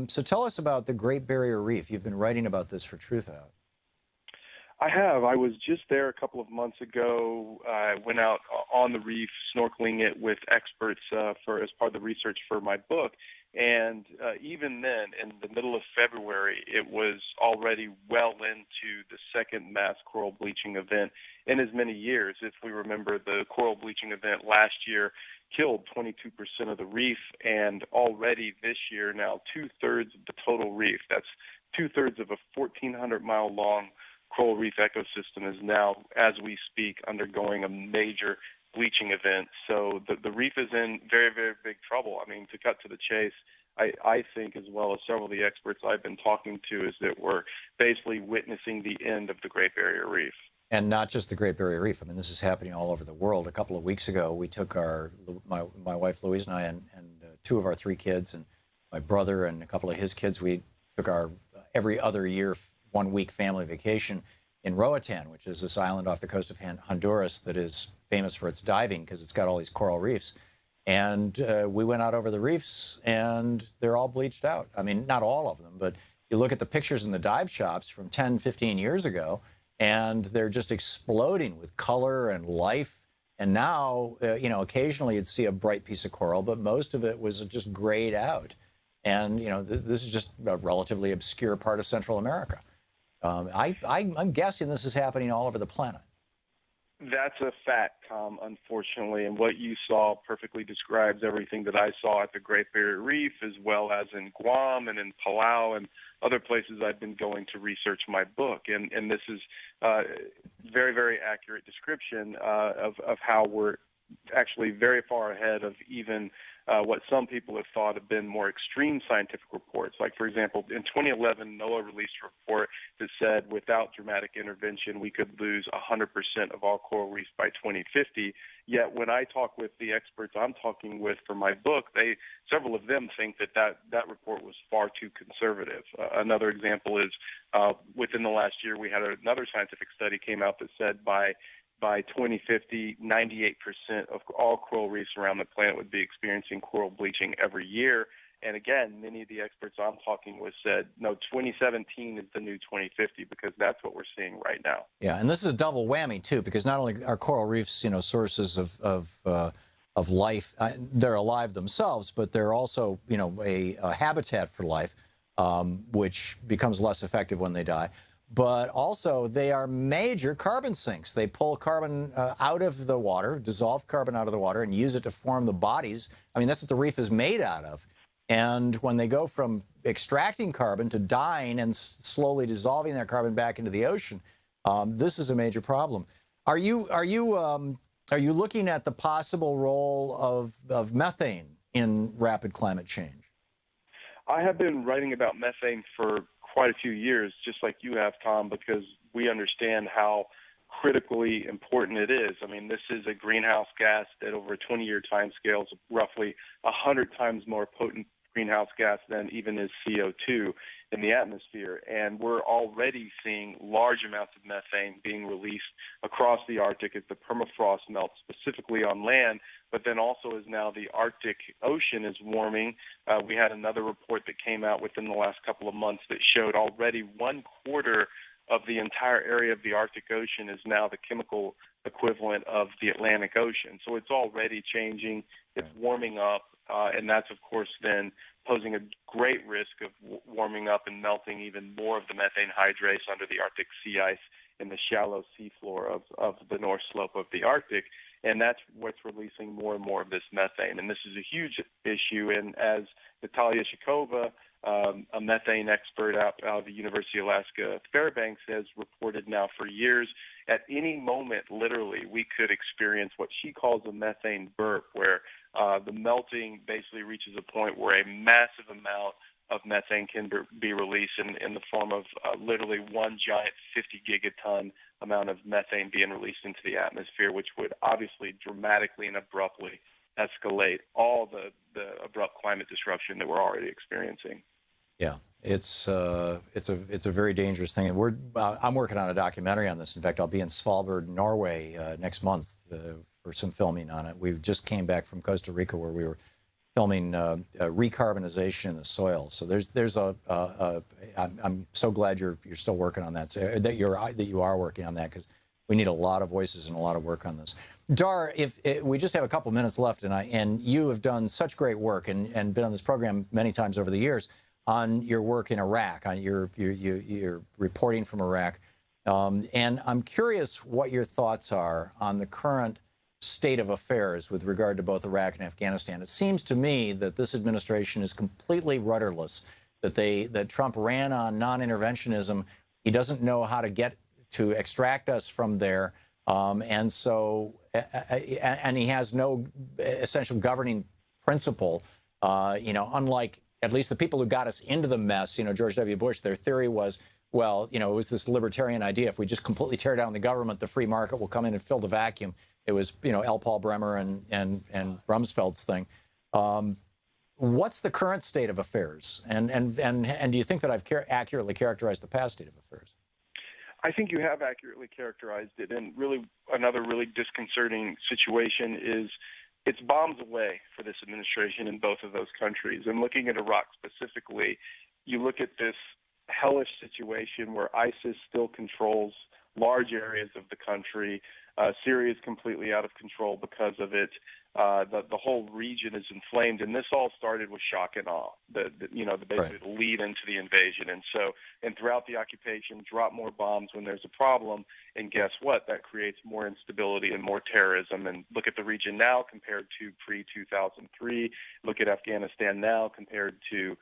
So tell us about the Great Barrier Reef. You've been writing about this for Truth Out. I have. I was just there a couple of months ago. I went out on the reef, snorkeling it with experts as part of the research for my book. And even then, in the middle of February, it was already well into the second mass coral bleaching event in as many years. If we remember, the coral bleaching event last year killed 22% of the reef, and already this year, now 2/3 of the total reef, that's 2/3 of a 1,400-mile-long coral reef ecosystem is now, as we speak, undergoing a major bleaching event. So the reef is in very, very big trouble. I mean, to cut to the chase, I think, as well as several of the experts I've been talking to, is that we're basically witnessing the end of the Great Barrier Reef. And not just the Great Barrier Reef. I mean, this is happening all over the world. A couple of weeks ago, we took my wife Louise and I and two of our three kids and my brother and a couple of his kids. We took our every other year 1 week family vacation in Roatan, which is this island off the coast of Honduras that is famous for its diving because it's got all these coral reefs. And we went out over the reefs and they're all bleached out. I mean, not all of them, but you look at the pictures in the dive shops from 10, 15 years ago, and they're just exploding with color and life. And now, occasionally you'd see a bright piece of coral, but most of it was just grayed out. And, this is just a relatively obscure part of Central America. I'm guessing this is happening all over the planet. That's a fact, Tom, unfortunately. And what you saw perfectly describes everything that I saw at the Great Barrier Reef, as well as in Guam and in Palau and other places I've been going to research my book. And this is a very, very accurate description of how we're actually very far ahead of even what some people have thought have been more extreme scientific reports. Like, for example, in 2011, NOAA released a report that said without dramatic intervention, we could lose 100% of all coral reefs by 2050. Yet when I talk with the experts I'm talking with for my book, several of them think that report was far too conservative. Another example is within the last year, we had another scientific study came out that said by 2050, 98% of all coral reefs around the planet would be experiencing coral bleaching every year. And again, many of the experts I'm talking with said, no, 2017 is the new 2050 because that's what we're seeing right now. Yeah, and this is a double whammy, too, because not only are coral reefs, sources of life, they're alive themselves, but they're also, a habitat for life, which becomes less effective when they die. But also, they are major carbon sinks. They pull carbon out of the water, dissolved carbon out of the water, and use it to form the bodies. I mean, that's what the reef is made out of. And when they go from extracting carbon to dying and slowly dissolving that carbon back into the ocean, this is a major problem. Are you looking at the possible role of methane in rapid climate change? I have been writing about methane for quite a few years, just like you have, Tom, because we understand how critically important it is. I mean, this is a greenhouse gas that over a 20-year time scale is roughly 100 times more potent greenhouse gas than even is CO2 in the atmosphere. And we're already seeing large amounts of methane being released across the Arctic as the permafrost melts, specifically on land, but then also as now the Arctic Ocean is warming. We had another report that came out within the last couple of months that showed already 1/4 of the entire area of the Arctic Ocean is now the chemical equivalent of the Atlantic Ocean. So it's already changing. It's warming up. And that's, of course, then posing a great risk of warming up and melting even more of the methane hydrates under the Arctic sea ice in the shallow seafloor of the North Slope of the Arctic. And that's what's releasing more and more of this methane. And this is a huge issue. And as Natalia Shikova, a methane expert out of the University of Alaska Fairbanks, has reported now for years, at any moment, literally, we could experience what she calls a methane burp, where the melting basically reaches a point where a massive amount of methane can be released in the form of literally one giant 50 gigaton amount of methane being released into the atmosphere, which would obviously dramatically and abruptly escalate all the abrupt climate disruption that we're already experiencing. Yeah, it's a very dangerous thing. And I'm working on a documentary on this. In fact, I'll be in Svalbard, Norway next month for some filming on it. We just came back from Costa Rica where we were filming recarbonization in the soil. So I'm so glad you're still working on that. So that you are working on that, because we need a lot of voices and a lot of work on this. Dar, if we just have a couple minutes left, and you have done such great work and been on this program many times over the years on your work in Iraq, on your reporting from Iraq, and I'm curious what your thoughts are on the current state of affairs with regard to both Iraq and Afghanistan. It seems to me that this administration is completely rudderless, that Trump ran on non-interventionism. He doesn't know how to extract us from there, and he has no essential governing principle. Unlike at least the people who got us into the mess, George W. Bush, their theory was, well, it was this libertarian idea. If we just completely tear down the government, the free market will come in and fill the vacuum. It was, L. Paul Bremer and Rumsfeld's thing. What's the current state of affairs? And do you think that I've accurately characterized the past state of affairs? I think you have accurately characterized it. And really, another really disconcerting situation is it's bombs away for this administration in both of those countries. And looking at Iraq specifically, you look at this hellish situation where ISIS still controls large areas of the country. Syria is completely out of control because of it. The whole region is inflamed, and this all started with shock and awe. Basically the lead into the invasion, and throughout the occupation, drop more bombs when there's a problem, and guess what? That creates more instability and more terrorism. And look at the region now compared to pre-2003. Look at Afghanistan now compared to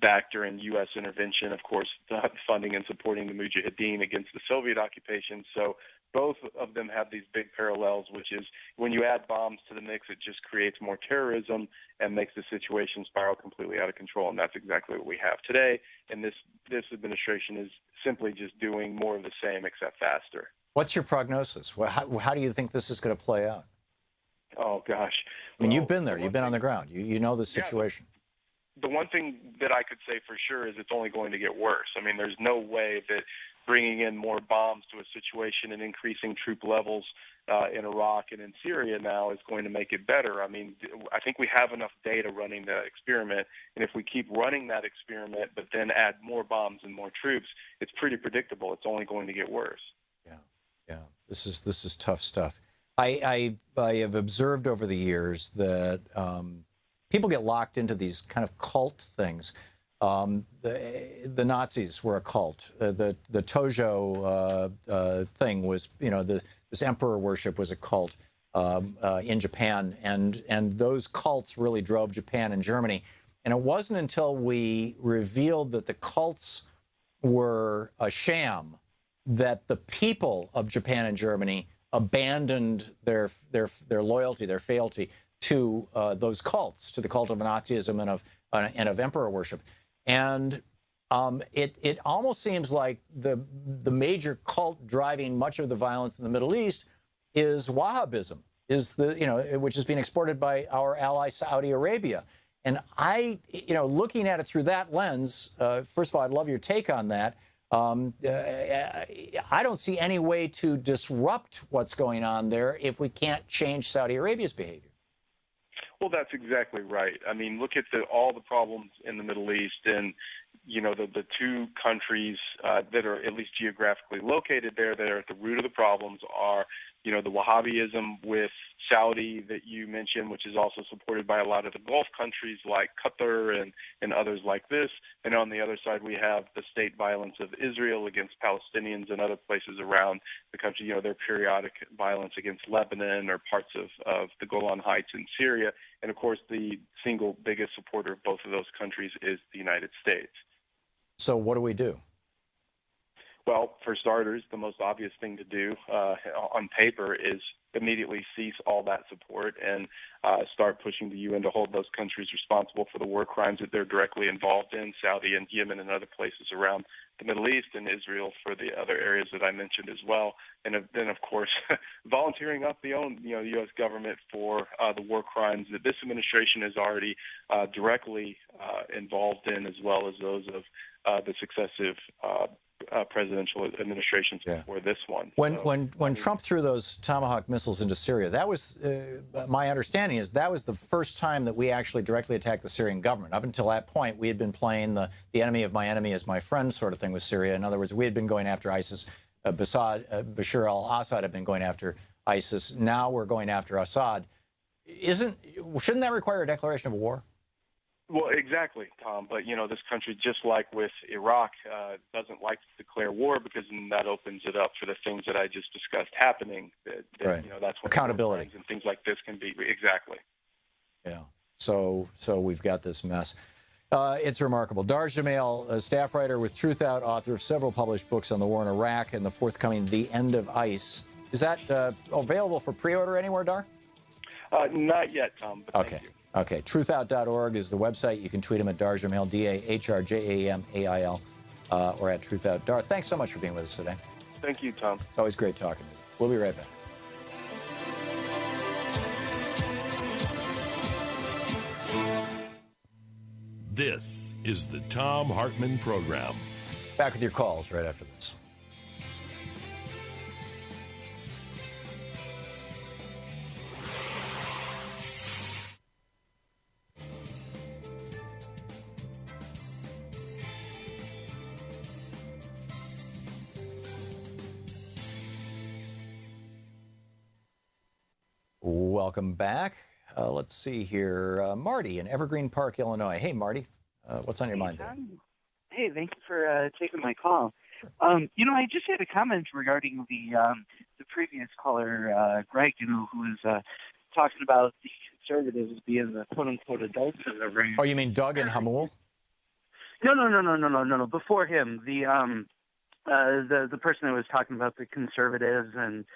back during U.S. intervention, of course, funding and supporting the Mujahideen against the Soviet occupation. So both of them have these big parallels, which is when you add bombs to the mix, it just creates more terrorism and makes the situation spiral completely out of control. And that's exactly what we have today. And this administration is simply just doing more of the same, except faster. What's your prognosis? How do you think this is going to play out? Oh, gosh. I mean, you've been there. You've been on the ground. You know the situation. The one thing that I could say for sure is it's only going to get worse. I mean, there's no way that bringing in more bombs to a situation and increasing troop levels in Iraq and in Syria now is going to make it better. I mean, I think we have enough data running the experiment, and if we keep running that experiment but then add more bombs and more troops, it's pretty predictable. It's only going to get worse. Yeah. This is tough stuff. I have observed over the years that people get locked into these kind of cult things. The Nazis were a cult. The Tojo thing was, this emperor worship was a cult in Japan, and those cults really drove Japan and Germany. And it wasn't until we revealed that the cults were a sham that the people of Japan and Germany abandoned their loyalty, their fealty to those cults, to the cult of Nazism and of emperor worship. And it almost seems like the major cult driving much of the violence in the Middle East is Wahhabism, which is being exported by our ally Saudi Arabia. And looking at it through that lens, first of all, I'd love your take on that. I don't see any way to disrupt what's going on there if we can't change Saudi Arabia's behavior. Well, that's exactly right. I mean, look at all the problems in the Middle East, and the two countries that are at least geographically located there that are at the root of the problems are, the Wahhabism with Saudi that you mentioned, which is also supported by a lot of the Gulf countries like Qatar and others like this. And on the other side, we have the state violence of Israel against Palestinians and other places around the country, their periodic violence against Lebanon or parts of the Golan Heights in Syria. And of course, the single biggest supporter of both of those countries is the United States. So what do we do? Well, for starters, the most obvious thing to do on paper is immediately cease all that support and start pushing the UN to hold those countries responsible for the war crimes that they're directly involved in, Saudi and Yemen and other places around the Middle East, and Israel for the other areas that I mentioned as well. And then, of course, volunteering up the own, U.S. government for the war crimes that this administration is already directly involved in, as well as those of the successive presidential administrations before this one. When Trump threw those Tomahawk missiles into Syria, that was my understanding is that was the first time that we actually directly attacked the Syrian government. Up until that point, we had been playing the enemy of my enemy is my friend sort of thing with Syria. In other words, we had been going after ISIS. Bashar al-Assad had been going after ISIS. Now we're going after Assad. Shouldn't that require a declaration of war? Well, exactly, Tom. But, this country, just like with Iraq, doesn't like to declare war because then that opens it up for the things that I just discussed happening. Right. That's when accountability and things like this can be. Exactly. Yeah. So we've got this mess. It's remarkable. Darj Jamil, a staff writer with Truth Out, author of several published books on the war in Iraq and the forthcoming The End of ICE. Is that available for pre-order anywhere, Dar? Not yet, Tom, but okay. Thank you. Okay, truthout.org is the website. You can tweet him at Dar Jamil, DAHRJAMAIL, or at Truthout. Dar, thanks so much for being with us today. Thank you, Tom. It's always great talking to you. We'll be right back. This is the Thom Hartmann Program. Back with your calls right after this. Welcome back. Let's see here. Marty in Evergreen Park, Illinois. Hey, Marty. What's on your mind there? Hey, thank you for taking my call. I just had a comment regarding the previous caller, Greg, who was talking about the conservatives being the quote-unquote adults in the ring. Oh, you mean Doug and Hamul? No. Before him, the person that was talking about the conservatives and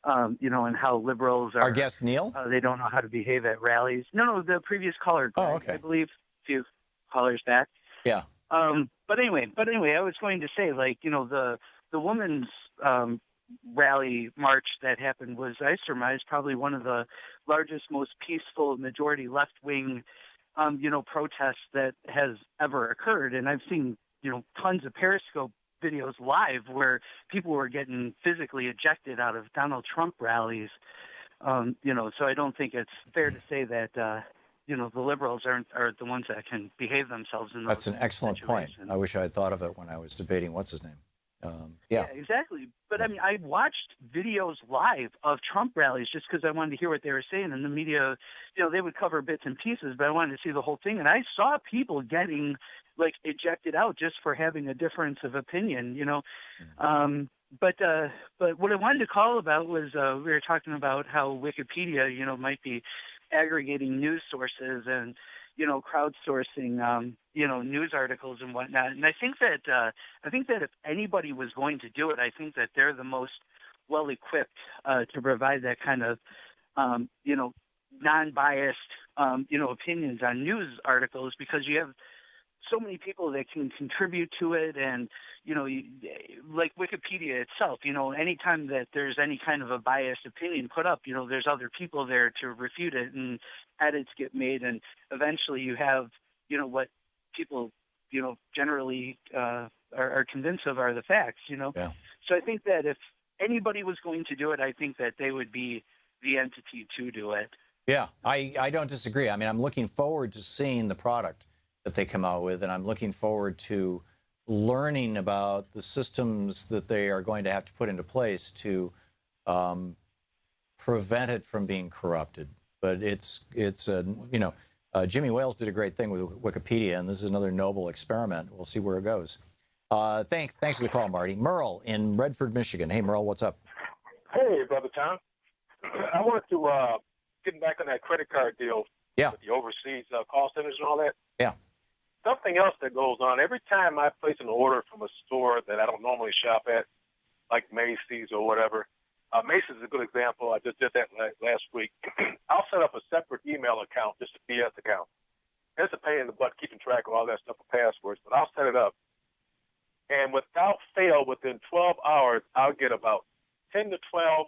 and how liberals are. Our guest Neil? They don't know how to behave at rallies. No, the previous caller, Greg, oh, okay. I believe, a few callers back. Yeah. But anyway, I was going to say, the women's rally march that happened was, I surmise, probably one of the largest, most peaceful, majority left-wing, protests that has ever occurred. And I've seen, tons of Periscope videos live where people were getting physically ejected out of Donald Trump rallies. So I don't think it's fair to say that, the liberals are the ones that can behave themselves in those That's an excellent point. I wish I had thought of it when I was debating what's his name. Yeah, exactly. But I mean, I watched videos live of Trump rallies just because I wanted to hear what they were saying. And the media, they would cover bits and pieces, but I wanted to see the whole thing. And I saw people getting ejected out just for having a difference of opinion, But what I wanted to call about was we were talking about how Wikipedia, might be aggregating news sources and, crowdsourcing, news articles and whatnot. And I think that if anybody was going to do it, I think that they're the most well equipped to provide that kind of, non-biased, opinions on news articles, because you have so many people that can contribute to it. And, like Wikipedia itself, anytime that there's any kind of a biased opinion put up, there's other people there to refute it, and edits get made. And eventually you have, what people, generally are convinced of are the facts, Yeah. So I think that if anybody was going to do it, I think that they would be the entity to do it. Yeah, I don't disagree. I mean, I'm looking forward to seeing the product that they come out with, and I'm looking forward to learning about the systems that they are going to have to put into place to prevent it from being corrupted. But Jimmy Wales did a great thing with Wikipedia, and this is another noble experiment. We'll see where it goes. Thanks for the call, Marty. Merle in Redford, Michigan. Hey, Merle, what's up? Hey, Brother Tom. I wanted to get back on that credit card deal. Yeah. With the overseas call centers and all that. Yeah. something else that goes on. Every time I place an order from a store that I don't normally shop at, like Macy's or whatever, Macy's is a good example. I just did that last week. I'll set up a separate email account, just a PS account. It's a pain in the butt keeping track of all that stuff with passwords, but I'll set it up. And without fail, within 12 hours, I'll get about 10 to 12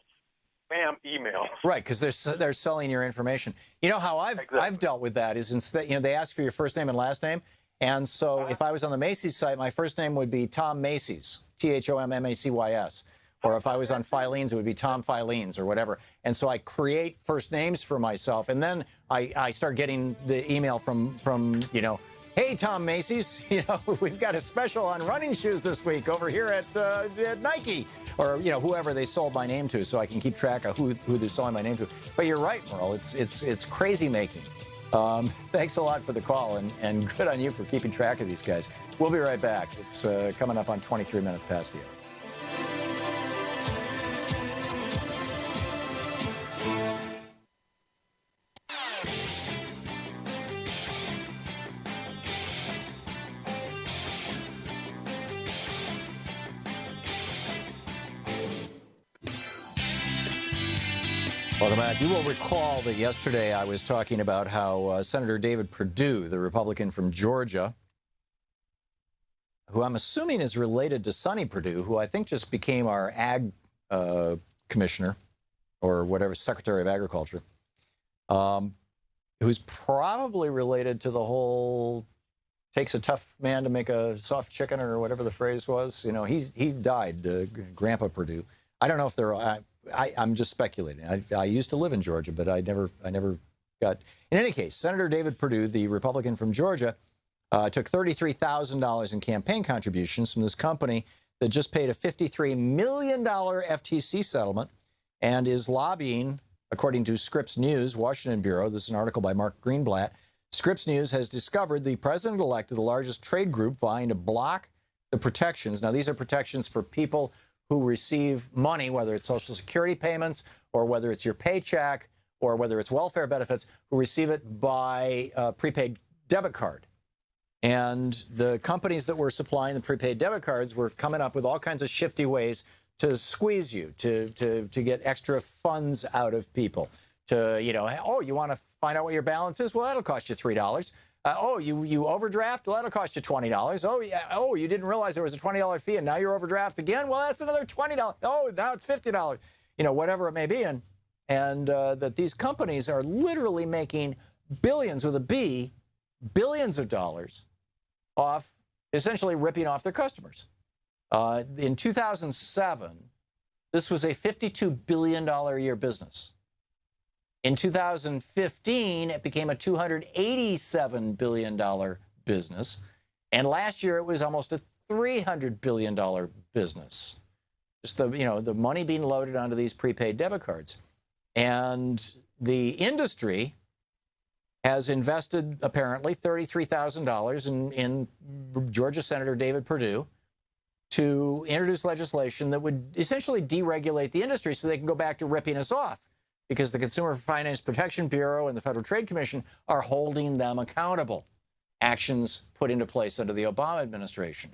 spam emails. Right, because they're selling your information. You know how I've dealt with that is instead, they ask for your first name and last name. And so if I was on the Macy's site, my first name would be Tom Macy's, Thommaccys. Or if I was on Filene's, it would be Tom Filene's or whatever. And so I create first names for myself. And then I start getting the email from hey, Tom Macy's, we've got a special on running shoes this week over here at Nike. Or, whoever they sold my name to, so I can keep track of who they're selling my name to. But you're right, Merle. It's crazy making. Thanks a lot for the call, and good on you for keeping track of these guys. We'll be right back. It's coming up on 23 minutes past the hour. Welcome back. You will recall that yesterday I was talking about how Senator David Perdue, the Republican from Georgia, who I'm assuming is related to Sonny Perdue, who I think just became our ag commissioner or whatever, Secretary of Agriculture, who's probably related to the whole takes a tough man to make a soft chicken or whatever the phrase was. He died, Grandpa Perdue. I don't know if they're... I'm just speculating. I used to live in Georgia, but I never got... In any case, Senator David Perdue, the Republican from Georgia, took $33,000 in campaign contributions from this company that just paid a $53 million FTC settlement and is lobbying, according to Scripps News, Washington Bureau. This is an article by Mark Greenblatt. Scripps News has discovered the president-elect of the largest trade group vying to block the protections. Now, these are protections for people who receive money, whether it's Social Security payments or whether it's your paycheck or whether it's welfare benefits, who receive it by prepaid debit card. And the companies that were supplying the prepaid debit cards were coming up with all kinds of shifty ways to squeeze you, to get extra funds out of people. You want to find out what your balance is? Well, that'll cost you $3. You overdraft? Well, that'll cost you $20. Oh, yeah. Oh, you didn't realize there was a $20 fee, and now you're overdraft again? Well, that's another $20. Oh, now it's $50. Whatever it may be. And that these companies are literally making billions with a B, billions of dollars off essentially ripping off their customers. In 2007, this was a $52 billion a year business. In 2015, it became a $287 billion business. And last year, it was almost a $300 billion business. Just the money being loaded onto these prepaid debit cards. And the industry has invested, apparently, $33,000 in Georgia Senator David Perdue to introduce legislation that would essentially deregulate the industry so they can go back to ripping us off, because the Consumer Finance Protection Bureau and the Federal Trade Commission are holding them accountable. Actions put into place under the Obama administration.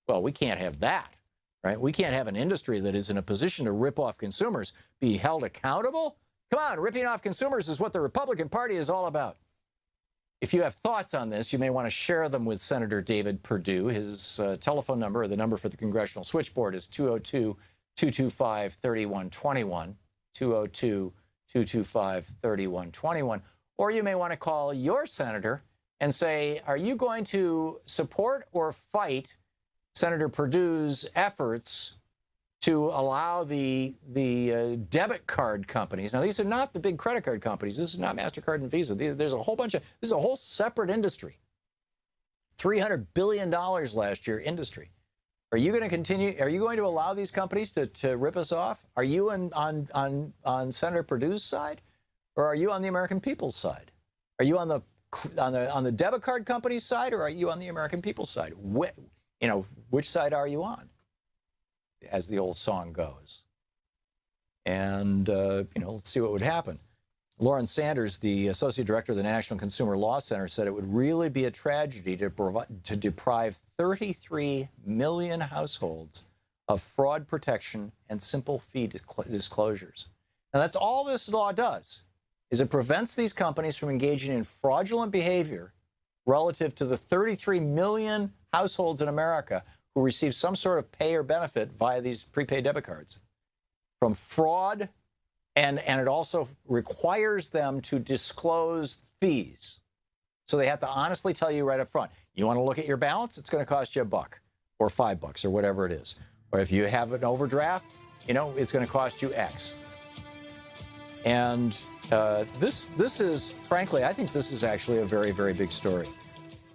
Well, we can't have that, right? We can't have an industry that is in a position to rip off consumers be held accountable. Come on, ripping off consumers is what the Republican Party is all about. If you have thoughts on this, you may want to share them with Senator David Perdue. His telephone number, or the number for the Congressional Switchboard, is 202-225-3121, 202-225-3121. Or you may want to call your senator and say, are you going to support or fight Senator Perdue's efforts to allow the debit card companies? Now, these are not the big credit card companies. This is not MasterCard and Visa. There's a whole bunch of, this is a whole separate industry. $300 billion last year industry. Are you going to continue? Are you going to allow these companies to rip us off? Are you on Senator Perdue's side, or are you on the American people's side? Are you on the debit card company's side, or are you on the American people's side? Which side are you on? As the old song goes. And let's see what would happen. Lauren Sanders, the associate director of the National Consumer Law Center, said it would really be a tragedy to deprive 33 million households of fraud protection and simple fee disclosures. Now, that's all this law does, is it prevents these companies from engaging in fraudulent behavior relative to the 33 million households in America who receive some sort of pay or benefit via these prepaid debit cards from fraud. And it also requires them to disclose fees. So they have to honestly tell you right up front, you want to look at your balance? It's going to cost you $1 or $5 or whatever it is. Or if you have an overdraft, it's going to cost you X. And this is, frankly, I think this is actually a very, very big story.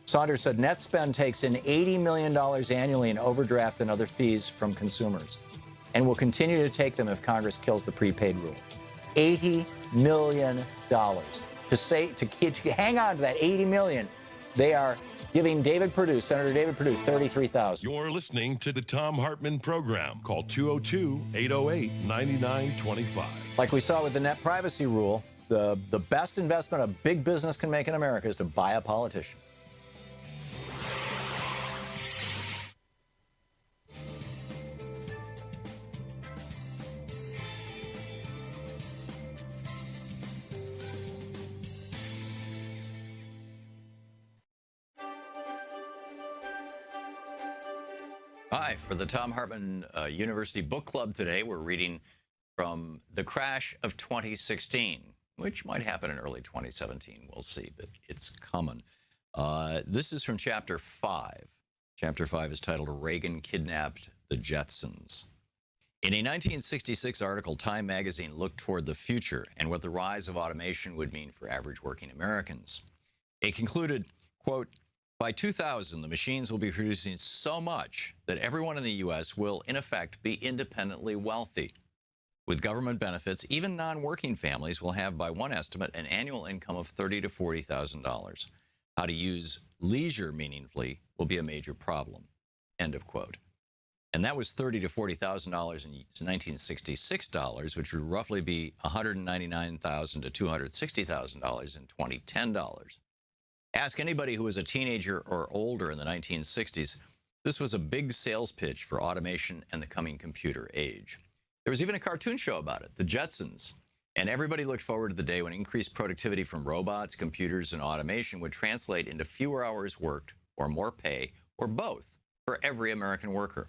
Saunders said NetSpend takes in $80 million annually in overdraft and other fees from consumers and will continue to take them if Congress kills the prepaid rule. $80 million. To hang on to that $80 million, they are giving Senator David Perdue, $33,000. You're listening to the Thom Hartmann Program. Call 202-808-9925. Like we saw with the net privacy rule, the best investment a big business can make in America is to buy a politician. Hi, for the Thom Hartmann University Book Club today, we're reading from The Crash of 2016, which might happen in early 2017. We'll see, but it's coming. This is from Chapter 5. Chapter 5 is titled Reagan Kidnapped the Jetsons. In a 1966 article, Time magazine looked toward the future and what the rise of automation would mean for average working Americans. It concluded, quote, by 2000, the machines will be producing so much that everyone in the U.S. will, in effect, be independently wealthy. With government benefits, even non-working families will have, by one estimate, an annual income of $30,000 to $40,000. How to use leisure meaningfully will be a major problem. End of quote. And that was $30,000 to $40,000 in 1966 dollars, which would roughly be $199,000 to $260,000 in 2010 dollars. Ask anybody who was a teenager or older in the 1960s. This was a big sales pitch for automation and the coming computer age. There was even a cartoon show about it, The Jetsons. And everybody looked forward to the day when increased productivity from robots, computers, and automation would translate into fewer hours worked or more pay or both for every American worker.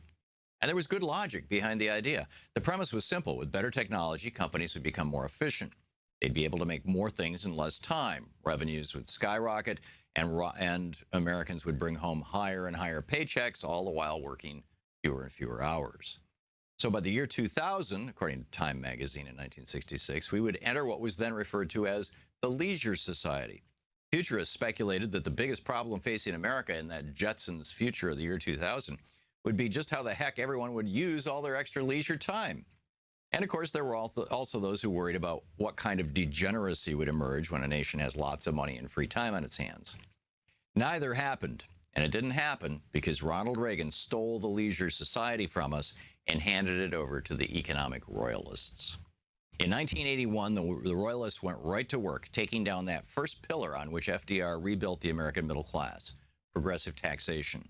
And there was good logic behind the idea. The premise was simple. With better technology, companies would become more efficient. They'd be able to make more things in less time. Revenues would skyrocket, and Americans would bring home higher and higher paychecks, all the while working fewer and fewer hours. So by the year 2000, according to Time magazine in 1966, we would enter what was then referred to as the Leisure Society. Futurists speculated that the biggest problem facing America in that Jetsons future of the year 2000 would be just how the heck everyone would use all their extra leisure time. And of course, there were also those who worried about what kind of degeneracy would emerge when a nation has lots of money and free time on its hands. Neither happened, and it didn't happen because Ronald Reagan stole the Leisure Society from us and handed it over to the economic royalists. In 1981, the royalists went right to work, taking down that first pillar on which FDR rebuilt the American middle class, progressive taxation.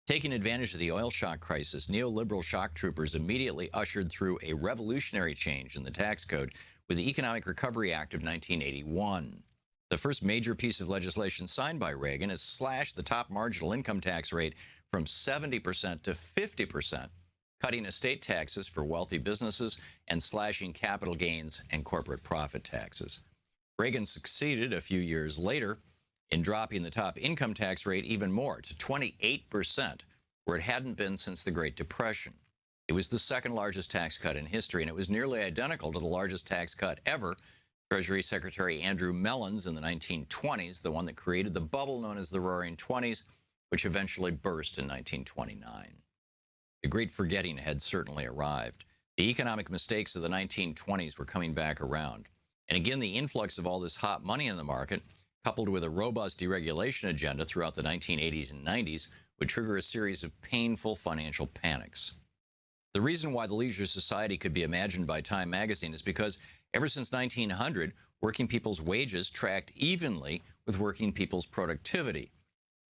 Taking advantage of the oil shock crisis, neoliberal shock troopers immediately ushered through a revolutionary change in the tax code with the Economic Recovery Act of 1981. The first major piece of legislation signed by Reagan is slashed the top marginal income tax rate from 70% to 50%, cutting estate taxes for wealthy businesses and slashing capital gains and corporate profit taxes. Reagan succeeded a few years later in dropping the top income tax rate even more to 28%, where it hadn't been since the Great Depression. It was the second largest tax cut in history, and it was nearly identical to the largest tax cut ever. Treasury Secretary Andrew Mellon's in the 1920s, the one that created the bubble known as the Roaring Twenties, which eventually burst in 1929. The great forgetting had certainly arrived. The economic mistakes of the 1920s were coming back around. And again, the influx of all this hot money in the market, coupled with a robust deregulation agenda throughout the 1980s and 90s, would trigger a series of painful financial panics. The reason why the Leisure Society could be imagined by Time magazine is because ever since 1900, working people's wages tracked evenly with working people's productivity.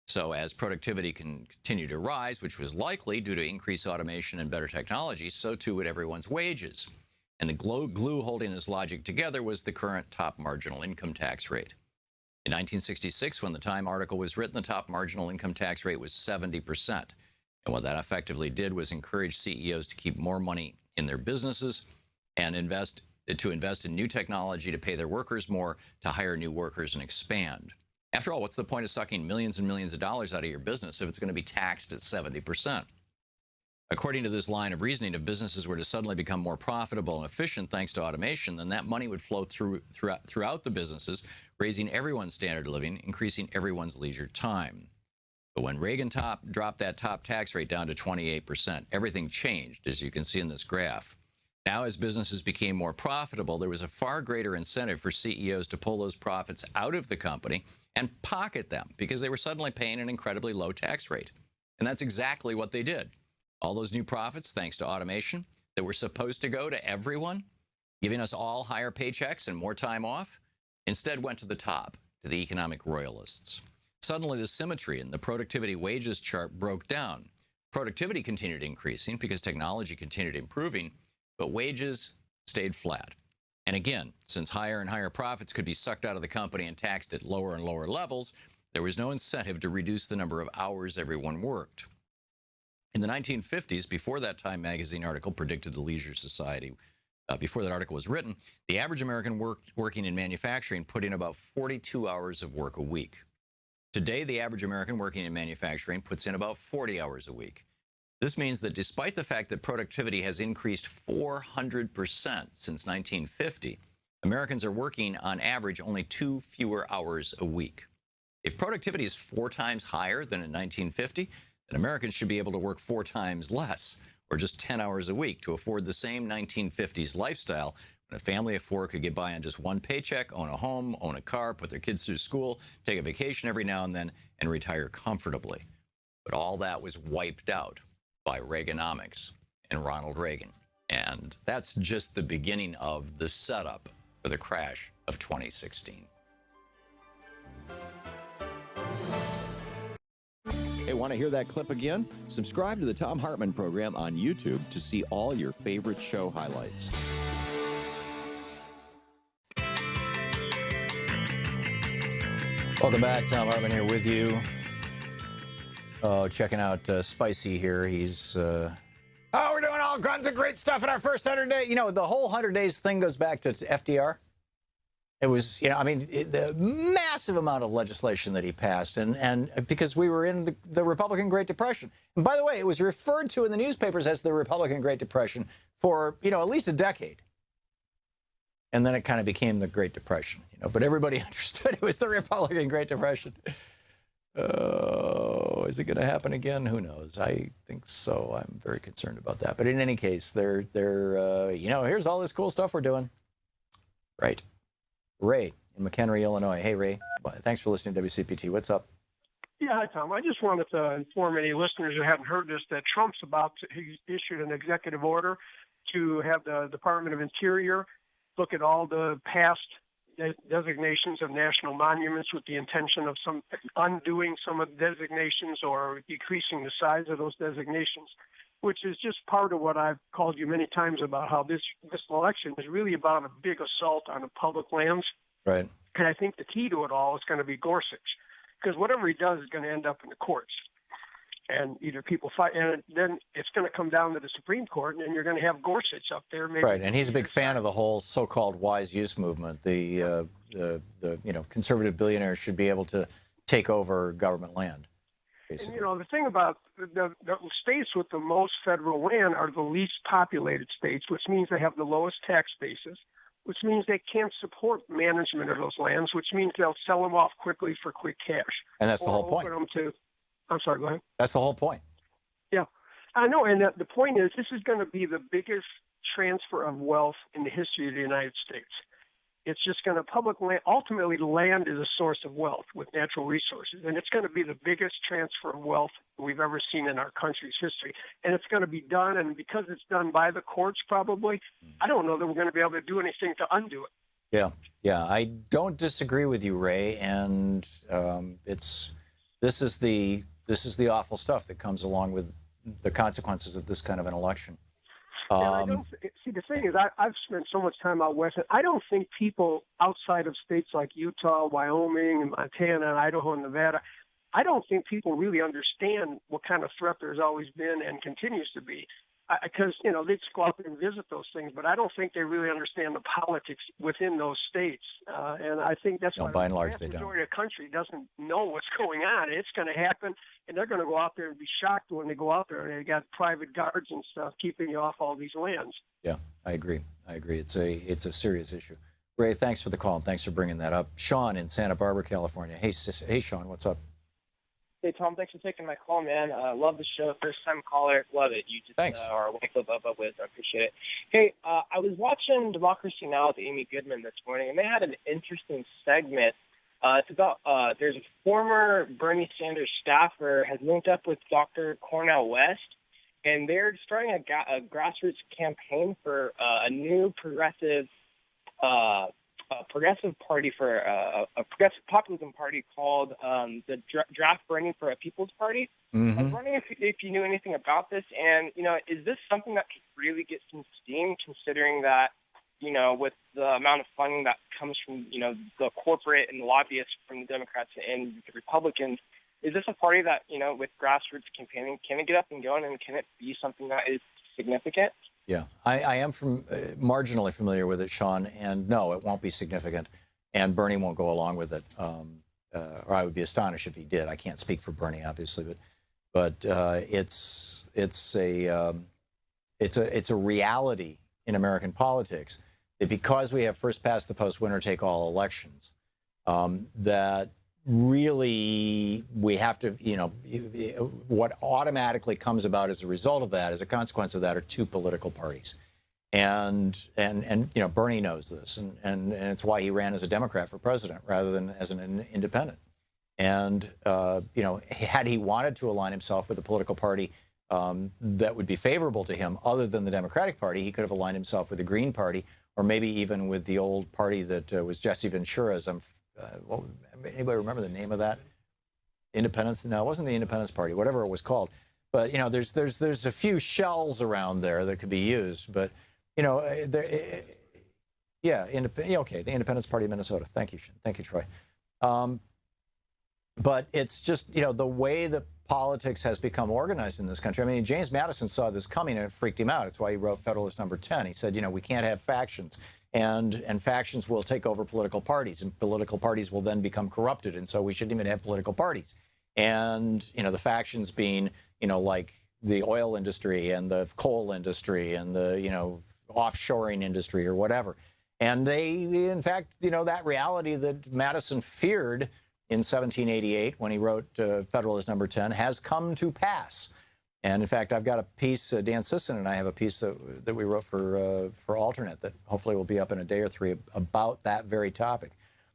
So as productivity can continue to rise, which was likely due to increased automation and better technology, so too would everyone's wages. And the glue holding this logic together was the current top marginal income tax rate. In 1966, when the Time article was written, the top marginal income tax rate was 70%. And what that effectively did was encourage CEOs to keep more money in their businesses and invest in new technology, to pay their workers more, to hire new workers and expand. After all, what's the point of sucking millions and millions of dollars out of your business if it's going to be taxed at 70%? According to this line of reasoning, if businesses were to suddenly become more profitable and efficient thanks to automation, then that money would flow throughout the businesses, raising everyone's standard of living, increasing everyone's leisure time. But when Reagan dropped that top tax rate down to 28%, everything changed, as you can see in this graph. Now, as businesses became more profitable, there was a far greater incentive for CEOs to pull those profits out of the company and pocket them, because they were suddenly paying an incredibly low tax rate. And that's exactly what they did. All those new profits, thanks to automation, that were supposed to go to everyone, giving us all higher paychecks and more time off, instead went to the top, to the economic royalists. Suddenly, the symmetry in the productivity wages chart broke down. Productivity continued increasing because technology continued improving, but wages stayed flat. And again, since higher and higher profits could be sucked out of the company and taxed at lower and lower levels, there was no incentive to reduce the number of hours everyone worked. In the 1950s, before that Time magazine article predicted the Leisure Society, before that article was written, the average American working in manufacturing put in about 42 hours of work a week. Today, the average American working in manufacturing puts in about 40 hours a week. This means that despite the fact that productivity has increased 400% since 1950, Americans are working on average only 2 fewer hours a week. If productivity is 4 times higher than in 1950, then Americans should be able to work 4 times less, or just 10 hours a week, to afford the same 1950s lifestyle, when a family of 4 could get by on just 1 paycheck, own a home, own a car, put their kids through school, take a vacation every now and then, and retire comfortably. But all that was wiped out by Reaganomics and Ronald Reagan. And that's just the beginning of the setup for the crash of 2016. Hey, want to hear that clip again? Subscribe to the Thom Hartmann Program on YouTube to see all your favorite show highlights. Welcome back. Thom Hartmann here with you. Checking out Spicy here. He's, we're doing all kinds of great stuff in our first 100 days. You know, the whole 100 days thing goes back to FDR. It was, the massive amount of legislation that he passed, and because we were in the Republican Great Depression. And by the way, it was referred to in the newspapers as the Republican Great Depression for, at least a decade. And then it kind of became the Great Depression, but everybody understood it was the Republican Great Depression. Oh, is it going to happen again? Who knows? I think so. I'm very concerned about that. But in any case, here's all this cool stuff we're doing. Right. Ray in McHenry, Illinois. Hey, Ray. Thanks for listening to WCPT. What's up? Yeah, hi, Tom. I just wanted to inform any listeners who haven't heard this that Trump's he issued an executive order to have the Department of Interior look at all the past designations of national monuments with the intention of undoing some of the designations or decreasing the size of those designations, which is just part of what I've called you many times about how this election is really about a big assault on the public lands. Right. And I think the key to it all is going to be Gorsuch, because whatever he does is going to end up in the courts. And either people fight, and then it's going to come down to the Supreme Court, and then you're going to have Gorsuch up there. Maybe right, and he's a big fan of the whole so-called wise use movement. The conservative billionaires should be able to take over government land. Basically. And, the thing about the states with the most federal land are the least populated states, which means they have the lowest tax basis, which means they can't support management of those lands, which means they'll sell them off quickly for quick cash. And that's the whole point. I'm sorry, go ahead. That's the whole point. Yeah, I know. And the point is, this is going to be the biggest transfer of wealth in the history of the United States. It's just going to public land. Ultimately, land is a source of wealth with natural resources, and it's going to be the biggest transfer of wealth we've ever seen in our country's history. And it's going to be done, and because it's done by the courts, probably, I don't know that we're going to be able to do anything to undo it. Yeah, I don't disagree with you, Ray. And this is the awful stuff that comes along with the consequences of this kind of an election. And I don't see. The thing is, I've spent so much time out west, and I don't think people outside of states like Utah, Wyoming, and Montana, Idaho, and Nevada, I don't think people really understand what kind of threat there's always been and continues to be. Because they just go out there and visit those things, but I don't think they really understand the politics within those states. And I think that's why by and large the they majority of the country doesn't know what's going on. It's going to happen, and they're going to go out there and be shocked when they go out there and they got private guards and stuff keeping you off all these lands. Yeah, I agree. It's a serious issue. Ray, thanks for the call and thanks for bringing that up. Sean in Santa Barbara, California. Hey, Sean, what's up? Hey, Tom, thanks for taking my call, man. Love the show. First-time caller. Love it. You just are a wife of with. I appreciate it. Hey, I was watching Democracy Now! With Amy Goodman this morning, and they had an interesting segment. It's about there's a former Bernie Sanders staffer has linked up with Dr. Cornel West, and they're starting a grassroots campaign for a new progressive party for a progressive populism party called the Draft Bernie for a People's Party. Mm-hmm. I was wondering if you knew anything about this, and is this something that could really get some steam, considering that with the amount of funding that comes from the corporate and the lobbyists from the Democrats and the Republicans? Is this a party that with grassroots campaigning, can it get up and going, and can it be something that is significant? Yeah, I am marginally familiar with it, Sean, and no, it won't be significant, and Bernie won't go along with it, or I would be astonished if he did. I can't speak for Bernie, obviously, but it's a reality in American politics that because we have first past the post, winner take all elections, that really we have to, what automatically comes about as a result of that, as a consequence of that, are two political parties. And Bernie knows this, and it's why he ran as a Democrat for president rather than as an independent. And, had he wanted to align himself with a political party that would be favorable to him other than the Democratic Party, he could have aligned himself with the Green Party, or maybe even with the old party that was Jesse Ventura's. Anybody remember the name of that? Independence? No, it wasn't the Independence Party, whatever it was called. But, there's a few shells around there that could be used. But, the Independence Party of Minnesota. Thank you, Troy. But it's just, the way that politics has become organized in this country. I mean, James Madison saw this coming and it freaked him out. It's why he wrote Federalist Number 10. He said, we can't have factions. And factions will take over political parties, and political parties will then become corrupted. And so we shouldn't even have political parties. And, the factions being, like the oil industry and the coal industry and the, offshoring industry or whatever. And they, in fact, that reality that Madison feared in 1788 when he wrote Federalist Number 10 has come to pass. And in fact, I've got a piece, Dan Sisson and I have a piece that we wrote for Alternate that hopefully will be up in a day or three about that very topic.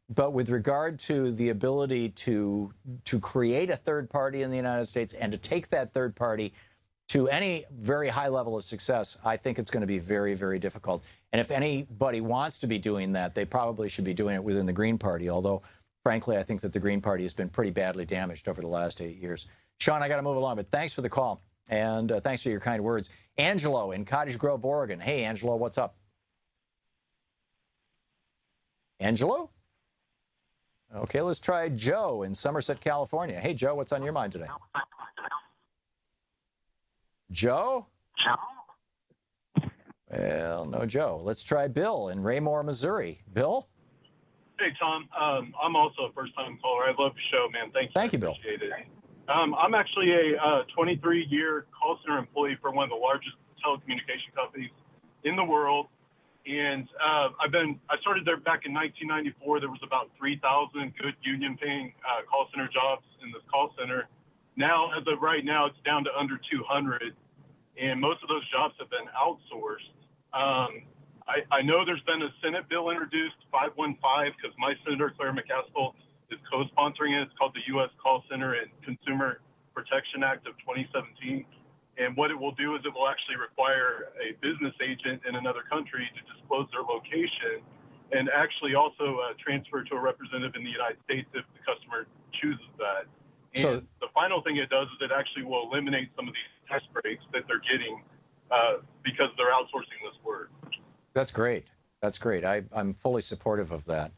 But with regard to the ability to create a third party in the United States and to take that third party to any very high level of success, I think it's going to be very, very difficult. And if anybody wants to be doing that, they probably should be doing it within the Green Party, although, frankly, I think that the Green Party has been pretty badly damaged over the last 8 years. Sean, I got to move along, but thanks for the call. And thanks for your kind words. Angelo in Cottage Grove, Oregon. Hey, Angelo, what's up? Angelo? Okay, let's try Joe in Somerset, California. Hey, Joe, what's on your mind today? Joe? Well, no Joe. Let's try Bill in Raymore, Missouri. Bill? Hey, Tom. I'm also a first-time caller. I love the show, man. Thank you, Bill. Appreciate it. I'm actually a 23-year call center employee for one of the largest telecommunication companies in the world. And I started there back in 1994. There was about 3,000 good union-paying call center jobs in this call center. Now, as of right now, it's down to under 200, and most of those jobs have been outsourced. I know there's been a Senate bill introduced, 515, because my Senator Claire McCaskill is co-sponsoring it. It's called the U.S. Call Center and Consumer Protection Act of 2017. And what it will do is it will actually require a business agent in another country to disclose their location and actually also transfer to a representative in the United States if the customer chooses that. And the final thing it does is it actually will eliminate some of these tax breaks that they're getting because they're outsourcing this work. That's great. That's great. I'm fully supportive of that.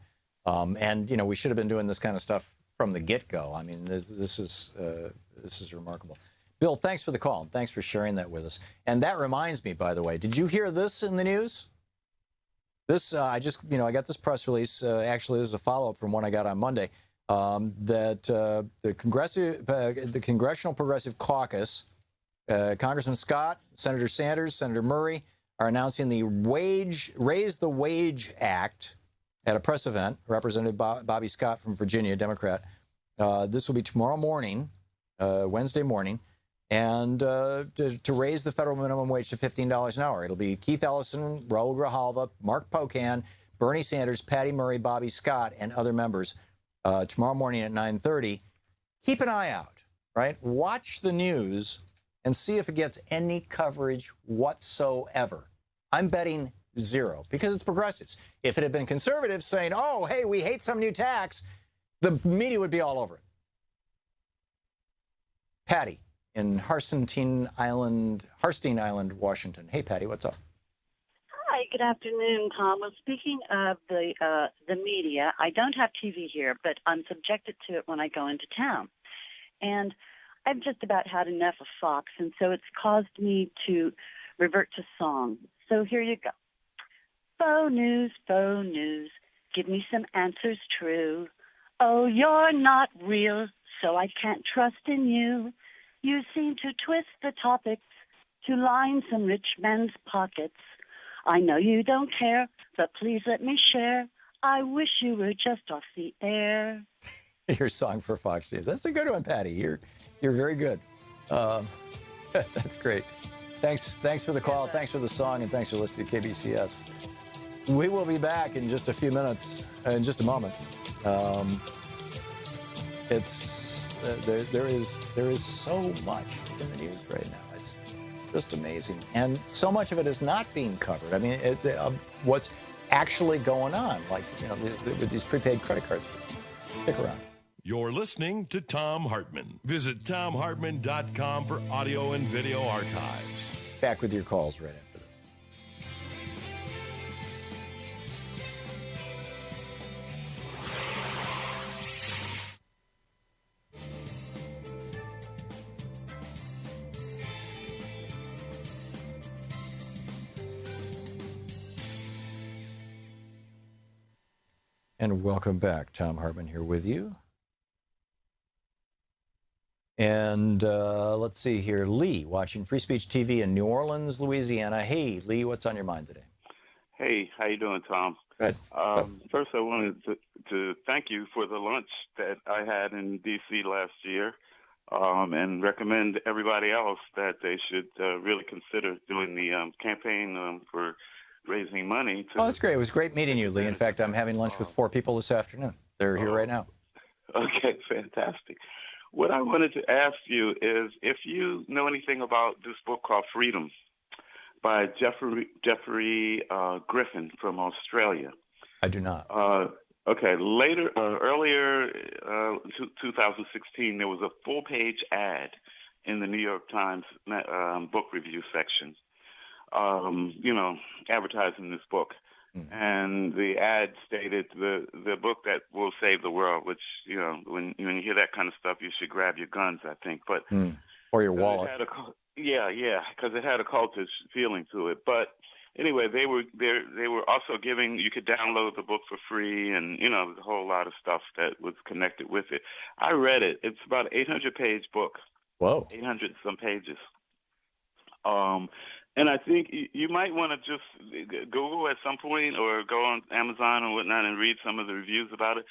And, you know, we should have been doing this kind of stuff from the get-go. I mean, this is remarkable. Bill, thanks for the call. Thanks for sharing that with us. And that reminds me, by the way, did you hear this in the news? This, I got this press release. Actually, this is a follow-up from one I got on Monday, that the Congressional Progressive Caucus, Congressman Scott, Senator Sanders, Senator Murray, are announcing the Raise the Wage Act at a press event. Representative Bobby Scott from Virginia, Democrat. This will be tomorrow morning, Wednesday morning, and to raise the federal minimum wage to $15 an hour. It'll be Keith Ellison, Raul Grijalva, Mark Pocan, Bernie Sanders, Patty Murray, Bobby Scott, and other members tomorrow morning at 9:30. Keep an eye out, right? Watch the news and see if it gets any coverage whatsoever. I'm betting zero, because it's progressives. If it had been conservatives saying, oh, hey, we hate some new tax, the media would be all over it. Patty in Harstine Island, Washington. Hey, Patty, what's up? Hi, good afternoon, Tom. Well, speaking of the media, I don't have TV here, but I'm subjected to it when I go into town. And I've just about had enough of Fox, and so it's caused me to revert to song. So here you go. Faux news, give me some answers true. Oh, you're not real, so I can't trust in you. You seem to twist the topics to line some rich men's pockets. I know you don't care, but please let me share. I wish you were just off the air. Your song for Fox News. That's a good one, Patty. You're very good. That's great. Thanks for the call. Thanks for the song, and thanks for listening to KBCS. We will be back in just a few minutes, in just a moment. There is so much in the news right now. It's just amazing, and so much of it is not being covered. I mean, what's actually going on, like with these prepaid credit cards. Stick around. You're listening to Thom Hartmann. Visit thomhartmann.com for audio and video archives. Back with your calls right after this. And welcome back. Thom Hartmann here with you. And let's see here. Lee, watching Free Speech TV in New Orleans, Louisiana. Hey, Lee, what's on your mind today? Hey, how you doing, Tom? Good. First, I wanted to thank you for the lunch that I had in D.C. last year, and recommend everybody else that they should really consider doing the campaign for raising money. Oh, that's great. It was great meeting you, Lee. In fact, I'm having lunch with 4 people this afternoon. They're here right now. Okay, fantastic. What I wanted to ask you is if you know anything about this book called Freedom by Jeffrey Griffin from Australia. I do not. Okay, earlier in 2016, there was a full-page ad in the New York Times book review section, advertising this book. And the ad stated the book that will save the world, which, when you hear that kind of stuff, you should grab your guns, I think. But or your wallet. Because it had a cultish feeling to it. But anyway, they were also giving, you could download the book for free, and there's a whole lot of stuff that was connected with it. I read it. It's about an 800-page book. Whoa. 800 some pages. And I think you might want to just Google at some point or go on Amazon or whatnot and read some of the reviews about it.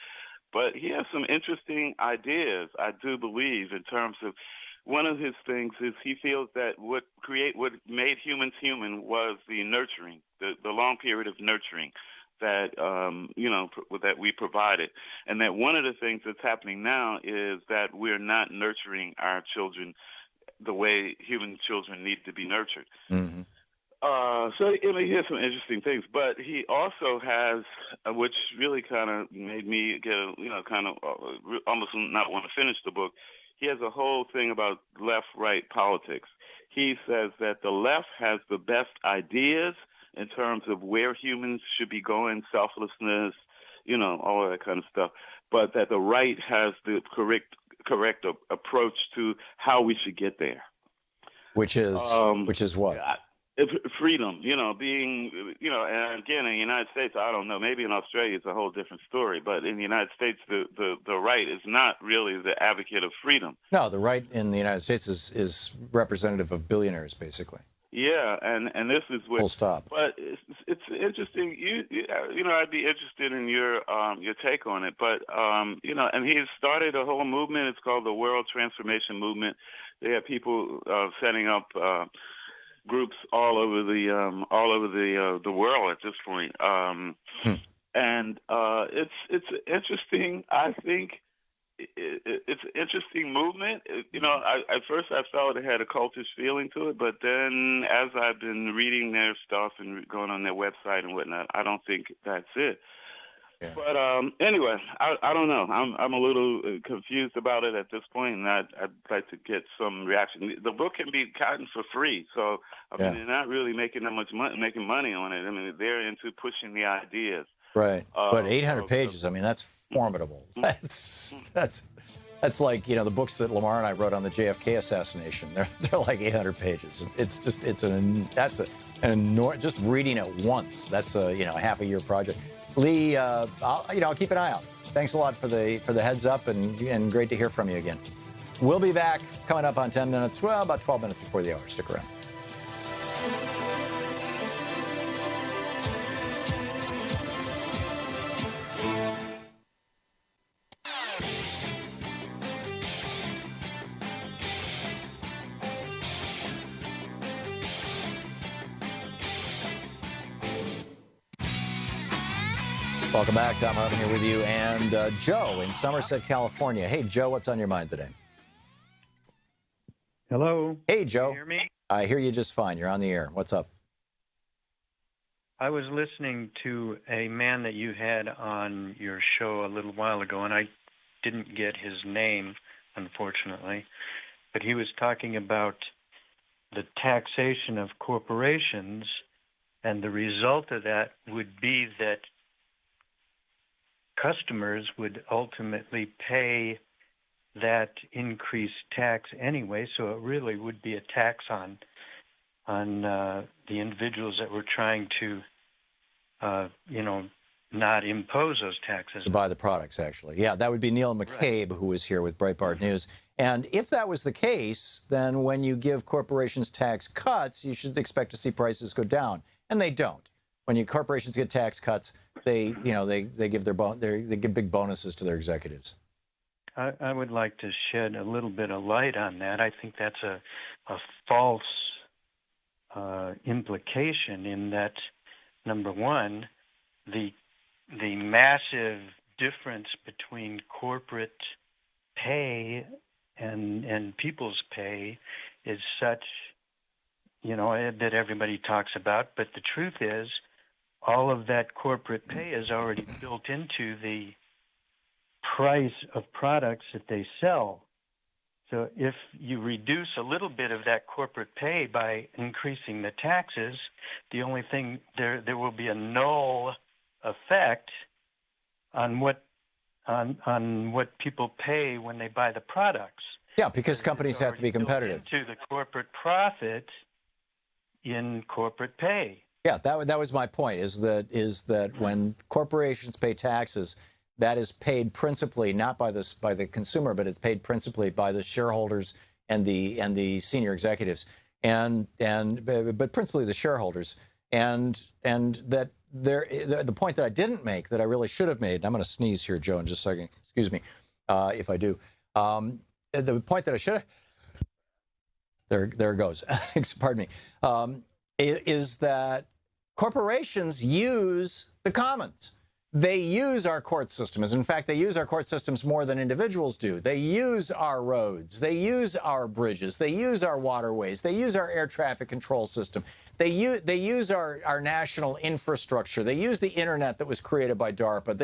But he has some interesting ideas, I do believe, in terms of one of his things is he feels that what made humans human was the nurturing, the long period of nurturing that that we provided, and that one of the things that's happening now is that we're not nurturing our children the way human children need to be nurtured. Mm-hmm. So he has some interesting things, but he also has, which really kind of made me get almost not want to finish the book. He has a whole thing about left-right politics. He says that the left has the best ideas in terms of where humans should be going, selflessness, all of that kind of stuff, but that the right has the correct approach to how we should get there. Which is what? Freedom, being, and again, in the United States, I don't know, maybe in Australia it's a whole different story, but in the United States, the right is not really the advocate of freedom. No, the right in the United States is representative of billionaires, basically. Yeah, and this is what. Full stop. But it's interesting. I'd be interested in your take on it. But and he's started a whole movement. It's called the World Transformation Movement. They have people setting up groups all over the world at this point. And it's interesting. I think it's an interesting movement. At first I felt it had a cultish feeling to it, but then as I've been reading their stuff and going on their website and whatnot, I don't think that's it. Yeah. But anyway, I don't know. I'm a little confused about it at this point, and I'd like to get some reaction. The book can be gotten for free, so mean, they're not really making that much making money on it. I mean, they're into pushing the ideas. Right, but 800 pages. I mean, that's formidable. That's like the books that Lamar and I wrote on the JFK assassination. They're like 800 pages. Just reading it once. That's a half a year project. Lee, I'll keep an eye out. Thanks a lot for the heads up and great to hear from you again. We'll be back coming up on 10 minutes. Well, about 12 minutes before the hour. Stick around. Welcome back. Thom Hartmann here with you. And Joe in Somerset, California. Hey, Joe, what's on your mind today? Hello. Hey, Joe. Can you hear me? I hear you just fine. You're on the air. What's up? I was listening to a man that you had on your show a little while ago, and I didn't get his name, unfortunately. But he was talking about the taxation of corporations, and the result of that would be that customers would ultimately pay that increased tax anyway, so it really would be a tax on the individuals that were trying to, not impose those taxes. To buy the products, actually. Yeah, that would be Neil McCabe, who was here with Breitbart News. And if that was the case, then when you give corporations tax cuts, you should expect to see prices go down, and they don't. When corporations get tax cuts, they give they give big bonuses to their executives. I would like to shed a little bit of light on that. I think that's a false implication in that, number one, the massive difference between corporate pay and people's pay is such, that everybody talks about. But the truth is, all of that corporate pay is already built into the price of products that they sell. So if you reduce a little bit of that corporate pay by increasing the taxes, the only thing there will be a null effect on what people pay when they buy the products. Yeah, because companies have to be competitive. To the corporate profit in corporate pay. Yeah, that was my point. Is that when corporations pay taxes, that is paid principally not by the consumer, but it's paid principally by the shareholders and the senior executives, but principally the shareholders. And that the point that I didn't make that I really should have made. And I'm going to sneeze here, Joe, in just a second. Excuse me, if I do. The point that I should there it goes. Pardon me. Is that corporations use the commons. They use our court systems. In fact, they use our court systems more than individuals do. They use our roads. They use our bridges. They use our waterways. They use our air traffic control system. They use our national infrastructure. They use the internet that was created by DARPA.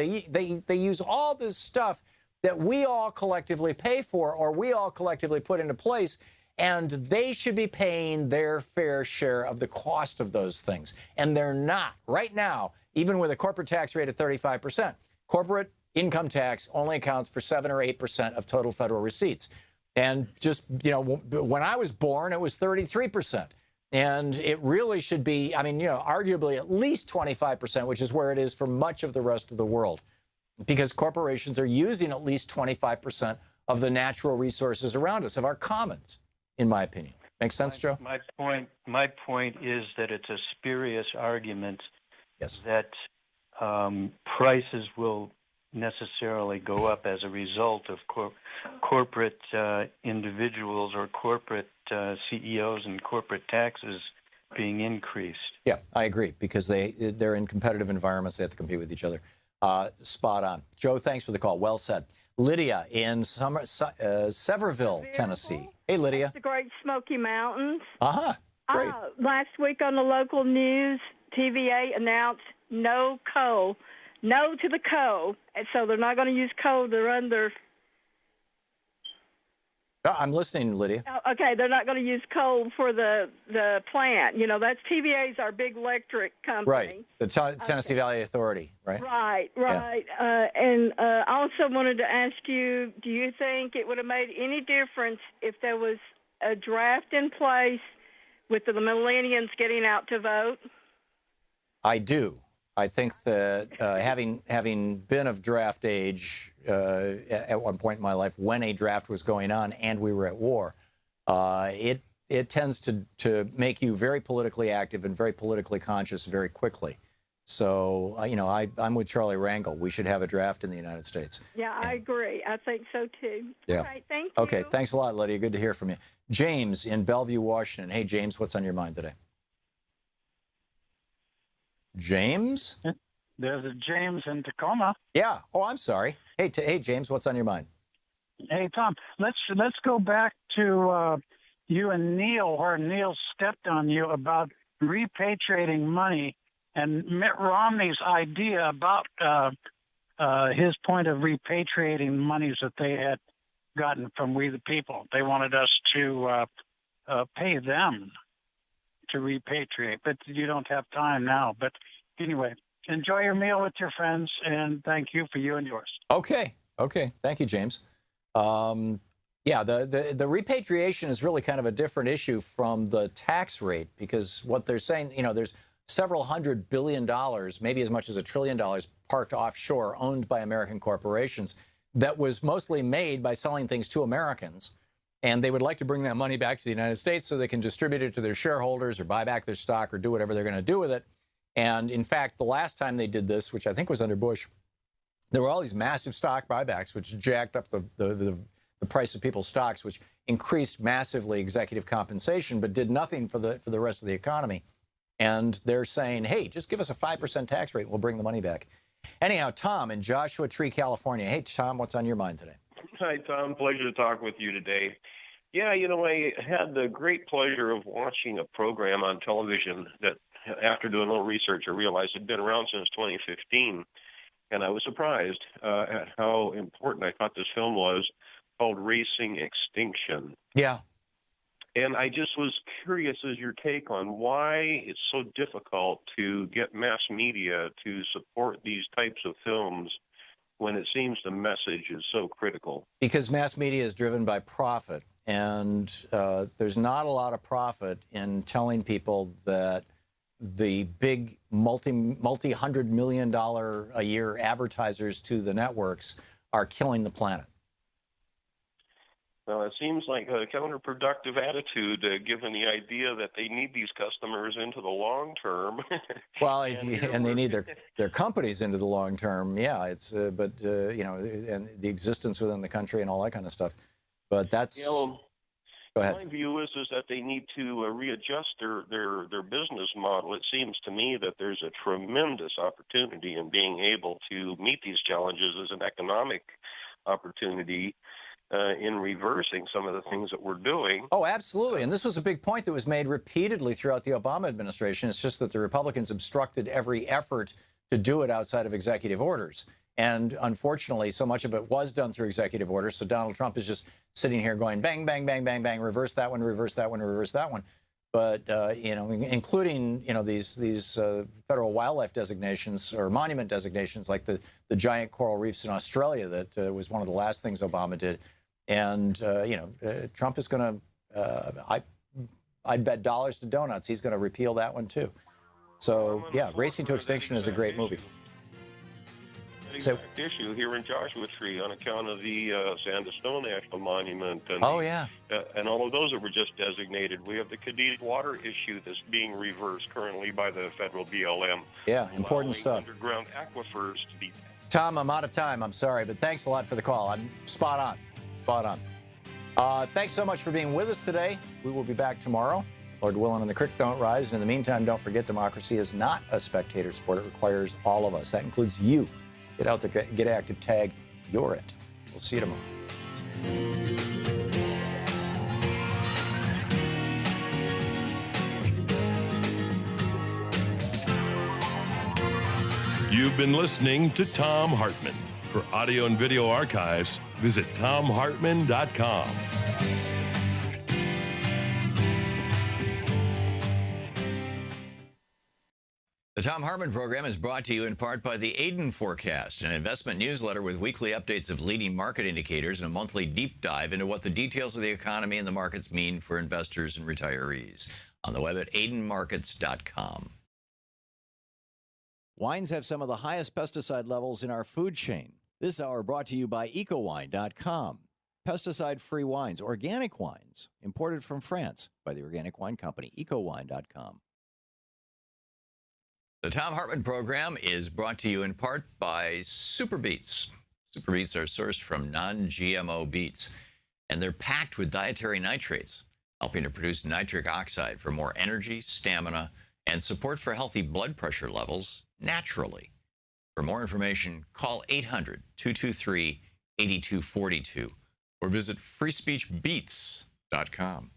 They use all this stuff that we all collectively pay for, or we all collectively put into place, and they should be paying their fair share of the cost of those things. And they're not. Right now, even with a corporate tax rate of 35%, corporate income tax only accounts for 7 or 8% of total federal receipts. And just, you know, when I was born, it was 33%. And it really should be, I mean, you know, arguably at least 25%, which is where it is for much of the rest of the world, because corporations are using at least 25% of the natural resources around us, of our commons, in my opinion. Make sense, Joe? My point is that it's a spurious argument that prices will necessarily go up as a result of corporate individuals or corporate CEOs and corporate taxes being increased. Yeah, I agree, because they're in competitive environments. They have to compete with each other. Spot on. Joe, thanks for the call. Well said. Lydia in Sevierville, Tennessee. Hey, Lydia. The Great Smoky Mountains. Uh-huh. Great. Last week on the local news, TVA announced no coal. No to the coal. And so they're not going to use coal to run their... I'm listening, Lydia. Okay, they're not going to use coal for the plant. You know, that's TVA's our big electric company. Right, the Tennessee Valley Authority, right? Right. Yeah. And I also wanted to ask you, do you think it would have made any difference if there was a draft in place with the millennials getting out to vote? I do. I think that having been of draft age at one point in my life when a draft was going on and we were at war, it tends to make you very politically active and very politically conscious very quickly. So, you know, I'm with Charlie Rangel. We should have a draft in the United States. Yeah, I agree. I think so, too. Yeah. All right, thank you. Okay, thanks a lot, Lydia. Good to hear from you. James in Bellevue, Washington. Hey, James, what's on your mind today? James? There's a James in Tacoma. Yeah. Oh, I'm sorry. Hey, James, what's on your mind? Hey, Tom. Let's go back to you and Neil, where Neil stepped on you about repatriating money, and Mitt Romney's idea about his point of repatriating monies that they had gotten from We the People. They wanted us to pay them to repatriate, but you don't have time now. But anyway, enjoy your meal with your friends, and thank you for you and yours. Okay. Thank you, James. Yeah, the repatriation is really kind of a different issue from the tax rate, because what they're saying, you know, there's several $100 billion, maybe as much as $1 trillion, parked offshore, owned by American corporations, that was mostly made by selling things to Americans. And they would like to bring that money back to the United States so they can distribute it to their shareholders or buy back their stock or do whatever they're going to do with it. And in fact, the last time they did this, which I think was under Bush, there were all these massive stock buybacks, which jacked up the price of people's stocks, which increased massively executive compensation, but did nothing for the rest of the economy. And they're saying, hey, just give us a 5% tax rate and we'll bring the money back. Anyhow, Tom in Joshua Tree, California. Hey, Tom, what's on your mind today? Hi, Tom. Pleasure to talk with you today. Yeah, you know, I had the great pleasure of watching a program on television that, after doing a little research, I realized had been around since 2015. And I was surprised at how important I thought this film was, called Racing Extinction. Yeah. And I just was curious as your take on why it's so difficult to get mass media to support these types of films when it seems the message is so critical. Because mass media is driven by profit, and there's not a lot of profit in telling people that the big multi-$100 million a year advertisers to the networks are killing the planet. Well, it seems like a counterproductive attitude, given the idea that they need these customers into the long term. Well, and they need their companies into the long term. Yeah, it's but you know, and the existence within the country and all that kind of stuff. But that's Go ahead. My view is that they need to readjust their business model. It seems to me that there's a tremendous opportunity in being able to meet these challenges as an economic opportunity in reversing some of the things that we're doing. Oh, absolutely. And this was a big point that was made repeatedly throughout the Obama administration. It's just that the Republicans obstructed every effort to do it outside of executive orders. And unfortunately, so much of it was done through executive orders. So Donald Trump is just sitting here going bang, bang, bang, bang, bang, reverse that one, reverse that one, reverse that one. But, including, these federal wildlife designations or monument designations like the giant coral reefs in Australia that was one of the last things Obama did. And, Trump is going to, I'd bet dollars to donuts, he's going to repeal that one, too. So, yeah, Racing to Extinction is a great movie. Exact issue here in Joshua Tree on account of the Sandstone National Monument. And and all of those that were just designated. We have the Cadiz water issue that's being reversed currently by the federal BLM. Yeah, important stuff. Underground aquifers to be. Tom, I'm out of time. I'm sorry, but thanks a lot for the call. I'm spot on. Spot on. Thanks so much for being with us today. We will be back tomorrow. Lord willing, and the creek don't rise. And in the meantime, don't forget, democracy is not a spectator sport. It requires all of us. That includes you. Get out there, get active, tag, you're it. We'll see you tomorrow. You've been listening to Thom Hartmann. For audio and video archives, visit thomhartmann.com. The Thom Hartmann Program is brought to you in part by the Aiden Forecast, an investment newsletter with weekly updates of leading market indicators and a monthly deep dive into what the details of the economy and the markets mean for investors and retirees. On the web at aidenmarkets.com. Wines have some of the highest pesticide levels in our food chain. This hour brought to you by ecowine.com. Pesticide-free wines, organic wines, imported from France by the Organic Wine Company, ecowine.com. The Thom Hartmann Program is brought to you in part by Super Beets. Super Beets are sourced from non-GMO beets, and they're packed with dietary nitrates, helping to produce nitric oxide for more energy, stamina, and support for healthy blood pressure levels naturally. For more information, call 800-223-8242 or visit freespeechbeets.com.